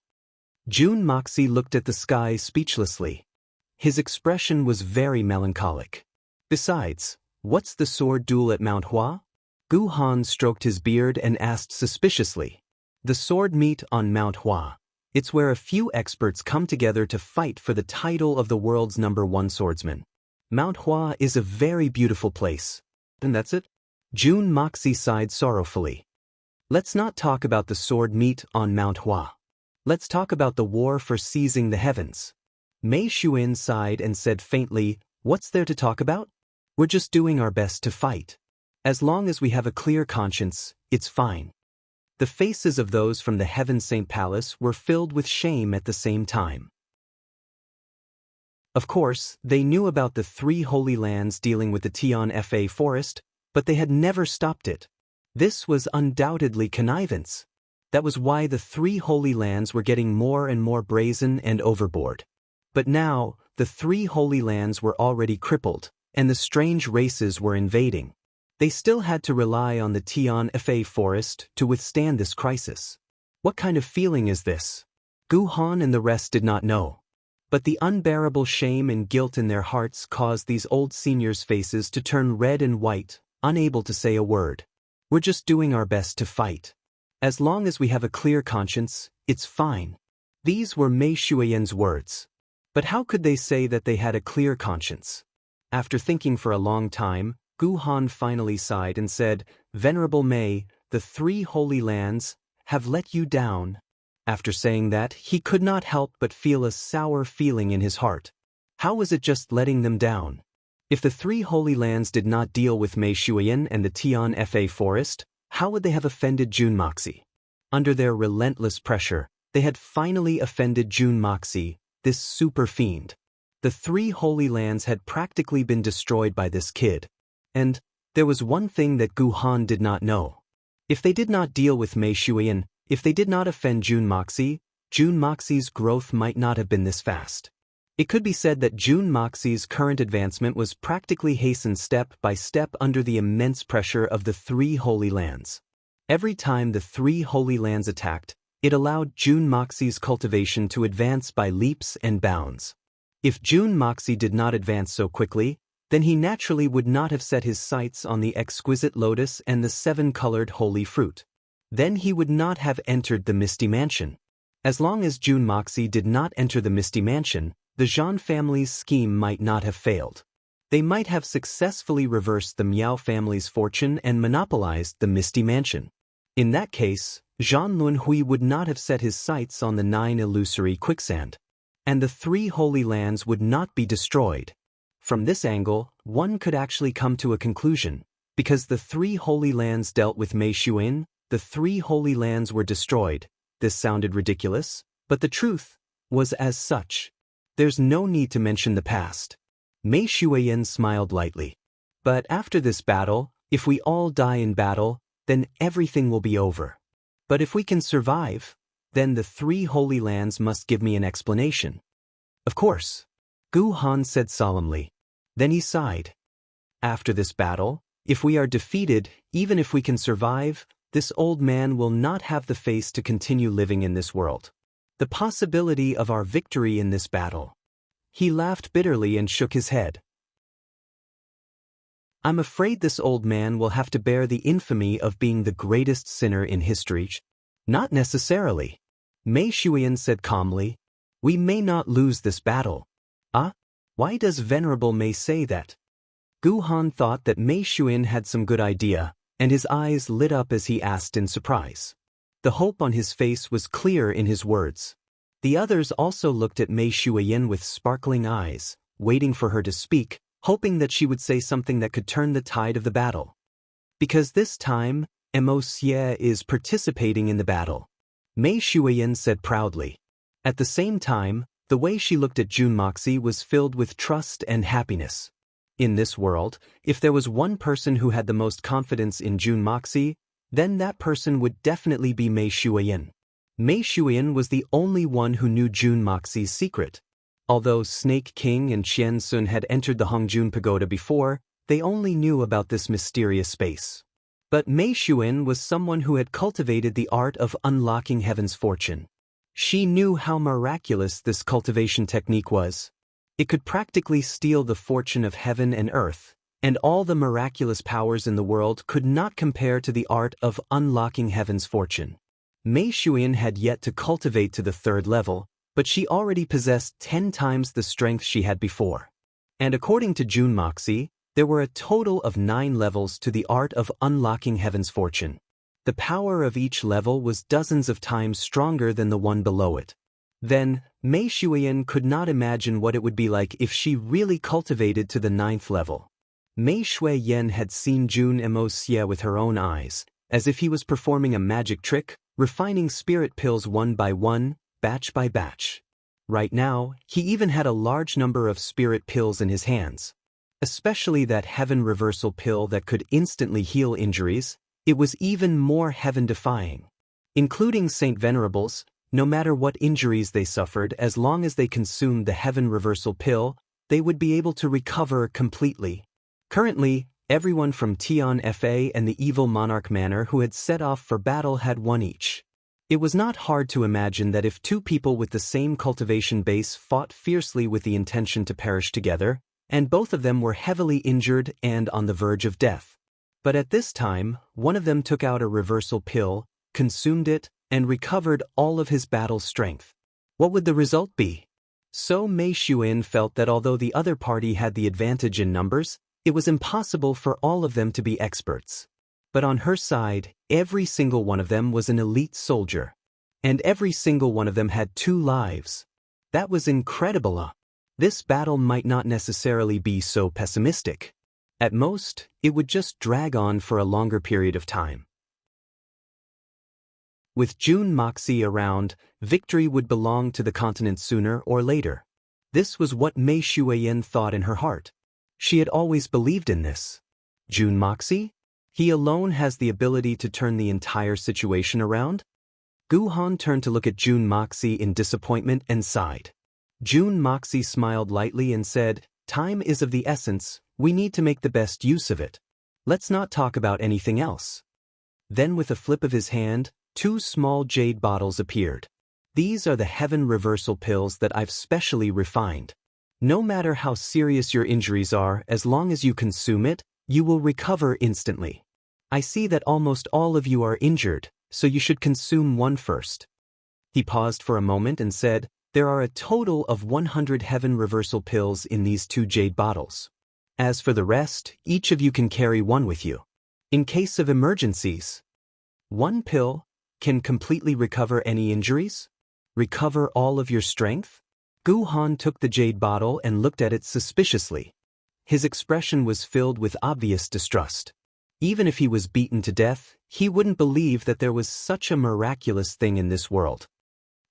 Jun Moxie looked at the sky speechlessly. His expression was very melancholic. Besides, what's the sword duel at Mount Hua? Gu Han stroked his beard and asked suspiciously. The sword meet on Mount Hua. It's where a few experts come together to fight for the title of the world's #1 swordsman. Mount Hua is a very beautiful place. And that's it? Jun Moxie sighed sorrowfully. Let's not talk about the sword meet on Mount Hua. Let's talk about the war for seizing the heavens. Mei Xuan sighed and said faintly, what's there to talk about? We're just doing our best to fight. As long as we have a clear conscience, it's fine. The faces of those from the Heaven Saint Palace were filled with shame at the same time. Of course, they knew about the 3 Holy Lands dealing with the Tian Fa forest, but they had never stopped it. This was undoubtedly connivance. That was why the 3 Holy Lands were getting more and more brazen and overboard. But now, the 3 Holy Lands were already crippled, and the strange races were invading. They still had to rely on the Tian Fa forest to withstand this crisis. What kind of feeling is this? Gu Han and the rest did not know. But the unbearable shame and guilt in their hearts caused these old seniors' faces to turn red and white, unable to say a word. We're just doing our best to fight. As long as we have a clear conscience, it's fine. These were Mei Xuan's words. But how could they say that they had a clear conscience? After thinking for a long time, Gu Han finally sighed and said, Venerable Mei, the 3 Holy Lands have let you down. After saying that, he could not help but feel a sour feeling in his heart. How was it just letting them down? If the 3 Holy Lands did not deal with Mei Xuan and the Tian Fa forest, how would they have offended Jun Moxie? Under their relentless pressure, they had finally offended Jun Moxie, this super fiend. The 3 Holy Lands had practically been destroyed by this kid. And there was one thing that Gu Han did not know. If they did not deal with Mei Xuan, if they did not offend Jun Moxie's growth might not have been this fast. It could be said that Jun Moxie's current advancement was practically hastened step by step under the immense pressure of the 3 Holy Lands. Every time the 3 Holy Lands attacked, it allowed Jun Moxie's cultivation to advance by leaps and bounds. If Jun Moxie did not advance so quickly, then he naturally would not have set his sights on the exquisite lotus and the 7-colored holy fruit. Then he would not have entered the Misty Mansion. As long as Jun Moxie did not enter the Misty Mansion, the Zhan family's scheme might not have failed. They might have successfully reversed the Miao family's fortune and monopolized the Misty Mansion. In that case, Zhan Lunhui would not have set his sights on the 9 illusory quicksand. And the 3 Holy Lands would not be destroyed. From this angle, one could actually come to a conclusion. Because the 3 Holy Lands dealt with Mei Xuan, the 3 Holy Lands were destroyed. This sounded ridiculous, but the truth was as such. There's no need to mention the past. Mei Xuan smiled lightly. But after this battle, if we all die in battle, then everything will be over. But if we can survive, then the 3 Holy Lands must give me an explanation. Of course, Gu Han said solemnly. Then he sighed. After this battle, if we are defeated, even if we can survive, this old man will not have the face to continue living in this world. The possibility of our victory in this battle. He laughed bitterly and shook his head. I'm afraid this old man will have to bear the infamy of being the greatest sinner in history. Not necessarily. Mei Shuyan said calmly. We may not lose this battle. Ah? Why does Venerable Mei say that? Gu Han thought that Mei Shuyan had some good idea, and his eyes lit up as he asked in surprise. The hope on his face was clear in his words. The others also looked at Mei Shuyan with sparkling eyes, waiting for her to speak, hoping that she would say something that could turn the tide of the battle. Because this time, Mo Xie is participating in the battle, Mei Shuyan said proudly. At the same time, the way she looked at Jun Moxie was filled with trust and happiness. In this world, if there was one person who had the most confidence in Jun Moxie, then that person would definitely be Mei Shuyan. Mei Shuyan was the only one who knew Jun Moxie's secret. Although Snake King and Qian Sun had entered the Hongjun Pagoda before, they only knew about this mysterious space. But Mei Shuyan was someone who had cultivated the art of unlocking heaven's fortune. She knew how miraculous this cultivation technique was. It could practically steal the fortune of heaven and earth, and all the miraculous powers in the world could not compare to the art of unlocking heaven's fortune. Mei Shuyan had yet to cultivate to the 3rd level, but she already possessed 10 times the strength she had before. And according to Jun Moxie, there were a total of 9 levels to the art of unlocking heaven's fortune. The power of each level was dozens of times stronger than the one below it. Then, Mei Shuyan could not imagine what it would be like if she really cultivated to the 9th level. Mei Shuyan had seen Jun Mo Xie with her own eyes, as if he was performing a magic trick, refining spirit pills one by one, batch by batch. Right now, he even had a large number of spirit pills in his hands. Especially that heaven reversal pill that could instantly heal injuries, it was even more heaven-defying. Including Saint Venerables, no matter what injuries they suffered, as long as they consumed the heaven reversal pill, they would be able to recover completely. Currently, everyone from Tian Fa and the evil Monarch Manor who had set off for battle had one each. It was not hard to imagine that if 2 people with the same cultivation base fought fiercely with the intention to perish together, and both of them were heavily injured and on the verge of death. But at this time, one of them took out a reversal pill, consumed it, and recovered all of his battle strength. What would the result be? So Mei Shuyan felt that although the other party had the advantage in numbers, it was impossible for all of them to be experts. But on her side, every single one of them was an elite soldier. And every single one of them had 2 lives. That was incredible. This battle might not necessarily be so pessimistic. At most, it would just drag on for a longer period of time. With Jun Moxie around, victory would belong to the continent sooner or later. This was what Mei Shuyan thought in her heart. She had always believed in this. Jun Moxie? He alone has the ability to turn the entire situation around? Gu Han turned to look at Jun Moxie in disappointment and sighed. Jun Moxie smiled lightly and said, "Time is of the essence, we need to make the best use of it. Let's not talk about anything else." Then with a flip of his hand, 2 small jade bottles appeared. These are the heaven reversal pills that I've specially refined. No matter how serious your injuries are, as long as you consume it, you will recover instantly. I see that almost all of you are injured, so you should consume one first. He paused for a moment and said, "There are a total of 100 heaven reversal pills in these 2 jade bottles. As for the rest, each of you can carry one with you. In case of emergencies, 1 pill can completely recover any injuries? Recover all of your strength?" Gu Han took the jade bottle and looked at it suspiciously. His expression was filled with obvious distrust. Even if he was beaten to death, he wouldn't believe that there was such a miraculous thing in this world.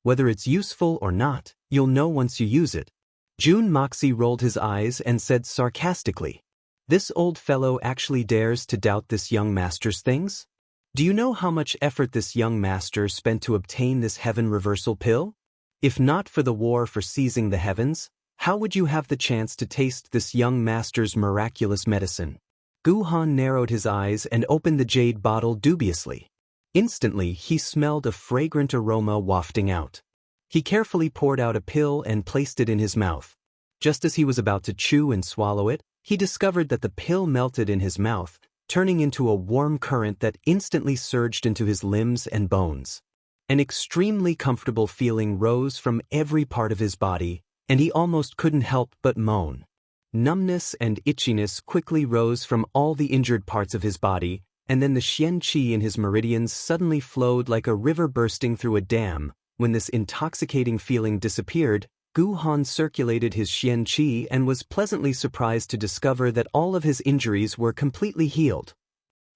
Whether it's useful or not, you'll know once you use it. Jun Moxie rolled his eyes and said sarcastically, "This old fellow actually dares to doubt this young master's things? Do you know how much effort this young master spent to obtain this heaven reversal pill? If not for the war for seizing the heavens, how would you have the chance to taste this young master's miraculous medicine? Gu Han narrowed his eyes and opened the jade bottle dubiously. Instantly, he smelled a fragrant aroma wafting out. He carefully poured out a pill and placed it in his mouth. Just as he was about to chew and swallow it, he discovered that the pill melted in his mouth, turning into a warm current that instantly surged into his limbs and bones. An extremely comfortable feeling rose from every part of his body, and he almost couldn't help but moan. Numbness and itchiness quickly rose from all the injured parts of his body, and then the xian qi in his meridians suddenly flowed like a river bursting through a dam. When this intoxicating feeling disappeared, Gu Han circulated his xian qi and was pleasantly surprised to discover that all of his injuries were completely healed.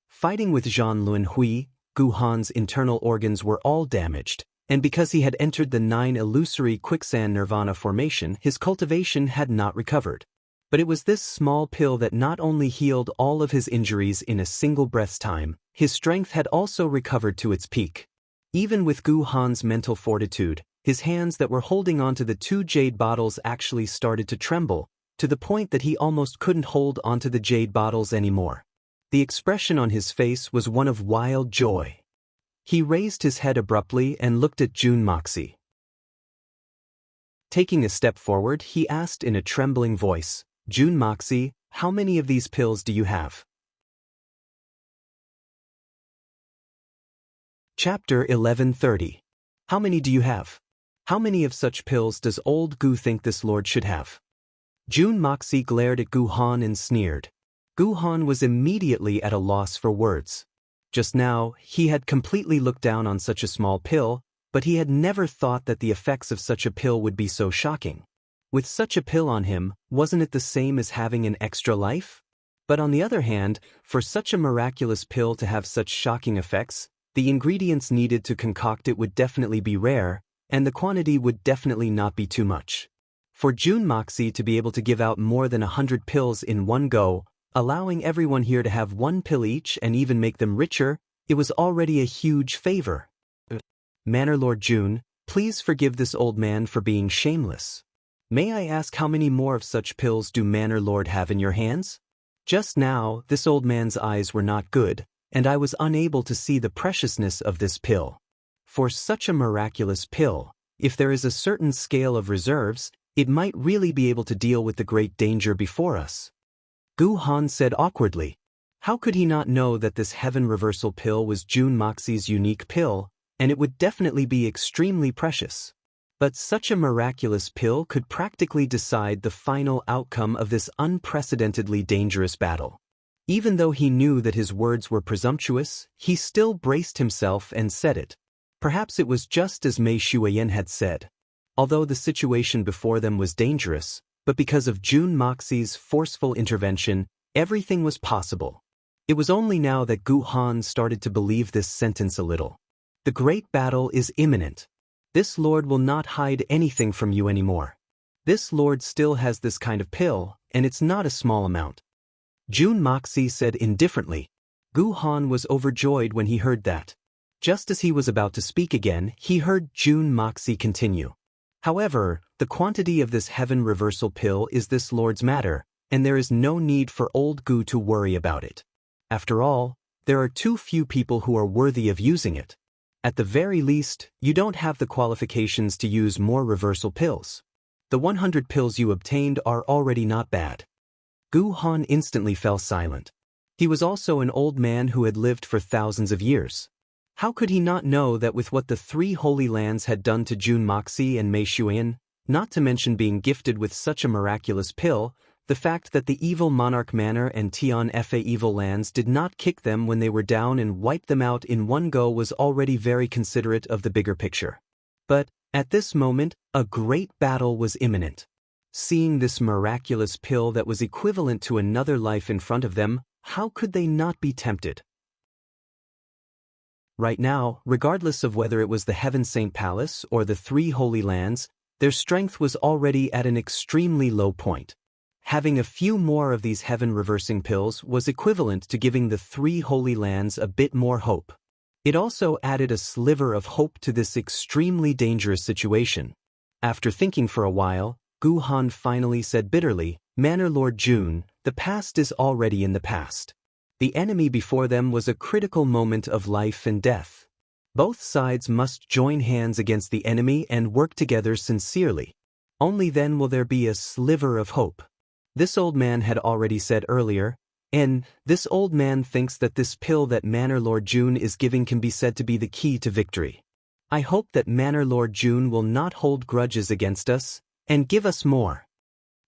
Fighting with Zhan Lunhui, Gu Han's internal organs were all damaged, and because he had entered the 9 illusory quicksand nirvana formation, his cultivation had not recovered. But it was this small pill that not only healed all of his injuries in a single breath's time, his strength had also recovered to its peak. Even with Gu Han's mental fortitude, his hands that were holding onto the 2 jade bottles actually started to tremble, to the point that he almost couldn't hold onto the jade bottles anymore. The expression on his face was one of wild joy. He raised his head abruptly and looked at Jun Moxie. Taking a step forward, he asked in a trembling voice, "Jun Moxie, how many of these pills do you have?" Chapter 1130. How many do you have? How many of such pills does old Gu think this lord should have? Jun Moxie glared at Gu Han and sneered. Gu Han was immediately at a loss for words. Just now, he had completely looked down on such a small pill, but he had never thought that the effects of such a pill would be so shocking. With such a pill on him, wasn't it the same as having an extra life? But on the other hand, for such a miraculous pill to have such shocking effects, the ingredients needed to concoct it would definitely be rare, and the quantity would definitely not be too much. For Jun Moxie to be able to give out more than 100 pills in one go, allowing everyone here to have 1 pill each and even make them richer, it was already a huge favor. Manor Lord Jun, please forgive this old man for being shameless. May I ask how many more of such pills do Manor Lord have in your hands? Just now, this old man's eyes were not good, and I was unable to see the preciousness of this pill. For such a miraculous pill, if there is a certain scale of reserves, it might really be able to deal with the great danger before us. Gu Han said awkwardly. How could he not know that this heaven reversal pill was Jun Moxie's unique pill, and it would definitely be extremely precious? But such a miraculous pill could practically decide the final outcome of this unprecedentedly dangerous battle. Even though he knew that his words were presumptuous, he still braced himself and said it. Perhaps it was just as Mei Shuiyan had said. Although the situation before them was dangerous, but because of Jun Moxie's forceful intervention, everything was possible. It was only now that Gu Han started to believe this sentence a little. The great battle is imminent. This lord will not hide anything from you anymore. This lord still has this kind of pill, and it's not a small amount. Jun Moxie said indifferently. Gu Han was overjoyed when he heard that. Just as he was about to speak again, he heard Jun Moxie continue. However, the quantity of this heaven reversal pill is this lord's matter, and there is no need for old Gu to worry about it. After all, there are too few people who are worthy of using it. At the very least, you don't have the qualifications to use more reversal pills. The 100 pills you obtained are already not bad. Gu Han instantly fell silent. He was also an old man who had lived for thousands of years. How could he not know that with what the 3 Holy Lands had done to Jun Moxie and Mei Shuiyan, not to mention being gifted with such a miraculous pill, the fact that the evil Monarch Manor and Tian Fa evil lands did not kick them when they were down and wipe them out in one go was already very considerate of the bigger picture. But, at this moment, a great battle was imminent. Seeing this miraculous pill that was equivalent to another life in front of them, how could they not be tempted? Right now, regardless of whether it was the Heaven Saint Palace or the 3 Holy Lands, their strength was already at an extremely low point. Having a few more of these heaven-reversing pills was equivalent to giving the 3 Holy Lands a bit more hope. It also added a sliver of hope to this extremely dangerous situation. After thinking for a while, Gu Han finally said bitterly, "Manor Lord Jun, the past is already in the past. The enemy before them was a critical moment of life and death. Both sides must join hands against the enemy and work together sincerely. Only then will there be a sliver of hope." This old man had already said earlier, and this old man thinks that this pill that Manor Lord Jun is giving can be said to be the key to victory. I hope that Manor Lord Jun will not hold grudges against us, and give us more.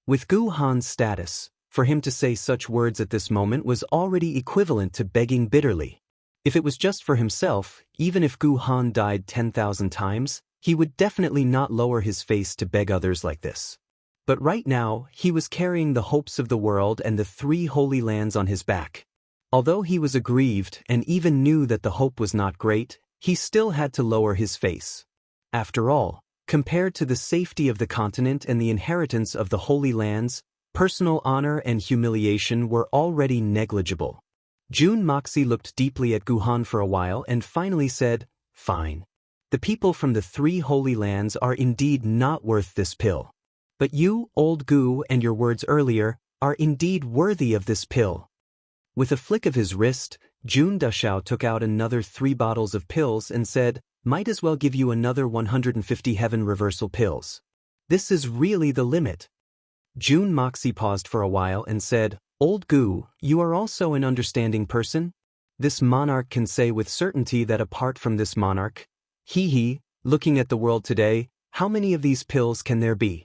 With Gu Han's status, for him to say such words at this moment was already equivalent to begging bitterly. If it was just for himself, even if Gu Han died 10,000 times, he would definitely not lower his face to beg others like this. But right now, he was carrying the hopes of the world and the 3 holy lands on his back. Although he was aggrieved and even knew that the hope was not great, he still had to lower his face. After all, compared to the safety of the continent and the inheritance of the holy lands, personal honor and humiliation were already negligible. Jun Moxie looked deeply at Gu Han for a while and finally said, "Fine. The people from the 3 holy lands are indeed not worth this pill. But you, old Gu, and your words earlier, are indeed worthy of this pill." With a flick of his wrist, Jun Dashao took out another 3 bottles of pills and said, "Might as well give you another 150 heaven reversal pills. This is really the limit." Jun Moxie paused for a while and said, "Old Gu, you are also an understanding person? This monarch can say with certainty that apart from this monarch, looking at the world today, how many of these pills can there be?"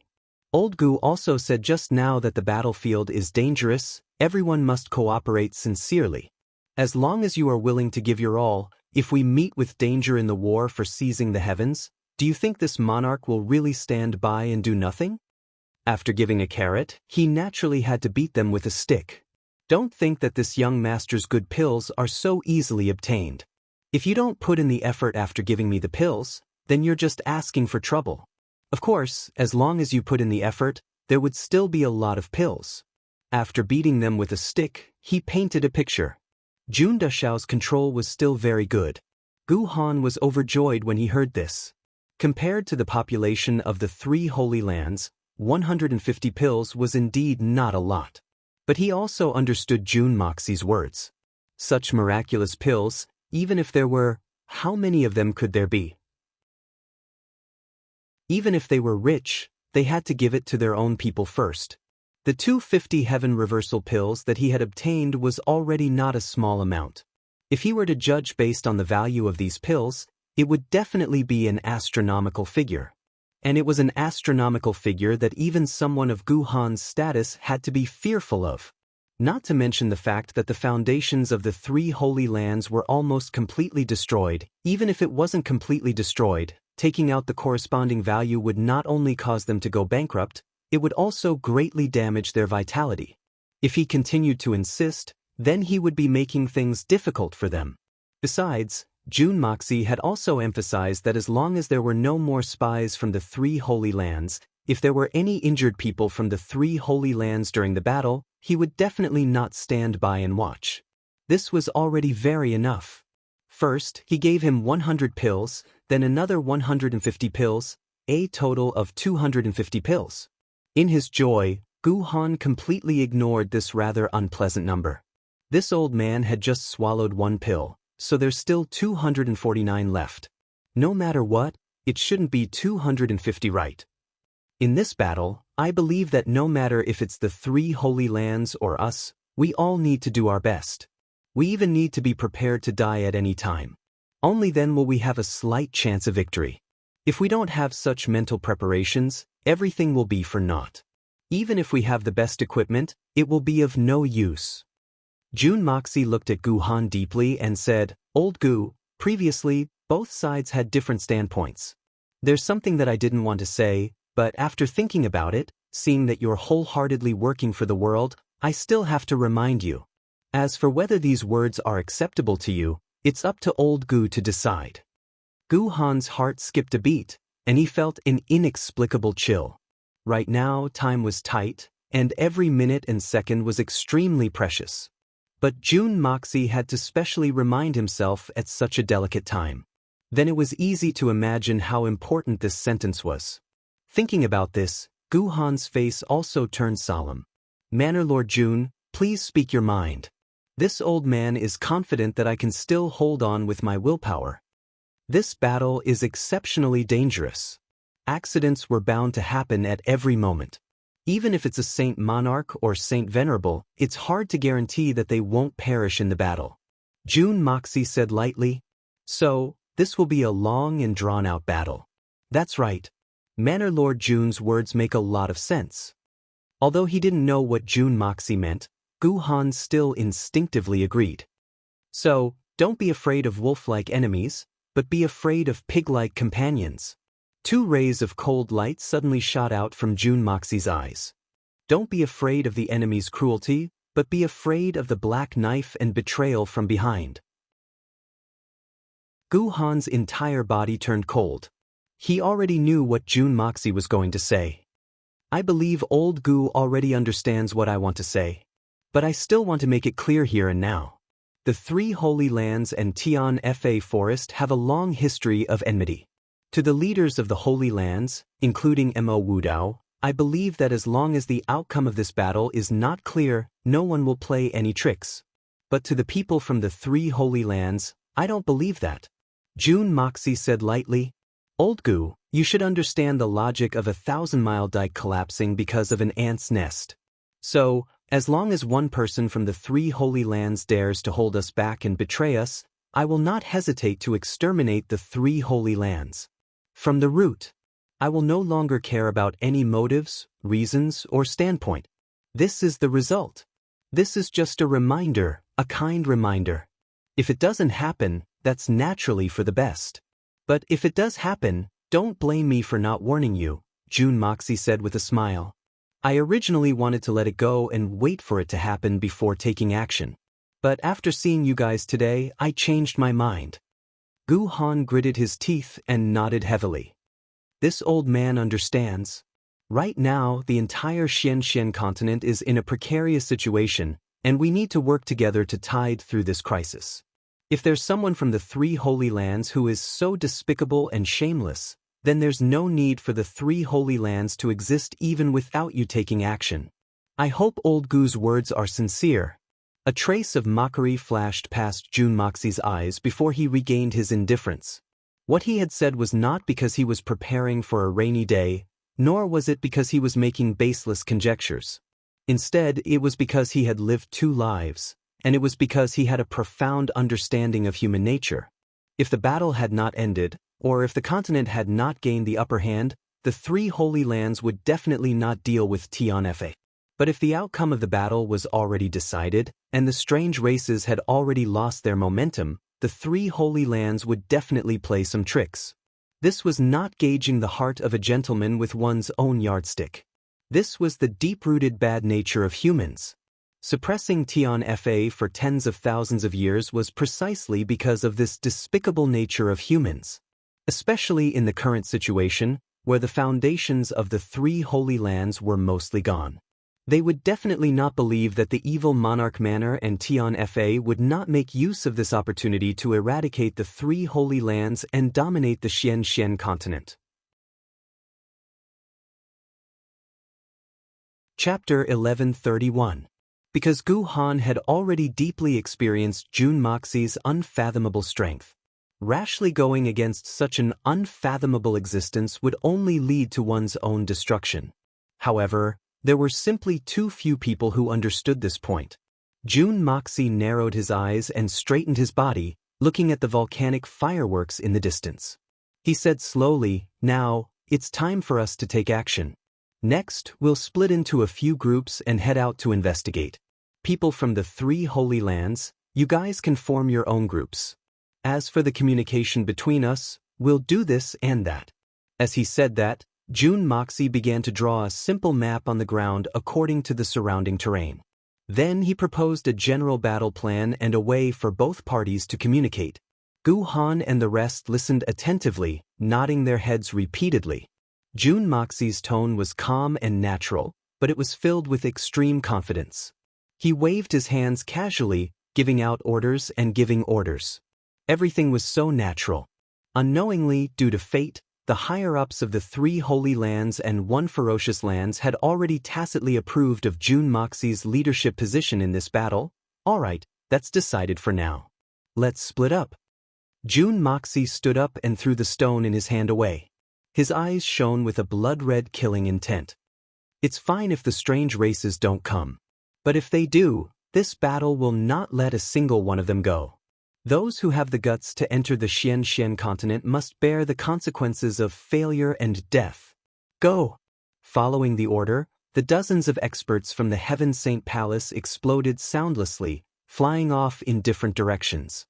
Old Gu also said just now that the battlefield is dangerous, everyone must cooperate sincerely. As long as you are willing to give your all, if we meet with danger in the war for seizing the heavens, do you think this monarch will really stand by and do nothing? After giving a carrot, he naturally had to beat them with a stick. Don't think that this young master's good pills are so easily obtained. If you don't put in the effort after giving me the pills, then you're just asking for trouble. Of course, as long as you put in the effort, there would still be a lot of pills. After beating them with a stick, he painted a picture. Jun Dashao's control was still very good. Gu Han was overjoyed when he heard this. Compared to the population of the 3 holy lands, 150 pills was indeed not a lot. But he also understood Jun Moxie's words. Such miraculous pills, even if there were, how many of them could there be? Even if they were rich, they had to give it to their own people first. The 250 heaven reversal pills that he had obtained was already not a small amount. If he were to judge based on the value of these pills, it would definitely be an astronomical figure. And it was an astronomical figure that even someone of Gu Han's status had to be fearful of. Not to mention the fact that the foundations of the 3 holy lands were almost completely destroyed. Even if it wasn't completely destroyed, taking out the corresponding value would not only cause them to go bankrupt, it would also greatly damage their vitality. If he continued to insist, then he would be making things difficult for them. Besides, Jun Moxie had also emphasized that as long as there were no more spies from the 3 holy lands, if there were any injured people from the 3 holy lands during the battle, he would definitely not stand by and watch. This was already very enough. First, he gave him 100 pills, then another 150 pills, a total of 250 pills. In his joy, Gu Han completely ignored this rather unpleasant number. This old man had just swallowed 1 pill, so there's still 249 left. No matter what, it shouldn't be 250, right? In this battle, I believe that no matter if it's the 3 holy lands or us, we all need to do our best. We even need to be prepared to die at any time. Only then will we have a slight chance of victory. If we don't have such mental preparations, everything will be for naught. Even if we have the best equipment, it will be of no use. Jun Moxie looked at Gu Han deeply and said, "Old Gu, previously, both sides had different standpoints. There's something that I didn't want to say, but after thinking about it, seeing that you're wholeheartedly working for the world, I still have to remind you. As for whether these words are acceptable to you, it's up to old Gu to decide." Gu Han's heart skipped a beat, and he felt an inexplicable chill. Right now, time was tight, and every minute and second was extremely precious. But Jun Moxie had to specially remind himself at such a delicate time. Then it was easy to imagine how important this sentence was. Thinking about this, Gu Han's face also turned solemn. "Manor Lord Jun, please speak your mind. This old man is confident that I can still hold on with my willpower. This battle is exceptionally dangerous. Accidents were bound to happen at every moment. Even if it's a Saint Monarch or Saint Venerable, it's hard to guarantee that they won't perish in the battle." Jun Moxie said lightly. "So, this will be a long and drawn-out battle." "That's right." Manor Lord Jun's words make a lot of sense. Although he didn't know what Jun Moxie meant, Gu Han still instinctively agreed. "So, don't be afraid of wolf-like enemies, but be afraid of pig-like companions." Two rays of cold light suddenly shot out from Jun Moxie's eyes. "Don't be afraid of the enemy's cruelty, but be afraid of the black knife and betrayal from behind." Gu Han's entire body turned cold. He already knew what Jun Moxie was going to say. "I believe old Gu already understands what I want to say. But I still want to make it clear here and now. The Three Holy Lands and Tian Fa Forest have a long history of enmity. To the leaders of the Holy Lands, including Mo Wudao, I believe that as long as the outcome of this battle is not clear, no one will play any tricks. But to the people from the Three Holy Lands, I don't believe that." Jun Moxie said lightly. "Old Gu, you should understand the logic of a 1,000-mile dike collapsing because of an ant's nest. So, as long as one person from the Three Holy Lands dares to hold us back and betray us, I will not hesitate to exterminate the Three Holy Lands. From the root, I will no longer care about any motives, reasons, or standpoint. This is the result. This is just a reminder, a kind reminder. If it doesn't happen, that's naturally for the best. But if it does happen, don't blame me for not warning you," Jun Moxie said with a smile. "I originally wanted to let it go and wait for it to happen before taking action. But after seeing you guys today, I changed my mind." Gu Han gritted his teeth and nodded heavily. This old man understands. Right now, the entire Xianxian continent is in a precarious situation, and we need to work together to tide through this crisis. If there's someone from the Three Holy Lands who is so despicable and shameless, then there's no need for the Three Holy Lands to exist even without you taking action. I hope old Gu's words are sincere." A trace of mockery flashed past Jun Moxie's eyes before he regained his indifference. What he had said was not because he was preparing for a rainy day, nor was it because he was making baseless conjectures. Instead, it was because he had lived two lives, and it was because he had a profound understanding of human nature. If the battle had not ended, or if the continent had not gained the upper hand, the Three Holy Lands would definitely not deal with Tian Fa. But if the outcome of the battle was already decided, and the strange races had already lost their momentum, the Three Holy Lands would definitely play some tricks. This was not gauging the heart of a gentleman with one's own yardstick. This was the deep-rooted bad nature of humans. Suppressing Tian Fa for tens of thousands of years was precisely because of this despicable nature of humans. Especially in the current situation, where the foundations of the Three Holy Lands were mostly gone. They would definitely not believe that the evil Monarch Manor and Tian Fa would not make use of this opportunity to eradicate the Three Holy Lands and dominate the Xianxian continent. Chapter 1131. Because Gu Han had already deeply experienced Jun Moxie's unfathomable strength. Rashly going against such an unfathomable existence would only lead to one's own destruction. However, there were simply too few people who understood this point. Jun Moxie narrowed his eyes and straightened his body, looking at the volcanic fireworks in the distance. He said slowly, "Now, it's time for us to take action. Next, we'll split into a few groups and head out to investigate. People from the Three Holy Lands, you guys can form your own groups. As for the communication between us, we'll do this and that." As he said that, Jun Moxie began to draw a simple map on the ground according to the surrounding terrain. Then he proposed a general battle plan and a way for both parties to communicate. Gu Han and the rest listened attentively, nodding their heads repeatedly. Jun Moxie's tone was calm and natural, but it was filled with extreme confidence. He waved his hands casually, giving out orders and giving orders. Everything was so natural. Unknowingly, due to fate, the higher-ups of the 3 Holy Lands and 1 Ferocious Lands had already tacitly approved of Jun Moxie's leadership position in this battle. Alright, that's decided for now. Let's split up. Jun Moxie stood up and threw the stone in his hand away. His eyes shone with a blood-red killing intent. It's fine if the strange races don't come. But if they do, this battle will not let a single one of them go. Those who have the guts to enter the Xian continent must bear the consequences of failure and death. Go! Following the order, the dozens of experts from the Heaven Saint Palace exploded soundlessly, flying off in different directions.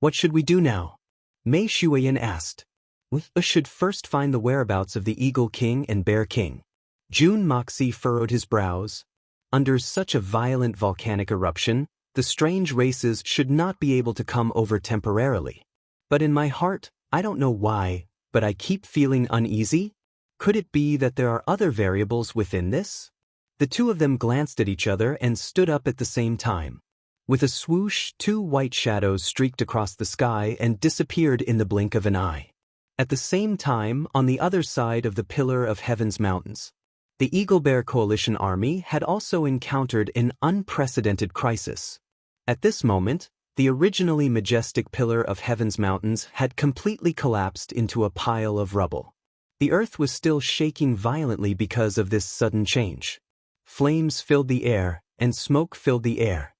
What should we do now? Mei Shuiyan asked. We should first find the whereabouts of the Eagle King and Bear King. Jun Moxie furrowed his brows. Under such a violent volcanic eruption, the strange races should not be able to come over temporarily. But in my heart, I don't know why, but I keep feeling uneasy. Could it be that there are other variables within this? The two of them glanced at each other and stood up at the same time. With a swoosh, 2 white shadows streaked across the sky and disappeared in the blink of an eye. At the same time, on the other side of the Pillar of Heaven's mountains, the Eagle Bear Coalition army had also encountered an unprecedented crisis. At this moment, the originally majestic Pillar of Heaven's mountains had completely collapsed into a pile of rubble. The earth was still shaking violently because of this sudden change. Flames filled the air, and smoke filled the air.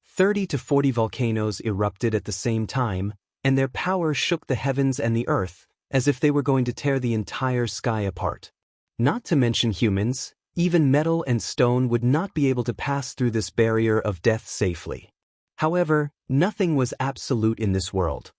30 to 40 volcanoes erupted at the same time, and their power shook the heavens and the earth, as if they were going to tear the entire sky apart. Not to mention humans, even metal and stone would not be able to pass through this barrier of death safely. However, nothing was absolute in this world.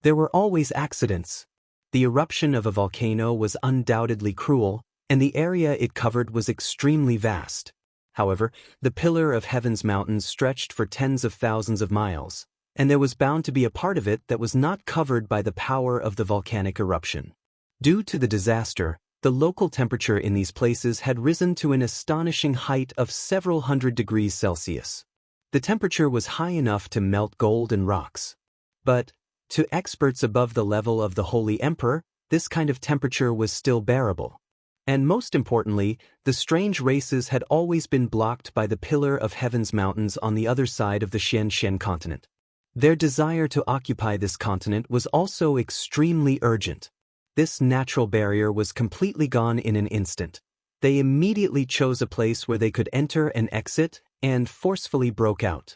There were always accidents. The eruption of a volcano was undoubtedly cruel, and the area it covered was extremely vast. However, the Pillar of Heaven's mountains stretched for tens of thousands of miles, and there was bound to be a part of it that was not covered by the power of the volcanic eruption. Due to the disaster, the local temperature in these places had risen to an astonishing height of several hundred degrees Celsius. The temperature was high enough to melt gold and rocks. But, to experts above the level of the Holy Emperor, this kind of temperature was still bearable. And most importantly, the strange races had always been blocked by the Pillar of Heaven's mountains on the other side of the Xian continent. Their desire to occupy this continent was also extremely urgent. This natural barrier was completely gone in an instant. They immediately chose a place where they could enter and exit, and forcefully broke out.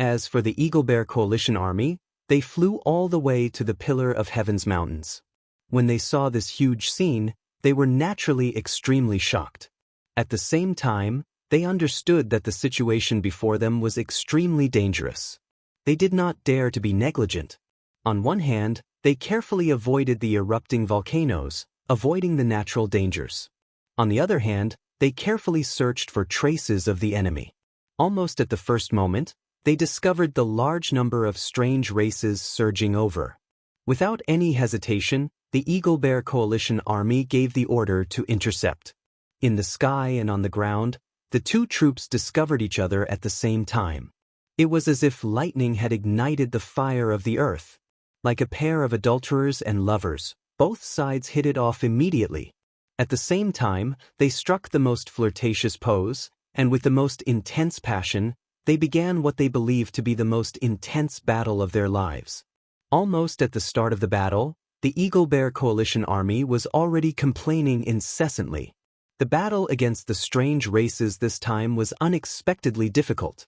As for the Eagle Bear Coalition army, they flew all the way to the Pillar of Heaven's mountains. When they saw this huge scene, they were naturally extremely shocked. At the same time, they understood that the situation before them was extremely dangerous. They did not dare to be negligent. On one hand, they carefully avoided the erupting volcanoes, avoiding the natural dangers. On the other hand, they carefully searched for traces of the enemy. Almost at the first moment, they discovered the large number of strange races surging over. Without any hesitation, the Eagle Bear Coalition army gave the order to intercept. In the sky and on the ground, the two troops discovered each other at the same time. It was as if lightning had ignited the fire of the earth. Like a pair of adulterers and lovers, both sides hit it off immediately. At the same time, they struck the most flirtatious pose, and with the most intense passion, they began what they believed to be the most intense battle of their lives. Almost at the start of the battle, the Eagle Bear Coalition army was already complaining incessantly. The battle against the strange races this time was unexpectedly difficult.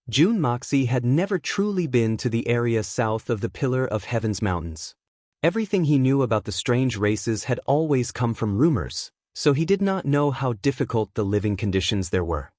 Jun Moxie had never truly been to the area south of the Pillar of Heaven's mountains. Everything he knew about the strange races had always come from rumors, so he did not know how difficult the living conditions there were.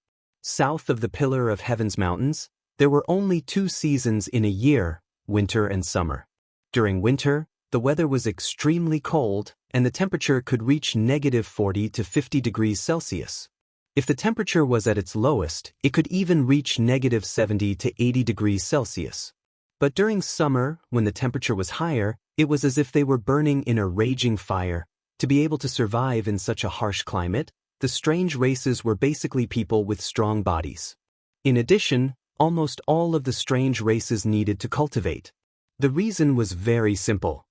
South of the Pillar of Heaven's mountains, there were only 2 seasons in a year, winter and summer. During winter, the weather was extremely cold, and the temperature could reach -40 to 50 degrees Celsius. If the temperature was at its lowest, it could even reach -70 to 80 degrees Celsius. But during summer, when the temperature was higher, it was as if they were burning in a raging fire. To be able to survive in such a harsh climate, the strange races were basically people with strong bodies. In addition, almost all of the strange races needed to cultivate. The reason was very simple.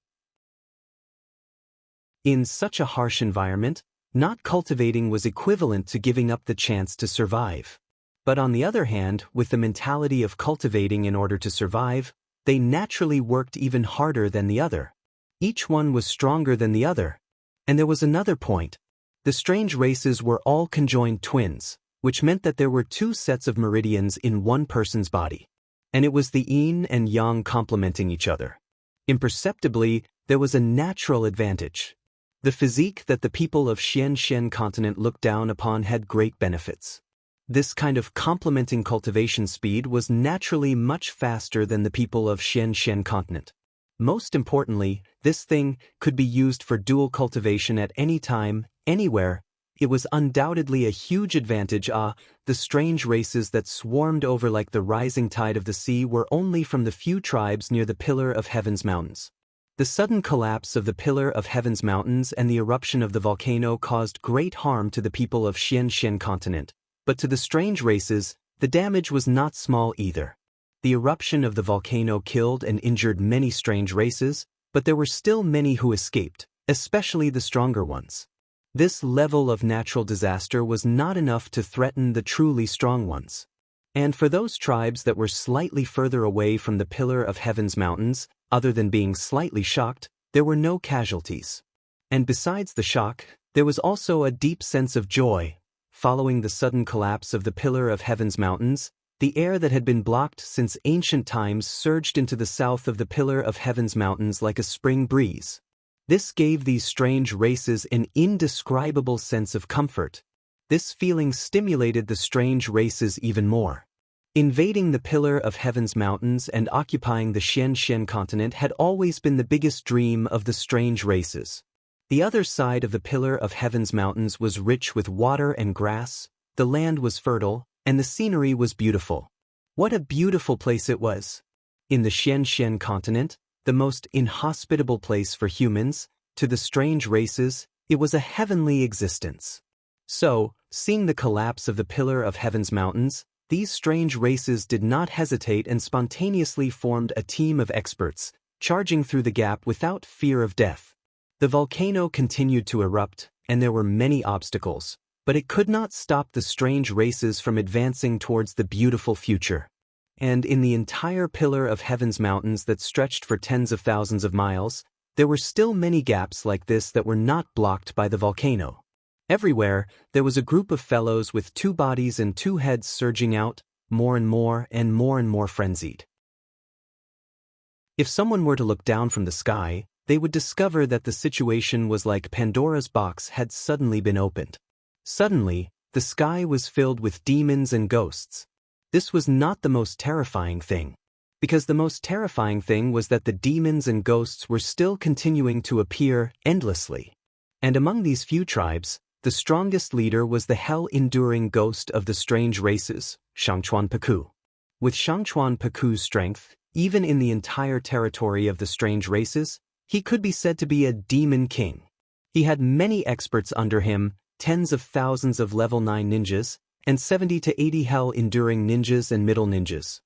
In such a harsh environment, not cultivating was equivalent to giving up the chance to survive. But on the other hand, with the mentality of cultivating in order to survive, they naturally worked even harder than the other. Each one was stronger than the other. And there was another point. The strange races were all conjoined twins, which meant that there were two sets of meridians in one person's body. And it was the yin and yang complementing each other. Imperceptibly, there was a natural advantage. The physique that the people of Xian continent looked down upon had great benefits. This kind of complementing cultivation speed was naturally much faster than the people of Xian continent. Most importantly, this thing could be used for dual cultivation at any time, anywhere. It was undoubtedly a huge advantage. The strange races that swarmed over like the rising tide of the sea were only from the few tribes near the Pillar of Heaven's mountains. The sudden collapse of the Pillar of Heaven's mountains and the eruption of the volcano caused great harm to the people of Xian continent, but to the strange races, the damage was not small either. The eruption of the volcano killed and injured many strange races, but there were still many who escaped, especially the stronger ones. This level of natural disaster was not enough to threaten the truly strong ones. And for those tribes that were slightly further away from the Pillar of Heaven's mountains, other than being slightly shocked, there were no casualties. And besides the shock, there was also a deep sense of joy. Following the sudden collapse of the Pillar of Heaven's mountains, the air that had been blocked since ancient times surged into the south of the Pillar of Heaven's mountains like a spring breeze. This gave these strange races an indescribable sense of comfort. This feeling stimulated the strange races even more. Invading the Pillar of Heaven's mountains and occupying the Xian continent had always been the biggest dream of the strange races. The other side of the Pillar of Heaven's mountains was rich with water and grass, the land was fertile, and the scenery was beautiful. What a beautiful place it was! In the Xian continent, the most inhospitable place for humans, to the strange races, it was a heavenly existence. So, seeing the collapse of the Pillar of Heaven's mountains, these strange races did not hesitate and spontaneously formed a team of experts, charging through the gap without fear of death. The volcano continued to erupt, and there were many obstacles, but it could not stop the strange races from advancing towards the beautiful future. And in the entire Pillar of Heaven's mountains that stretched for tens of thousands of miles, there were still many gaps like this that were not blocked by the volcano. Everywhere, there was a group of fellows with two bodies and two heads surging out, more and more frenzied. If someone were to look down from the sky, they would discover that the situation was like Pandora's box had suddenly been opened. Suddenly, the sky was filled with demons and ghosts. This was not the most terrifying thing, because the most terrifying thing was that the demons and ghosts were still continuing to appear endlessly. And among these few tribes, the strongest leader was the hell-enduring ghost of the strange races, Shangchuan Peku. With Shangchuan Peku's strength, even in the entire territory of the strange races, he could be said to be a demon king. He had many experts under him, tens of thousands of level 9 ninjas, and 70 to 80 hell-enduring ninjas and middle ninjas.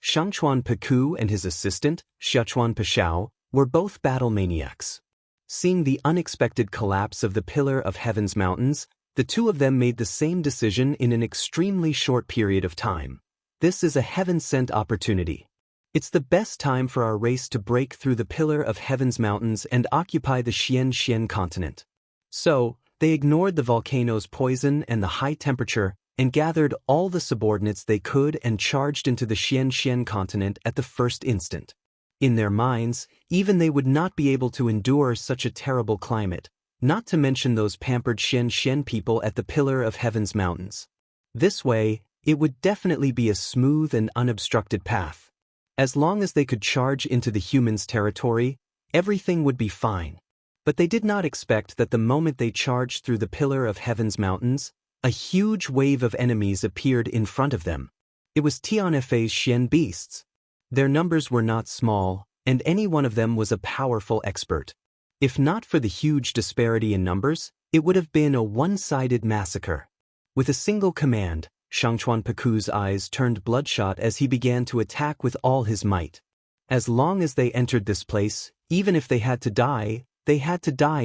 Shangchuan Peku and his assistant, Szechuan Peshao, were both battle maniacs. Seeing the unexpected collapse of the Pillar of Heaven's mountains, the two of them made the same decision in an extremely short period of time. This is a heaven-sent opportunity. It's the best time for our race to break through the Pillar of Heaven's mountains and occupy the Xian continent. So, they ignored the volcano's poison and the high temperature, and gathered all the subordinates they could and charged into the Xian continent at the first instant. In their minds, even they would not be able to endure such a terrible climate, not to mention those pampered Xian people at the Pillar of Heaven's mountains. This way, it would definitely be a smooth and unobstructed path. As long as they could charge into the humans' territory, everything would be fine. But they did not expect that the moment they charged through the Pillar of Heaven's mountains, a huge wave of enemies appeared in front of them. It was Tianfei's Xian beasts. Their numbers were not small, and any one of them was a powerful expert. If not for the huge disparity in numbers, It would have been a one-sided massacre. With a single command, Shangchuan Paku's eyes turned bloodshot as he began to attack with all his might. As long as they entered this place, even if they had to die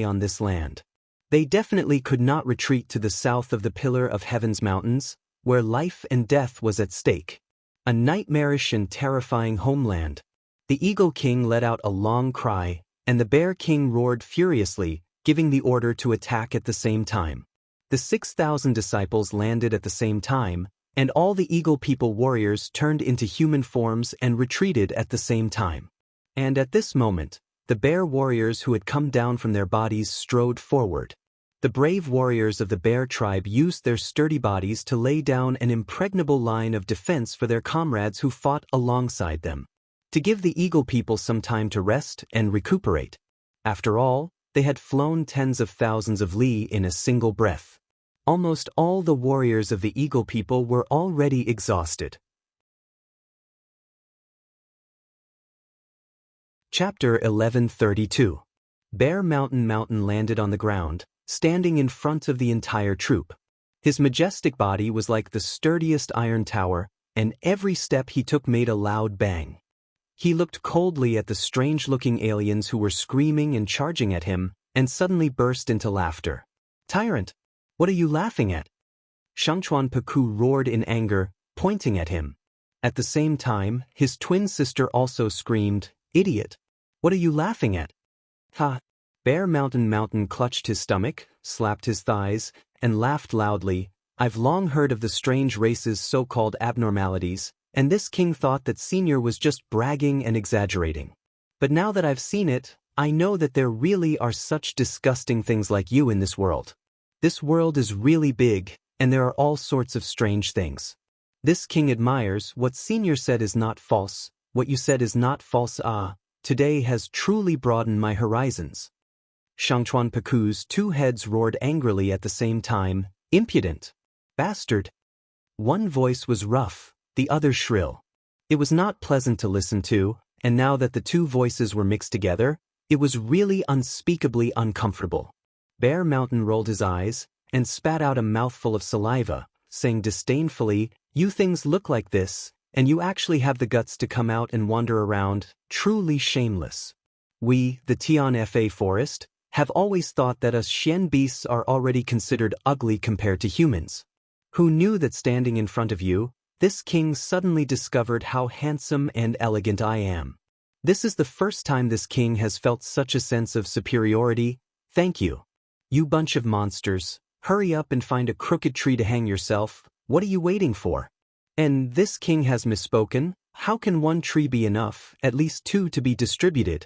on this land. They definitely could not retreat to the south of the Pillar of Heaven's mountains, where life and death was at stake. A nightmarish and terrifying homeland. The Eagle King let out a long cry, and the Bear King roared furiously, giving the order to attack at the same time. The 6,000 disciples landed at the same time, and all the Eagle People warriors turned into human forms and retreated at the same time. And at this moment, the bear warriors who had come down from their bodies strode forward. The brave warriors of the bear tribe used their sturdy bodies to lay down an impregnable line of defense for their comrades who fought alongside them. To give the Eagle People some time to rest and recuperate. After all, they had flown tens of thousands of li in a single breath. Almost all the warriors of the Eagle People were already exhausted. Chapter 1132. Bear Mountain landed on the ground, standing in front of the entire troop. His majestic body was like the sturdiest iron tower, and every step he took made a loud bang. He looked coldly at the strange-looking aliens who were screaming and charging at him, and suddenly burst into laughter. "Tyrant! What are you laughing at?" Shangchuan Paku roared in anger, pointing at him. At the same time, his twin sister also screamed, "Idiot! What are you laughing at?" "Ha!" Bear Mountain clutched his stomach, slapped his thighs, and laughed loudly. "I've long heard of the strange race's so-called abnormalities, and this king thought that Senior was just bragging and exaggerating. But now that I've seen it, I know that there really are such disgusting things like you in this world. This world is really big, and there are all sorts of strange things. This king admires what Senior said is not false, what you said is not false. Today has truly broadened my horizons." Shangchuan Paku's two heads roared angrily at the same time, "Impudent! Bastard!" One voice was rough, the other shrill. It was not pleasant to listen to, and now that the two voices were mixed together, it was really unspeakably uncomfortable. Bear Mountain rolled his eyes, and spat out a mouthful of saliva, saying disdainfully, "You things look like this, and you actually have the guts to come out and wander around, truly shameless. We, the Tianfa forest, have always thought that us Xian beasts are already considered ugly compared to humans. Who knew that standing in front of you, this king suddenly discovered how handsome and elegant I am. This is the first time this king has felt such a sense of superiority. Thank you. You bunch of monsters, hurry up and find a crooked tree to hang yourself. What are you waiting for? And this king has misspoken. How can one tree be enough, at least two to be distributed?"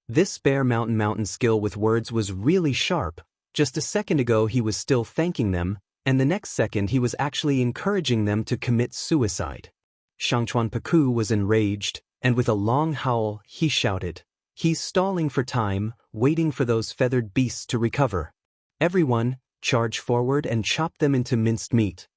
This Bear Mountain skill with words was really sharp. Just a second ago he was still thanking them, and the next second he was actually encouraging them to commit suicide. Shangchuan Paku was enraged, and with a long howl, he shouted, "He's stalling for time, waiting for those feathered beasts to recover. Everyone, charge forward and chop them into minced meat."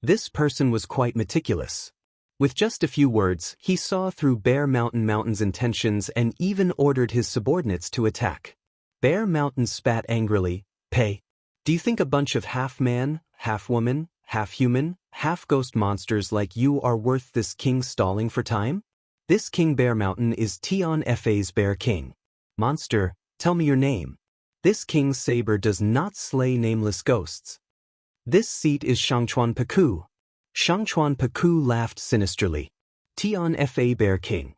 This person was quite meticulous. With just a few words, he saw through Bear Mountain's intentions and even ordered his subordinates to attack. Bear Mountain spat angrily, "Pay. Do you think a bunch of half-man, half-woman, half-human, half-ghost monsters like you are worth this king stalling for time? This King Bear Mountain is Tianfa's Bear King. Monster, tell me your name. This king's saber does not slay nameless ghosts. This seat is Shangchuan Paku." Shangchuan Paku laughed sinisterly. "Tianfa Bear King.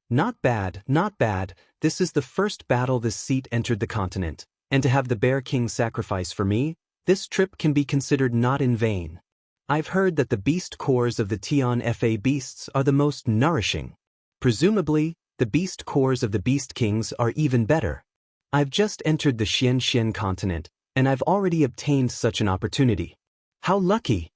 Not bad, not bad. This is the first battle this seat entered the continent, and to have the Bear King sacrifice for me, this trip can be considered not in vain. I've heard that the beast cores of the Tianfa beasts are the most nourishing. Presumably, the beast cores of the Beast Kings are even better. I've just entered the Xian continent, and I've already obtained such an opportunity. How lucky!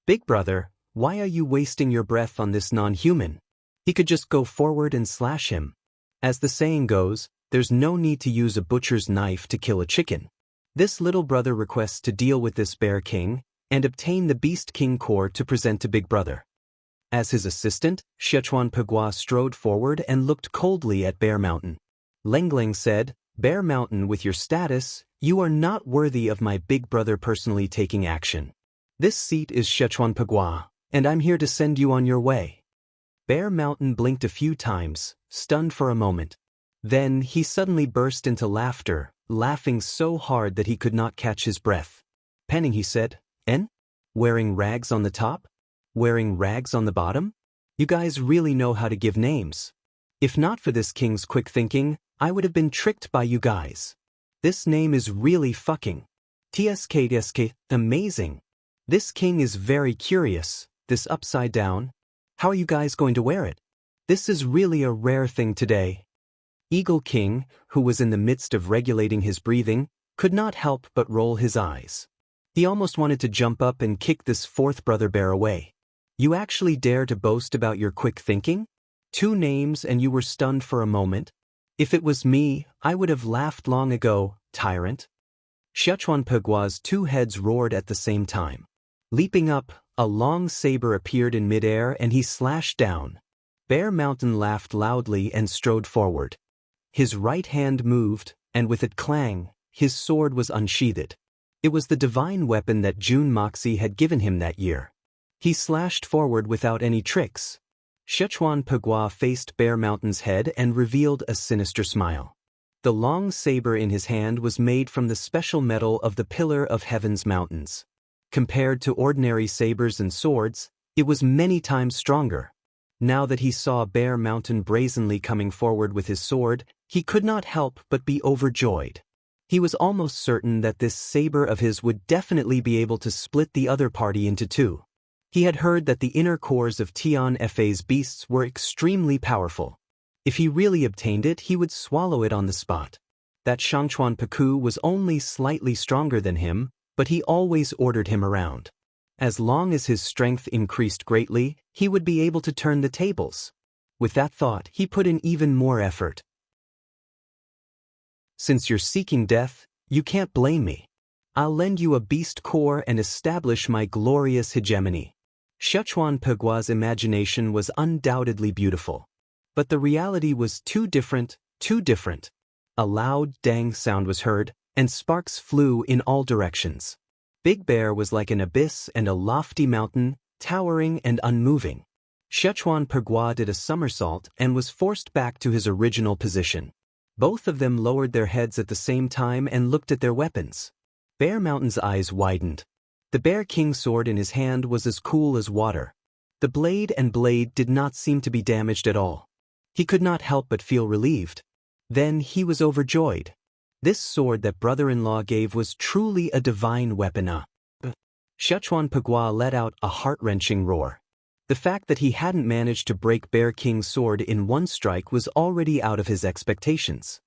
Big brother, why are you wasting your breath on this non-human? He could just go forward and slash him. As the saying goes, there's no need to use a butcher's knife to kill a chicken. This little brother requests to deal with this Bear King, and obtain the Beast King core to present to Big Brother." As his assistant, Sichuan Pagua strode forward and looked coldly at Bear Mountain. Lengling said, Bear Mountain, with your status, you are not worthy of my big brother personally taking action. This seat is Sichuan Pagua, and I'm here to send you on your way. Bear Mountain blinked a few times, stunned for a moment. Then he suddenly burst into laughter, laughing so hard that he could not catch his breath. Penning, he said, "En? Wearing rags on the top? Wearing rags on the bottom? You guys really know how to give names. If not for this king's quick thinking, I would have been tricked by you guys. This name is really fucking TSK, amazing. This king is very curious, this upside down. How are you guys going to wear it? This is really a rare thing today." Eagle King, who was in the midst of regulating his breathing, could not help but roll his eyes. He almost wanted to jump up and kick this fourth brother bear away. You actually dare to boast about your quick thinking? 2 names and you were stunned for a moment? If it was me, I would have laughed long ago, tyrant. Sichuan Pagua's 2 heads roared at the same time. Leaping up, a long saber appeared in midair and he slashed down. Bear Mountain laughed loudly and strode forward. His right hand moved, and with it clang, his sword was unsheathed. It was the divine weapon that June Moxie had given him that year. He slashed forward without any tricks. Sichuan Pagua faced Bear Mountain's head and revealed a sinister smile. The long saber in his hand was made from the special metal of the Pillar of Heaven's mountains. Compared to ordinary sabers and swords, it was many times stronger. Now that he saw Bear Mountain brazenly coming forward with his sword, he could not help but be overjoyed. He was almost certain that this saber of his would definitely be able to split the other party into 2. He had heard that the inner cores of Tian Fa's beasts were extremely powerful. If he really obtained it, he would swallow it on the spot. That Shangchuan Paku was only slightly stronger than him, but he always ordered him around. As long as his strength increased greatly, he would be able to turn the tables. With that thought, he put in even more effort. Since you're seeking death, you can't blame me. I'll lend you a beast core and establish my glorious hegemony. Sichuan Pagua's imagination was undoubtedly beautiful. But the reality was too different, too different. A loud dang sound was heard, and sparks flew in all directions. Big Bear was like an abyss and a lofty mountain, towering and unmoving. Sichuan Pagua did a somersault and was forced back to his original position. Both of them lowered their heads at the same time and looked at their weapons. Bear Mountain's eyes widened. The Bear King's sword in his hand was as cool as water. The blade did not seem to be damaged at all. He could not help but feel relieved. Then he was overjoyed. This sword that brother-in-law gave was truly a divine weapon. Sichuan Pagua let out a heart-wrenching roar. The fact that he hadn't managed to break Bear King's sword in 1 strike was already out of his expectations.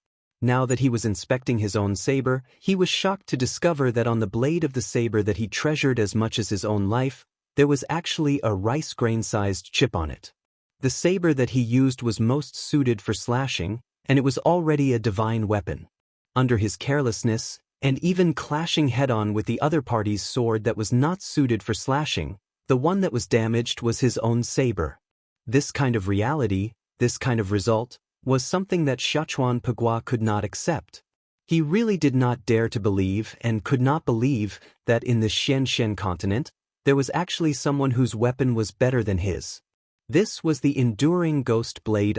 Now that he was inspecting his own saber, he was shocked to discover that on the blade of the saber that he treasured as much as his own life, there was actually a rice grain-sized chip on it. The saber that he used was most suited for slashing, and it was already a divine weapon. Under his carelessness, and even clashing head-on with the other party's sword that was not suited for slashing, the one that was damaged was his own saber. This kind of reality, this kind of result, was something that Sichuan Pagua could not accept. He really did not dare to believe and could not believe that in the Xian continent, there was actually someone whose weapon was better than his. This was the enduring ghost blade.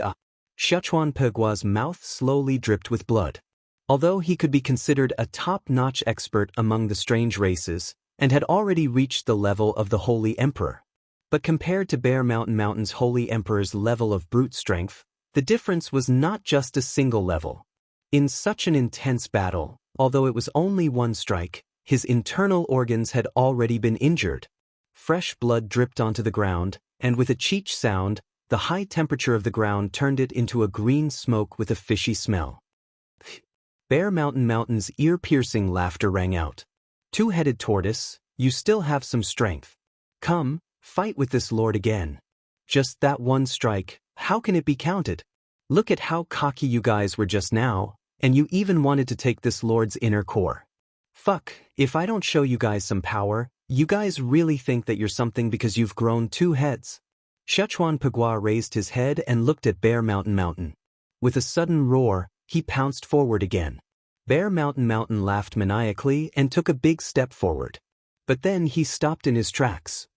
Sichuan Pagua's mouth slowly dripped with blood. Although he could be considered a top-notch expert among the strange races, and had already reached the level of the Holy Emperor. But compared to Bear Mountain's Holy Emperor's level of brute strength, the difference was not just a single level. In such an intense battle, although it was only 1 strike, his internal organs had already been injured. Fresh blood dripped onto the ground, and with a cheech sound, the high temperature of the ground turned it into a green smoke with a fishy smell. Bear Mountain's ear-piercing laughter rang out. 2-headed tortoise, you still have some strength. Come, fight with this lord again. Just that 1 strike, how can it be counted? Look at how cocky you guys were just now, and you even wanted to take this lord's inner core. Fuck, if I don't show you guys some power, you guys really think that you're something because you've grown 2 heads. Sichuan Pagua raised his head and looked at Bear Mountain. With a sudden roar, he pounced forward again. Bear Mountain laughed maniacally and took a big step forward. But then he stopped in his tracks.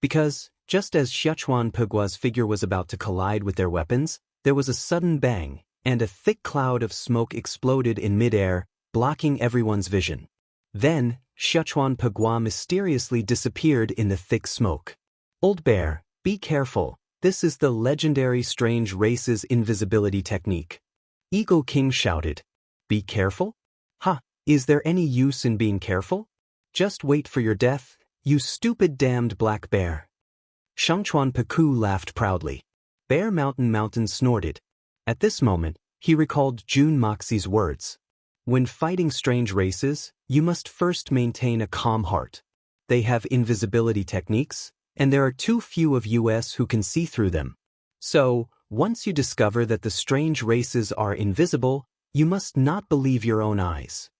Because, just as Sichuan Pugua's figure was about to collide with their weapons, there was a sudden bang, and a thick cloud of smoke exploded in midair, blocking everyone's vision. Then, Sichuan Pugua mysteriously disappeared in the thick smoke. Old Bear, be careful, this is the legendary Strange Race's invisibility technique. Eagle King shouted. Be careful? Ha, is there any use in being careful? Just wait for your death, you stupid damned black bear. Shangchuan Paku laughed proudly. Bear Mountain snorted. At this moment, he recalled Jun Moxie's words. When fighting strange races, you must first maintain a calm heart. They have invisibility techniques, and there are too few of us who can see through them. So, once you discover that the strange races are invisible, you must not believe your own eyes.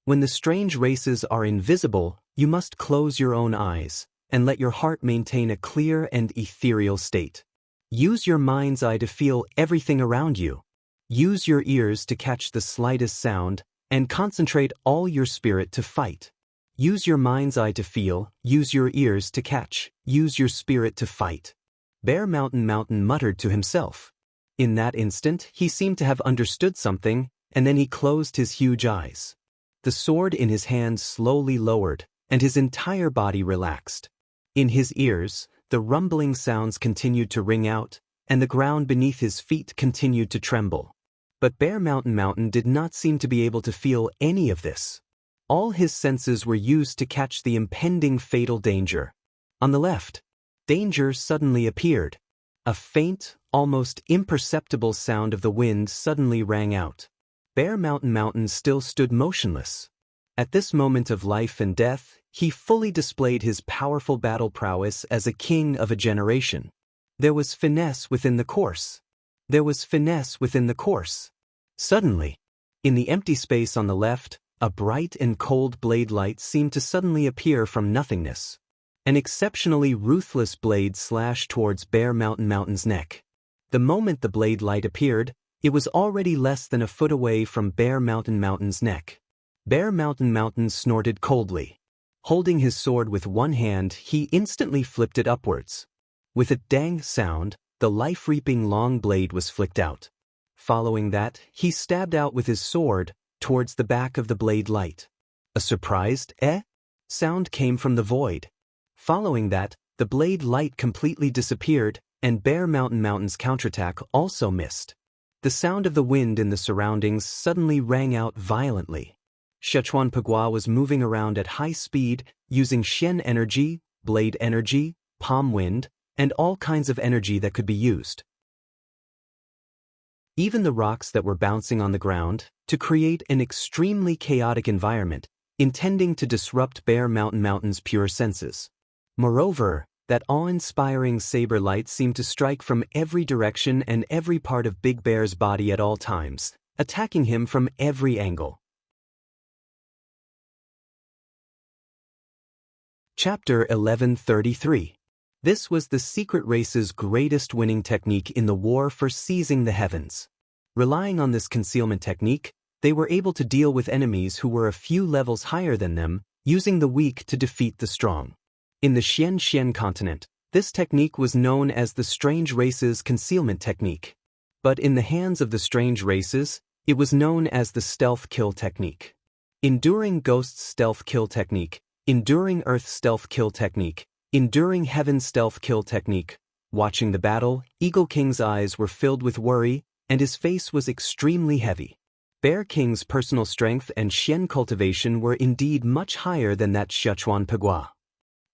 When the strange races are invisible, you must close your own eyes, and let your heart maintain a clear and ethereal state. Use your mind's eye to feel everything around you. Use your ears to catch the slightest sound, and concentrate all your spirit to fight. Use your mind's eye to feel, use your ears to catch, use your spirit to fight. Bear Mountain muttered to himself. In that instant, he seemed to have understood something, and then he closed his huge eyes. The sword in his hand slowly lowered, and his entire body relaxed. In his ears, the rumbling sounds continued to ring out, and the ground beneath his feet continued to tremble. But Bear Mountain did not seem to be able to feel any of this. All his senses were used to catch the impending fatal danger. On the left, danger suddenly appeared. A faint, almost imperceptible sound of the wind suddenly rang out. Bear Mountain still stood motionless. At this moment of life and death, he fully displayed his powerful battle prowess as a king of a generation. There was finesse within the course. There was finesse within the course. Suddenly, in the empty space on the left, a bright and cold blade light seemed to suddenly appear from nothingness. An exceptionally ruthless blade slashed towards Bear Mountain's neck. The moment the blade light appeared, it was already less than a foot away from Bear Mountain's neck. Bear Mountain snorted coldly. Holding his sword with one hand, he instantly flipped it upwards. With a dang sound, the life-reaping long blade was flicked out. Following that, he stabbed out with his sword, towards the back of the blade light. A surprised, sound came from the void. Following that, the blade light completely disappeared, and Bear Mountain's counterattack also missed. The sound of the wind in the surroundings suddenly rang out violently. Sichuan Pugua was moving around at high speed, using Shen energy, blade energy, palm wind, and all kinds of energy that could be used. Even the rocks that were bouncing on the ground, to create an extremely chaotic environment, intending to disrupt Bear Mountain's pure senses. Moreover, that awe-inspiring saber light seemed to strike from every direction and every part of Big Bear's body at all times, attacking him from every angle. Chapter 1133. This was the secret race's greatest winning technique in the war for seizing the heavens. Relying on this concealment technique, they were able to deal with enemies who were a few levels higher than them, using the weak to defeat the strong. In the Xian continent, this technique was known as the Strange Race's concealment technique. But in the hands of the Strange Races, it was known as the stealth kill technique. Enduring Ghost's stealth kill technique, Enduring Earth stealth kill technique, Enduring Heaven stealth kill technique. Watching the battle, Eagle King's eyes were filled with worry, and his face was extremely heavy. Bear King's personal strength and Shen cultivation were indeed much higher than that Sichuan Pugua.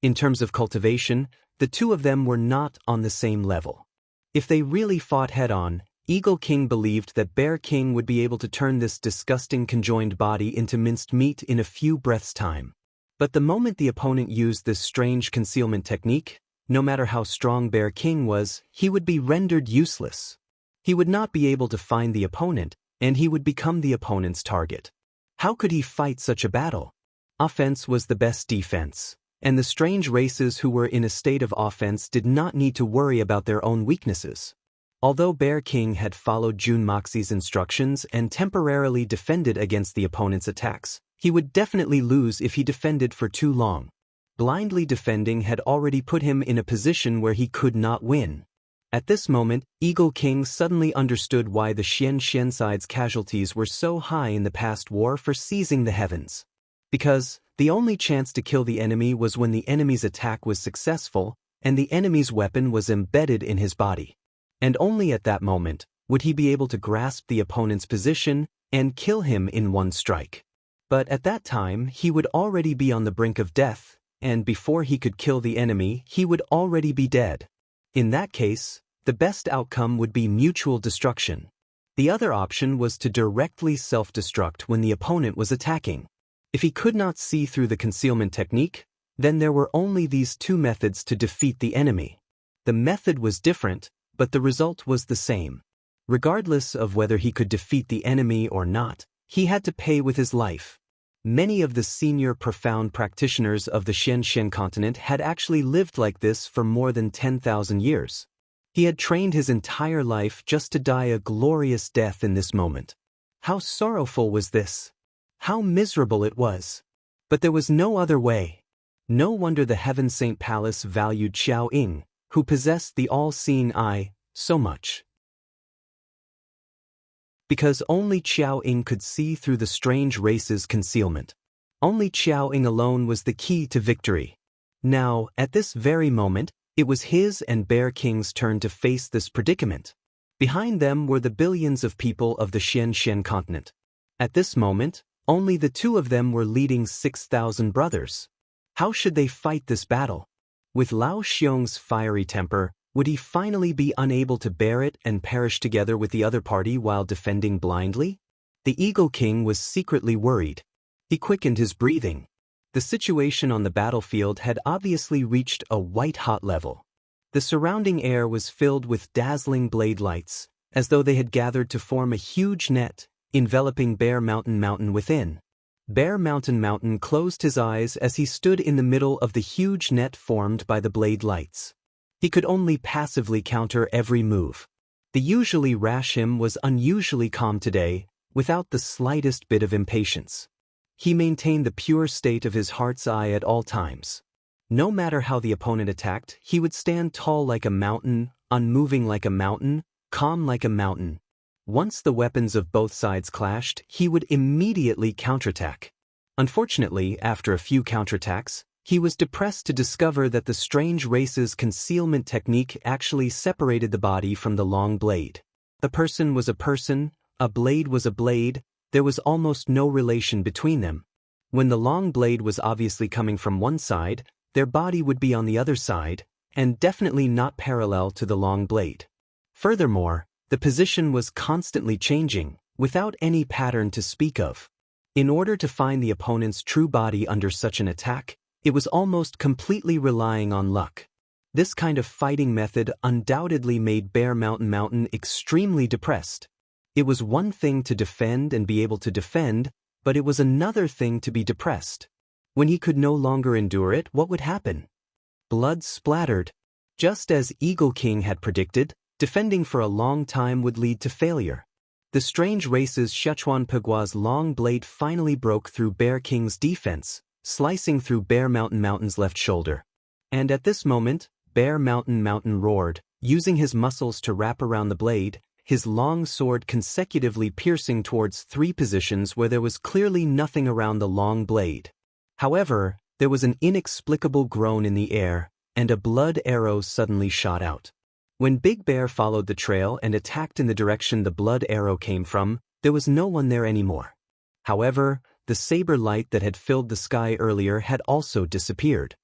In terms of cultivation, the two of them were not on the same level. If they really fought head-on, Eagle King believed that Bear King would be able to turn this disgusting conjoined body into minced meat in a few breaths' time. But the moment the opponent used this strange concealment technique, no matter how strong Bear King was, he would be rendered useless. He would not be able to find the opponent, and he would become the opponent's target. How could he fight such a battle? Offense was the best defense, and the strange races who were in a state of offense did not need to worry about their own weaknesses. Although Bear King had followed Jun Moxie's instructions and temporarily defended against the opponent's attacks, he would definitely lose if he defended for too long. Blindly defending had already put him in a position where he could not win. At this moment, Eagle King suddenly understood why the Xian side's casualties were so high in the past war for seizing the heavens. Because the only chance to kill the enemy was when the enemy's attack was successful and the enemy's weapon was embedded in his body. And only at that moment would he be able to grasp the opponent's position and kill him in one strike. But at that time, he would already be on the brink of death, and before he could kill the enemy, he would already be dead. In that case, the best outcome would be mutual destruction. The other option was to directly self-destruct when the opponent was attacking. If he could not see through the concealment technique, then there were only these two methods to defeat the enemy. The method was different, but the result was the same. Regardless of whether he could defeat the enemy or not, he had to pay with his life. Many of the senior profound practitioners of the Xian continent had actually lived like this for more than 10,000 years. He had trained his entire life just to die a glorious death in this moment. How sorrowful was this? How miserable it was. But there was no other way. No wonder the Heaven Saint Palace valued Xiao Ying, who possessed the all-seeing eye, so much. Because only Xiao Ying could see through the strange race's concealment. Only Xiao Ying alone was the key to victory. Now, at this very moment, it was his and Bear King's turn to face this predicament. Behind them were the billions of people of the Xian continent. At this moment, only the two of them were leading 6,000 brothers. How should they fight this battle? With Lao Xiong's fiery temper, would he finally be unable to bear it and perish together with the other party while defending blindly? The Eagle King was secretly worried. He quickened his breathing. The situation on the battlefield had obviously reached a white-hot level. The surrounding air was filled with dazzling blade lights, as though they had gathered to form a huge net, enveloping Bear Mountain within. Bear Mountain closed his eyes as he stood in the middle of the huge net formed by the blade lights. He could only passively counter every move. The usually rash him was unusually calm today, without the slightest bit of impatience. He maintained the pure state of his heart's eye at all times. No matter how the opponent attacked, he would stand tall like a mountain, unmoving like a mountain, calm like a mountain. Once the weapons of both sides clashed, he would immediately counterattack. Unfortunately, after a few counterattacks, he was depressed to discover that the strange race's concealment technique actually separated the body from the long blade. A person was a person, a blade was a blade, there was almost no relation between them. When the long blade was obviously coming from one side, their body would be on the other side, and definitely not parallel to the long blade. Furthermore, the position was constantly changing, without any pattern to speak of. In order to find the opponent's true body under such an attack, it was almost completely relying on luck. This kind of fighting method undoubtedly made Bear Mountain extremely depressed. It was one thing to defend and be able to defend, but it was another thing to be depressed. When he could no longer endure it, what would happen? Blood splattered. Just as Eagle King had predicted, defending for a long time would lead to failure. The strange race's Sichuan Pegua's long blade finally broke through Bear King's defense, slicing through Bear Mountain's left shoulder. And at this moment, Bear Mountain roared, using his muscles to wrap around the blade, his long sword consecutively piercing towards three positions where there was clearly nothing around the long blade. However, there was an inexplicable groan in the air, and a blood arrow suddenly shot out. When Big Bear followed the trail and attacked in the direction the blood arrow came from, there was no one there anymore. However, the saber light that had filled the sky earlier had also disappeared.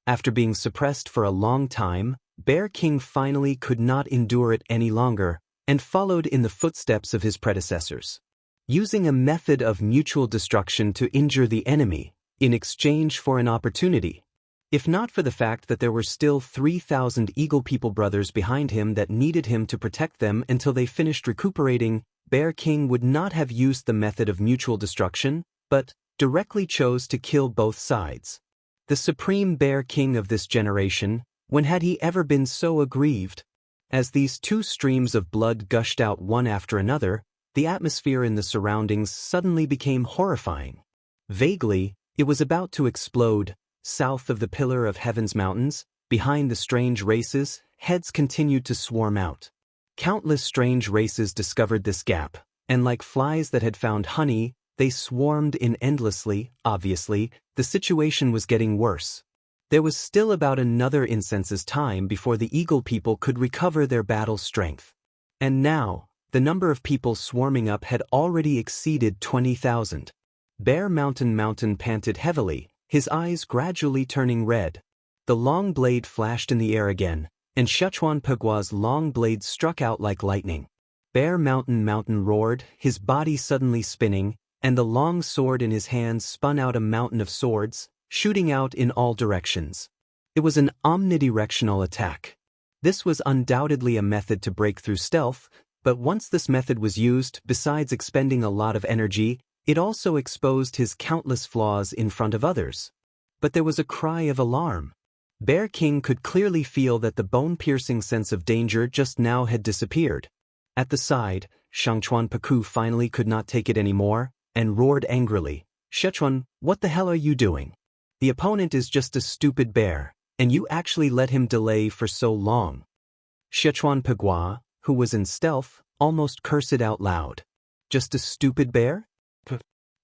After being suppressed for a long time, Bear King finally could not endure it any longer, and followed in the footsteps of his predecessors. Using a method of mutual destruction to injure the enemy, in exchange for an opportunity. If not for the fact that there were still 3,000 Eagle People brothers behind him that needed him to protect them until they finished recuperating, Bear King would not have used the method of mutual destruction, but directly chose to kill both sides. The supreme Bear King of this generation, when had he ever been so aggrieved? As these two streams of blood gushed out one after another, the atmosphere in the surroundings suddenly became horrifying. Vaguely, it was about to explode. South of the Pillar of Heaven's mountains, behind the strange races, heads continued to swarm out. Countless strange races discovered this gap, and like flies that had found honey, they swarmed in endlessly. Obviously, the situation was getting worse. There was still about another incense's time before the Eagle people could recover their battle strength. And now, the number of people swarming up had already exceeded 20,000. Bear Mountain panted heavily, his eyes gradually turning red. The long blade flashed in the air again, and Sichuan Pegua's long blade struck out like lightning. Bear Mountain roared, his body suddenly spinning, and the long sword in his hands spun out a mountain of swords, shooting out in all directions. It was an omnidirectional attack. This was undoubtedly a method to break through stealth, but once this method was used, besides expending a lot of energy, it also exposed his countless flaws in front of others. But there was a cry of alarm. Bear King could clearly feel that the bone-piercing sense of danger just now had disappeared. At the side, Shangchuan Peku finally could not take it anymore, and roared angrily, "Sichuan, what the hell are you doing? The opponent is just a stupid bear, and you actually let him delay for so long." Sichuan Pegua, who was in stealth, almost cursed out loud. Just a stupid bear?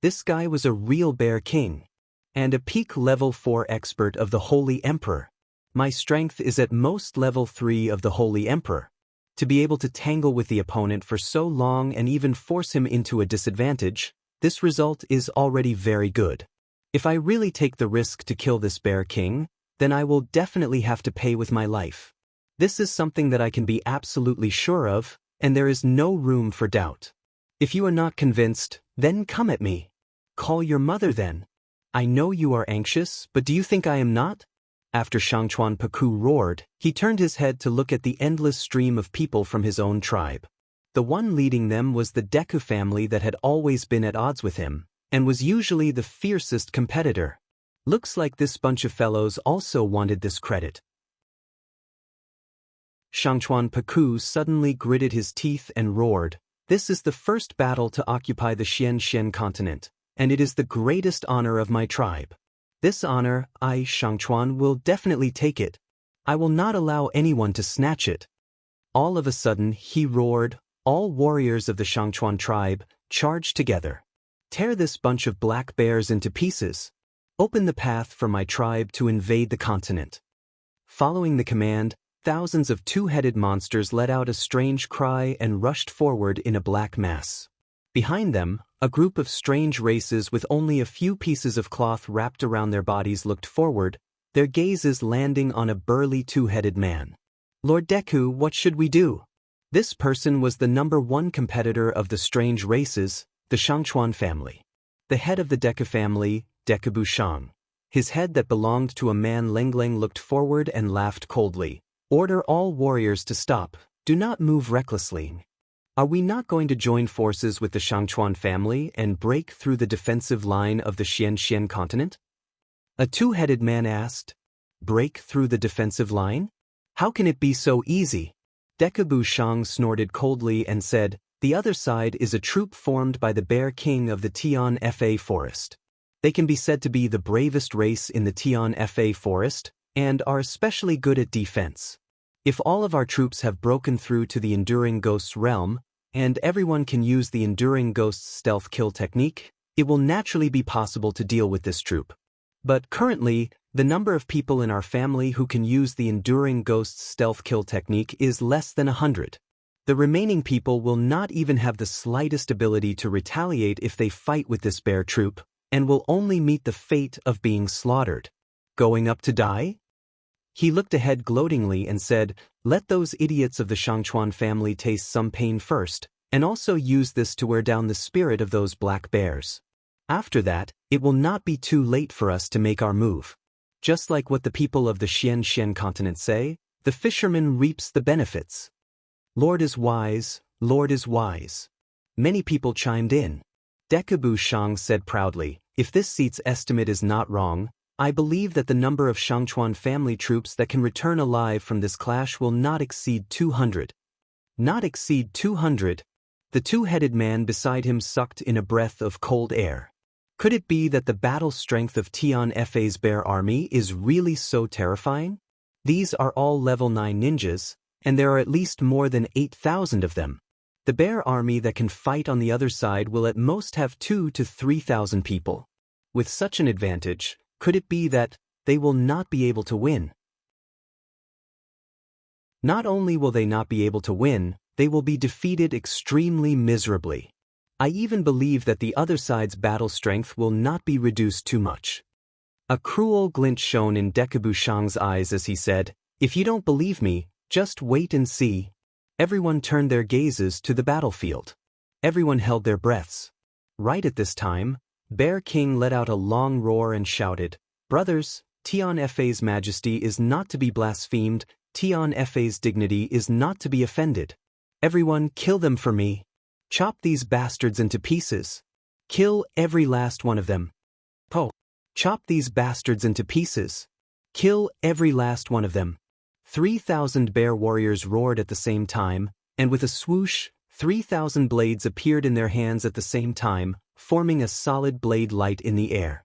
This guy was a real Bear King, and a peak level 4 expert of the Holy Emperor. My strength is at most level 3 of the Holy Emperor. To be able to tangle with the opponent for so long and even force him into a disadvantage, this result is already very good. If I really take the risk to kill this Bear King, then I will definitely have to pay with my life. This is something that I can be absolutely sure of, and there is no room for doubt. If you are not convinced, then come at me. Call your mother then. I know you are anxious, but do you think I am not? After Shangchuan Peku roared, he turned his head to look at the endless stream of people from his own tribe. The one leading them was the Deku family that had always been at odds with him, and was usually the fiercest competitor. Looks like this bunch of fellows also wanted this credit. Shangchuan Peku suddenly gritted his teeth and roared, "This is the first battle to occupy the Xian continent, and it is the greatest honor of my tribe. This honor, I, Shangchuan, will definitely take it. I will not allow anyone to snatch it." All of a sudden, he roared, "All warriors of the Shangchuan tribe, charge together. Tear this bunch of black bears into pieces. Open the path for my tribe to invade the continent." Following the command, thousands of two-headed monsters let out a strange cry and rushed forward in a black mass. Behind them, a group of strange races with only a few pieces of cloth wrapped around their bodies looked forward, their gazes landing on a burly two-headed man. "Lord Deku, what should we do?" This person was the #1 competitor of the strange races, the Shangchuan family. The head of the Deku family, Deku Shang. His head that belonged to a man Lengleng looked forward and laughed coldly. "Order all warriors to stop, do not move recklessly. Are we not going to join forces with the Shangchuan family and break through the defensive line of the Xian continent?" A two-headed man asked. "Break through the defensive line? How can it be so easy?" Deku Shang snorted coldly and said, "The other side is a troop formed by the Bear King of the Tian Fa Forest. They can be said to be the bravest race in the Tian Fa Forest, and are especially good at defense. If all of our troops have broken through to the Enduring Ghost's realm, and everyone can use the Enduring Ghost's stealth kill technique, it will naturally be possible to deal with this troop. But currently, the number of people in our family who can use the Enduring Ghost's stealth kill technique is less than 100. The remaining people will not even have the slightest ability to retaliate if they fight with this bear troop, and will only meet the fate of being slaughtered. Going up to die?" He looked ahead gloatingly and said, "Let those idiots of the Shangchuan family taste some pain first, and also use this to wear down the spirit of those black bears. After that, it will not be too late for us to make our move. Just like what the people of the Xian continent say, the fisherman reaps the benefits." "Lord is wise, Lord is wise." Many people chimed in. Deku Shang said proudly, "If this seat's estimate is not wrong, I believe that the number of Shangchuan family troops that can return alive from this clash will not exceed 200. Not exceed 200? The two-headed man beside him sucked in a breath of cold air. Could it be that the battle strength of Tian Fa's bear army is really so terrifying? These are all level 9 ninjas, and there are at least more than 8,000 of them. The bear army that can fight on the other side will at most have 2,000 to 3,000 people. With such an advantage, could it be that they will not be able to win? Not only will they not be able to win, they will be defeated extremely miserably. I even believe that the other side's battle strength will not be reduced too much. A cruel glint shone in Decabu Shang's eyes as he said, "If you don't believe me, just wait and see." Everyone turned their gazes to the battlefield. Everyone held their breaths. Right at this time, Bear King let out a long roar and shouted, "Brothers, Tian Fa's majesty is not to be blasphemed, Tian Fa's dignity is not to be offended. Everyone kill them for me. Chop these bastards into pieces. Kill every last one of them. Po! Chop these bastards into pieces. Kill every last one of them." 3,000 bear warriors roared at the same time, and with a swoosh, 3,000 blades appeared in their hands at the same time, forming a solid blade light in the air.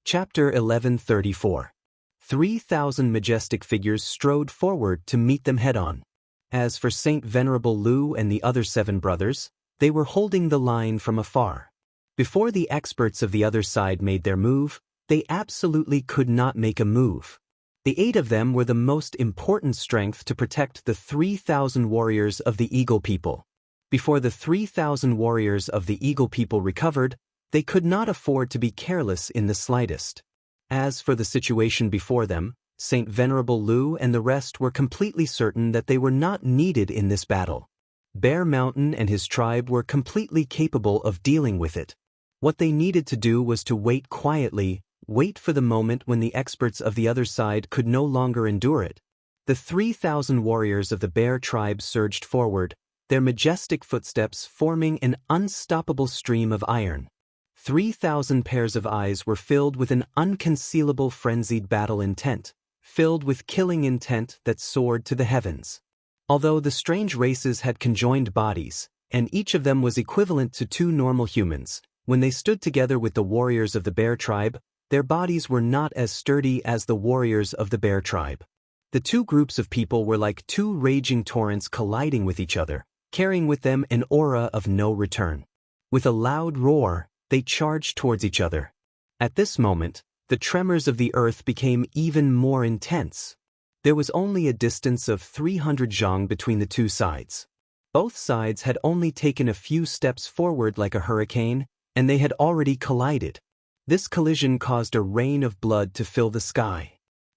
Chapter 1134. 3,000 majestic figures strode forward to meet them head-on. As for Saint Venerable Lu and the other 7 brothers, they were holding the line from afar. Before the experts of the other side made their move, they absolutely could not make a move. The 8 of them were the most important strength to protect the 3,000 warriors of the Eagle People. Before the 3,000 warriors of the Eagle People recovered, they could not afford to be careless in the slightest. As for the situation before them, Saint Venerable Lu and the rest were completely certain that they were not needed in this battle. Bear Mountain and his tribe were completely capable of dealing with it. What they needed to do was to wait quietly, wait for the moment when the experts of the other side could no longer endure it. The 3,000 warriors of the Bear tribe surged forward, their majestic footsteps forming an unstoppable stream of iron. 3,000 pairs of eyes were filled with an unconcealable frenzied battle intent, filled with killing intent that soared to the heavens. Although the strange races had conjoined bodies, and each of them was equivalent to 2 normal humans, when they stood together with the warriors of the Bear tribe, their bodies were not as sturdy as the warriors of the Bear tribe. The 2 groups of people were like 2 raging torrents colliding with each other, carrying with them an aura of no return. With a loud roar, they charged towards each other. At this moment, the tremors of the earth became even more intense. There was only a distance of 300 zhang between the 2 sides. Both sides had only taken a few steps forward like a hurricane, and they had already collided. This collision caused a rain of blood to fill the sky.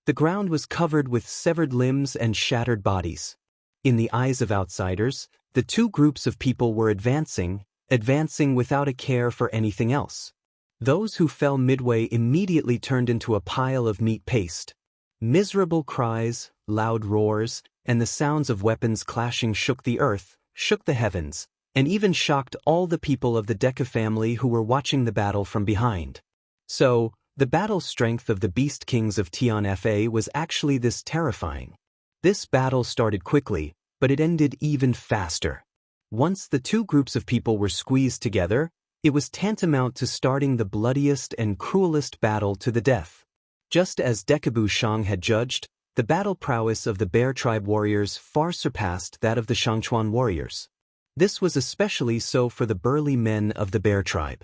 The ground was covered with severed limbs and shattered bodies. In the eyes of outsiders, the 2 groups of people were advancing without a care for anything else. Those who fell midway immediately turned into a pile of meat paste. Miserable cries, loud roars, and the sounds of weapons clashing shook the earth, shook the heavens, and even shocked all the people of the Deca family who were watching the battle from behind. So, the battle strength of the Beast Kings of Tian Fa was actually this terrifying. This battle started quickly, but it ended even faster. Once the 2 groups of people were squeezed together, it was tantamount to starting the bloodiest and cruelest battle to the death. Just as Decabu Shang had judged, the battle prowess of the Bear tribe warriors far surpassed that of the Shangchuan warriors. This was especially so for the burly men of the Bear tribe.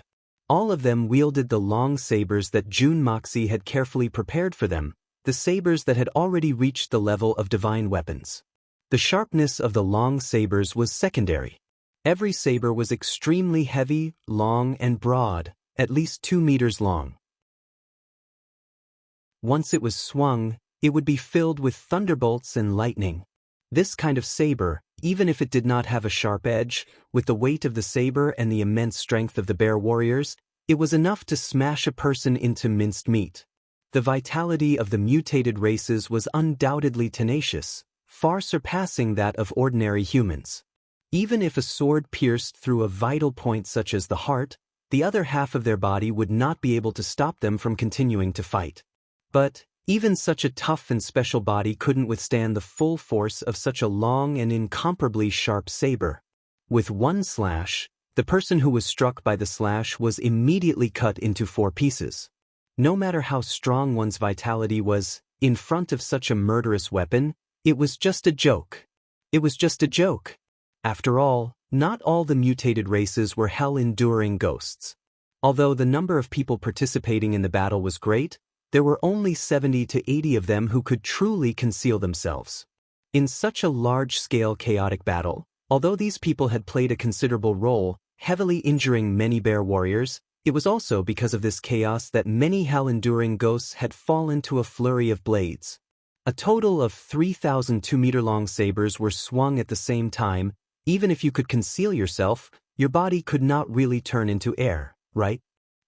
All of them wielded the long sabers that Jun Moxie had carefully prepared for them, the sabers that had already reached the level of divine weapons. The sharpness of the long sabers was secondary. Every saber was extremely heavy, long, and broad, at least 2 meters long. Once it was swung, it would be filled with thunderbolts and lightning. This kind of saber, even if it did not have a sharp edge, with the weight of the saber and the immense strength of the bear warriors, it was enough to smash a person into minced meat. The vitality of the mutated races was undoubtedly tenacious, far surpassing that of ordinary humans. Even if a sword pierced through a vital point such as the heart, the other half of their body would not be able to stop them from continuing to fight. But even such a tough and special body couldn't withstand the full force of such a long and incomparably sharp saber. With one slash, the person who was struck by the slash was immediately cut into 4 pieces. No matter how strong one's vitality was, in front of such a murderous weapon, it was just a joke. It was just a joke. After all, not all the mutated races were hell-enduring ghosts. Although the number of people participating in the battle was great, there were only 70 to 80 of them who could truly conceal themselves. In such a large-scale chaotic battle, although these people had played a considerable role, heavily injuring many bear warriors, it was also because of this chaos that many hell-enduring ghosts had fallen to a flurry of blades. A total of 3,000 2-meter-long sabers were swung at the same time. Even if you could conceal yourself, your body could not really turn into air, right?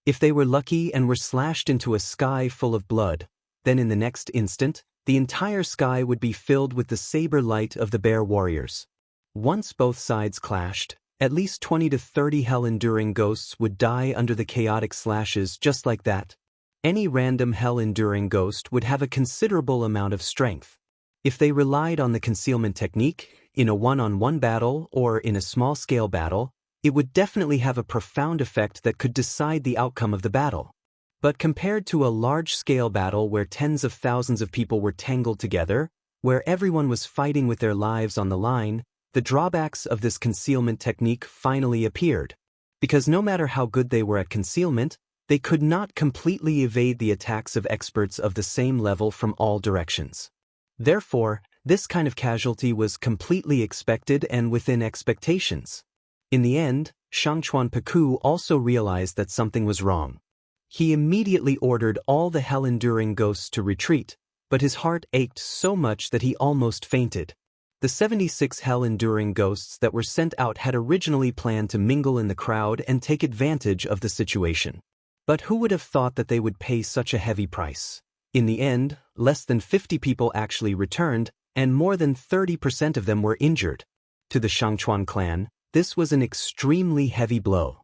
If they were lucky and were slashed into a sky full of blood, then in the next instant, the entire sky would be filled with the saber light of the bear warriors. Once both sides clashed, at least 20 to 30 hell-enduring ghosts would die under the chaotic slashes just like that. Any random hell-enduring ghost would have a considerable amount of strength. If they relied on the concealment technique, in a one-on-one battle or in a small-scale battle, it would definitely have a profound effect that could decide the outcome of the battle. But compared to a large-scale battle where tens of thousands of people were tangled together, where everyone was fighting with their lives on the line, the drawbacks of this concealment technique finally appeared. Because no matter how good they were at concealment, they could not completely evade the attacks of experts of the same level from all directions. Therefore, this kind of casualty was completely expected and within expectations. In the end, Shangchuan Peku also realized that something was wrong. He immediately ordered all the hell-enduring ghosts to retreat, but his heart ached so much that he almost fainted. The 76 hell-enduring ghosts that were sent out had originally planned to mingle in the crowd and take advantage of the situation. But who would have thought that they would pay such a heavy price? In the end, less than 50 people actually returned, and more than 30% of them were injured. To the Shangchuan clan, this was an extremely heavy blow.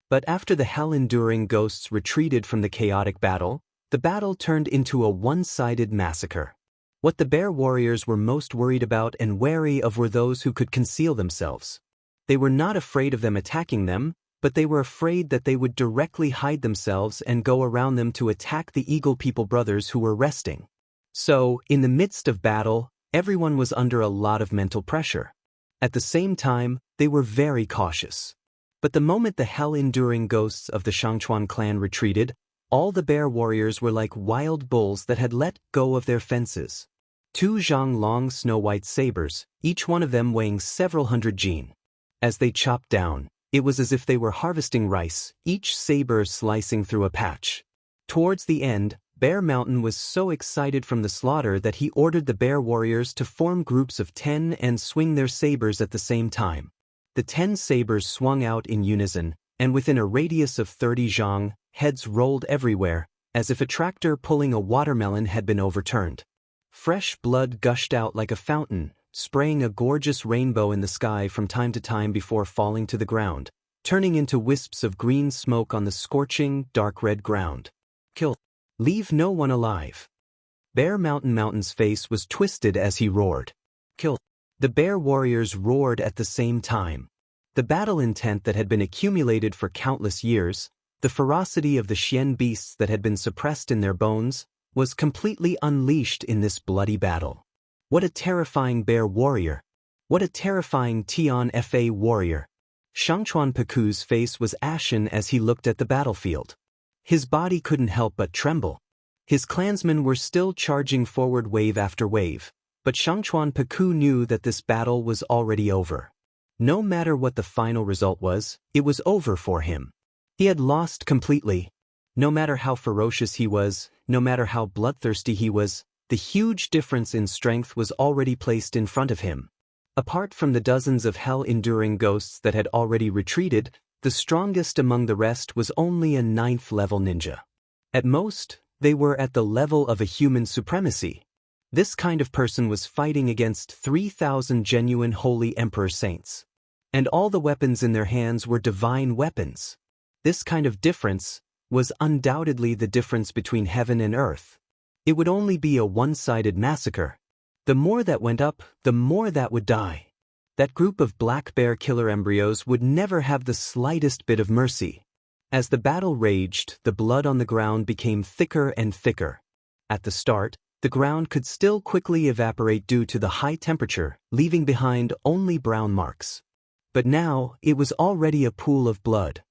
But after the hell-enduring ghosts retreated from the chaotic battle, the battle turned into a one-sided massacre. What the bear warriors were most worried about and wary of were those who could conceal themselves. They were not afraid of them attacking them, but they were afraid that they would directly hide themselves and go around them to attack the Eagle People brothers who were resting. So, in the midst of battle, everyone was under a lot of mental pressure. At the same time, they were very cautious. But the moment the hell-enduring ghosts of the Shangchuan clan retreated, all the bear warriors were like wild bulls that had let go of their fences. 2 zhang long snow-white sabers, each one of them weighing several hundred jin. As they chopped down, it was as if they were harvesting rice, each saber slicing through a patch. Towards the end, Bear Mountain was so excited from the slaughter that he ordered the bear warriors to form groups of 10 and swing their sabers at the same time. The 10 sabers swung out in unison, and within a radius of 30 zhang, heads rolled everywhere, as if a tractor pulling a watermelon had been overturned. Fresh blood gushed out like a fountain, spraying a gorgeous rainbow in the sky from time to time before falling to the ground, turning into wisps of green smoke on the scorching, dark red ground. Kill. Leave no one alive. Bear Mountain's face was twisted as he roared. Kill. The bear warriors roared at the same time. The battle intent that had been accumulated for countless years, the ferocity of the Xian beasts that had been suppressed in their bones, was completely unleashed in this bloody battle. What a terrifying bear warrior! What a terrifying Tian Fa warrior! Shangchuan Peku's face was ashen as he looked at the battlefield. His body couldn't help but tremble. His clansmen were still charging forward wave after wave, but Shangchuan Peku knew that this battle was already over. No matter what the final result was, it was over for him. He had lost completely. No matter how ferocious he was, no matter how bloodthirsty he was, the huge difference in strength was already placed in front of him. Apart from the dozens of hell-enduring ghosts that had already retreated, the strongest among the rest was only a 9th-level ninja. At most, they were at the level of a human supremacy. This kind of person was fighting against 3,000 genuine holy emperor saints. and all the weapons in their hands were divine weapons. This kind of difference was undoubtedly the difference between heaven and earth. It would only be a one-sided massacre. The more that went up, the more that would die. That group of black bear killer embryos would never have the slightest bit of mercy. As the battle raged, the blood on the ground became thicker and thicker. At the start, the ground could still quickly evaporate due to the high temperature, leaving behind only brown marks. But now, it was already a pool of blood.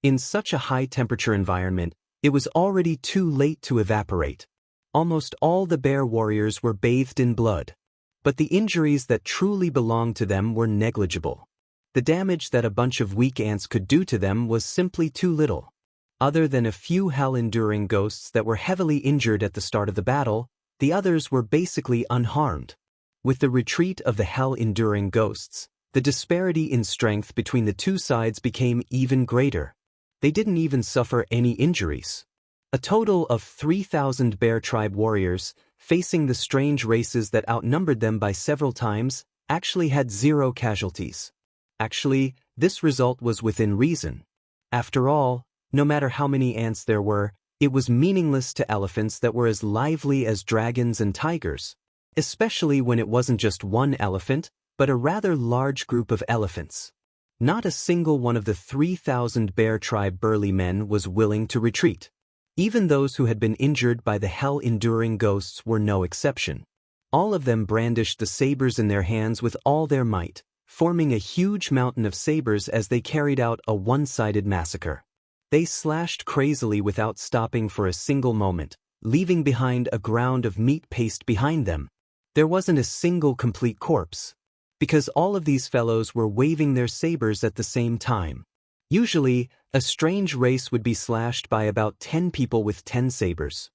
In such a high-temperature environment, it was already too late to evaporate. Almost all the bear warriors were bathed in blood. But the injuries that truly belonged to them were negligible. The damage that a bunch of weak ants could do to them was simply too little. Other than a few hell-enduring ghosts that were heavily injured at the start of the battle, the others were basically unharmed. With the retreat of the hell-enduring ghosts, the disparity in strength between the two sides became even greater. They didn't even suffer any injuries. A total of 3,000 bear tribe warriors, facing the strange races that outnumbered them by several times, actually had 0 casualties. Actually, this result was within reason. After all, no matter how many ants there were, it was meaningless to elephants that were as lively as dragons and tigers, especially when it wasn't just one elephant, but a rather large group of elephants. Not a single one of the 3,000 bear tribe burly men was willing to retreat. Even those who had been injured by the hell-enduring ghosts were no exception. All of them brandished the sabers in their hands with all their might, forming a huge mountain of sabers as they carried out a one-sided massacre. They slashed crazily without stopping for a single moment, leaving behind a ground of meat paste behind them. There wasn't a single complete corpse, because all of these fellows were waving their sabers at the same time. Usually, a strange race would be slashed by about 10 people with 10 sabers.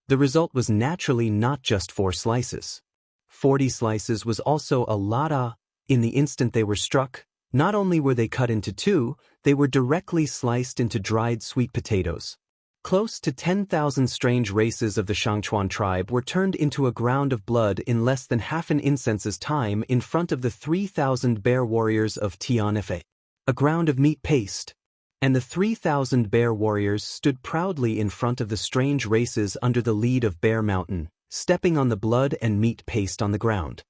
The result was naturally not just 4 slices. 40 slices was also a lot. In the instant they were struck, not only were they cut into 2, they were directly sliced into dried sweet potatoes. Close to 10,000 strange races of the Shangchuan tribe were turned into a ground of blood in less than half an incense's time in front of the 3,000 bear warriors of Tianfe. A ground of meat paste. And the 3,000 bear warriors stood proudly in front of the strange races under the lead of Bear Mountain, stepping on the blood and meat paste on the ground.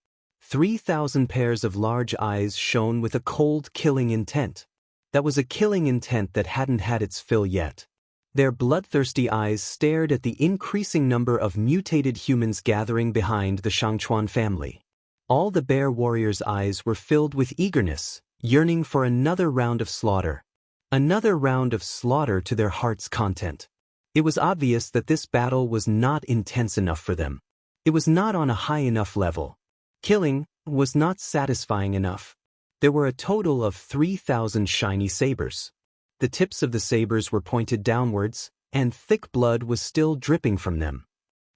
3,000 pairs of large eyes shone with a cold, killing intent. That was a killing intent that hadn't had its fill yet. Their bloodthirsty eyes stared at the increasing number of mutated humans gathering behind the Shangchuan family. All the bear warriors' eyes were filled with eagerness, yearning for another round of slaughter. Another round of slaughter to their heart's content. It was obvious that this battle was not intense enough for them. It was not on a high enough level. Killing was not satisfying enough. There were a total of 3,000 shiny sabers. The tips of the sabers were pointed downwards, and thick blood was still dripping from them.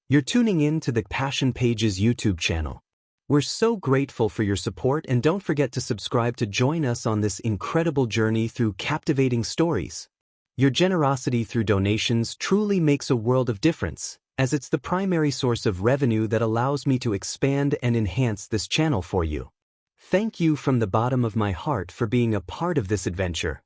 You're tuning in to the Passion Pages YouTube channel. We're so grateful for your support, and don't forget to subscribe to join us on this incredible journey through captivating stories. Your generosity through donations truly makes a world of difference, as it's the primary source of revenue that allows me to expand and enhance this channel for you. Thank you from the bottom of my heart for being a part of this adventure.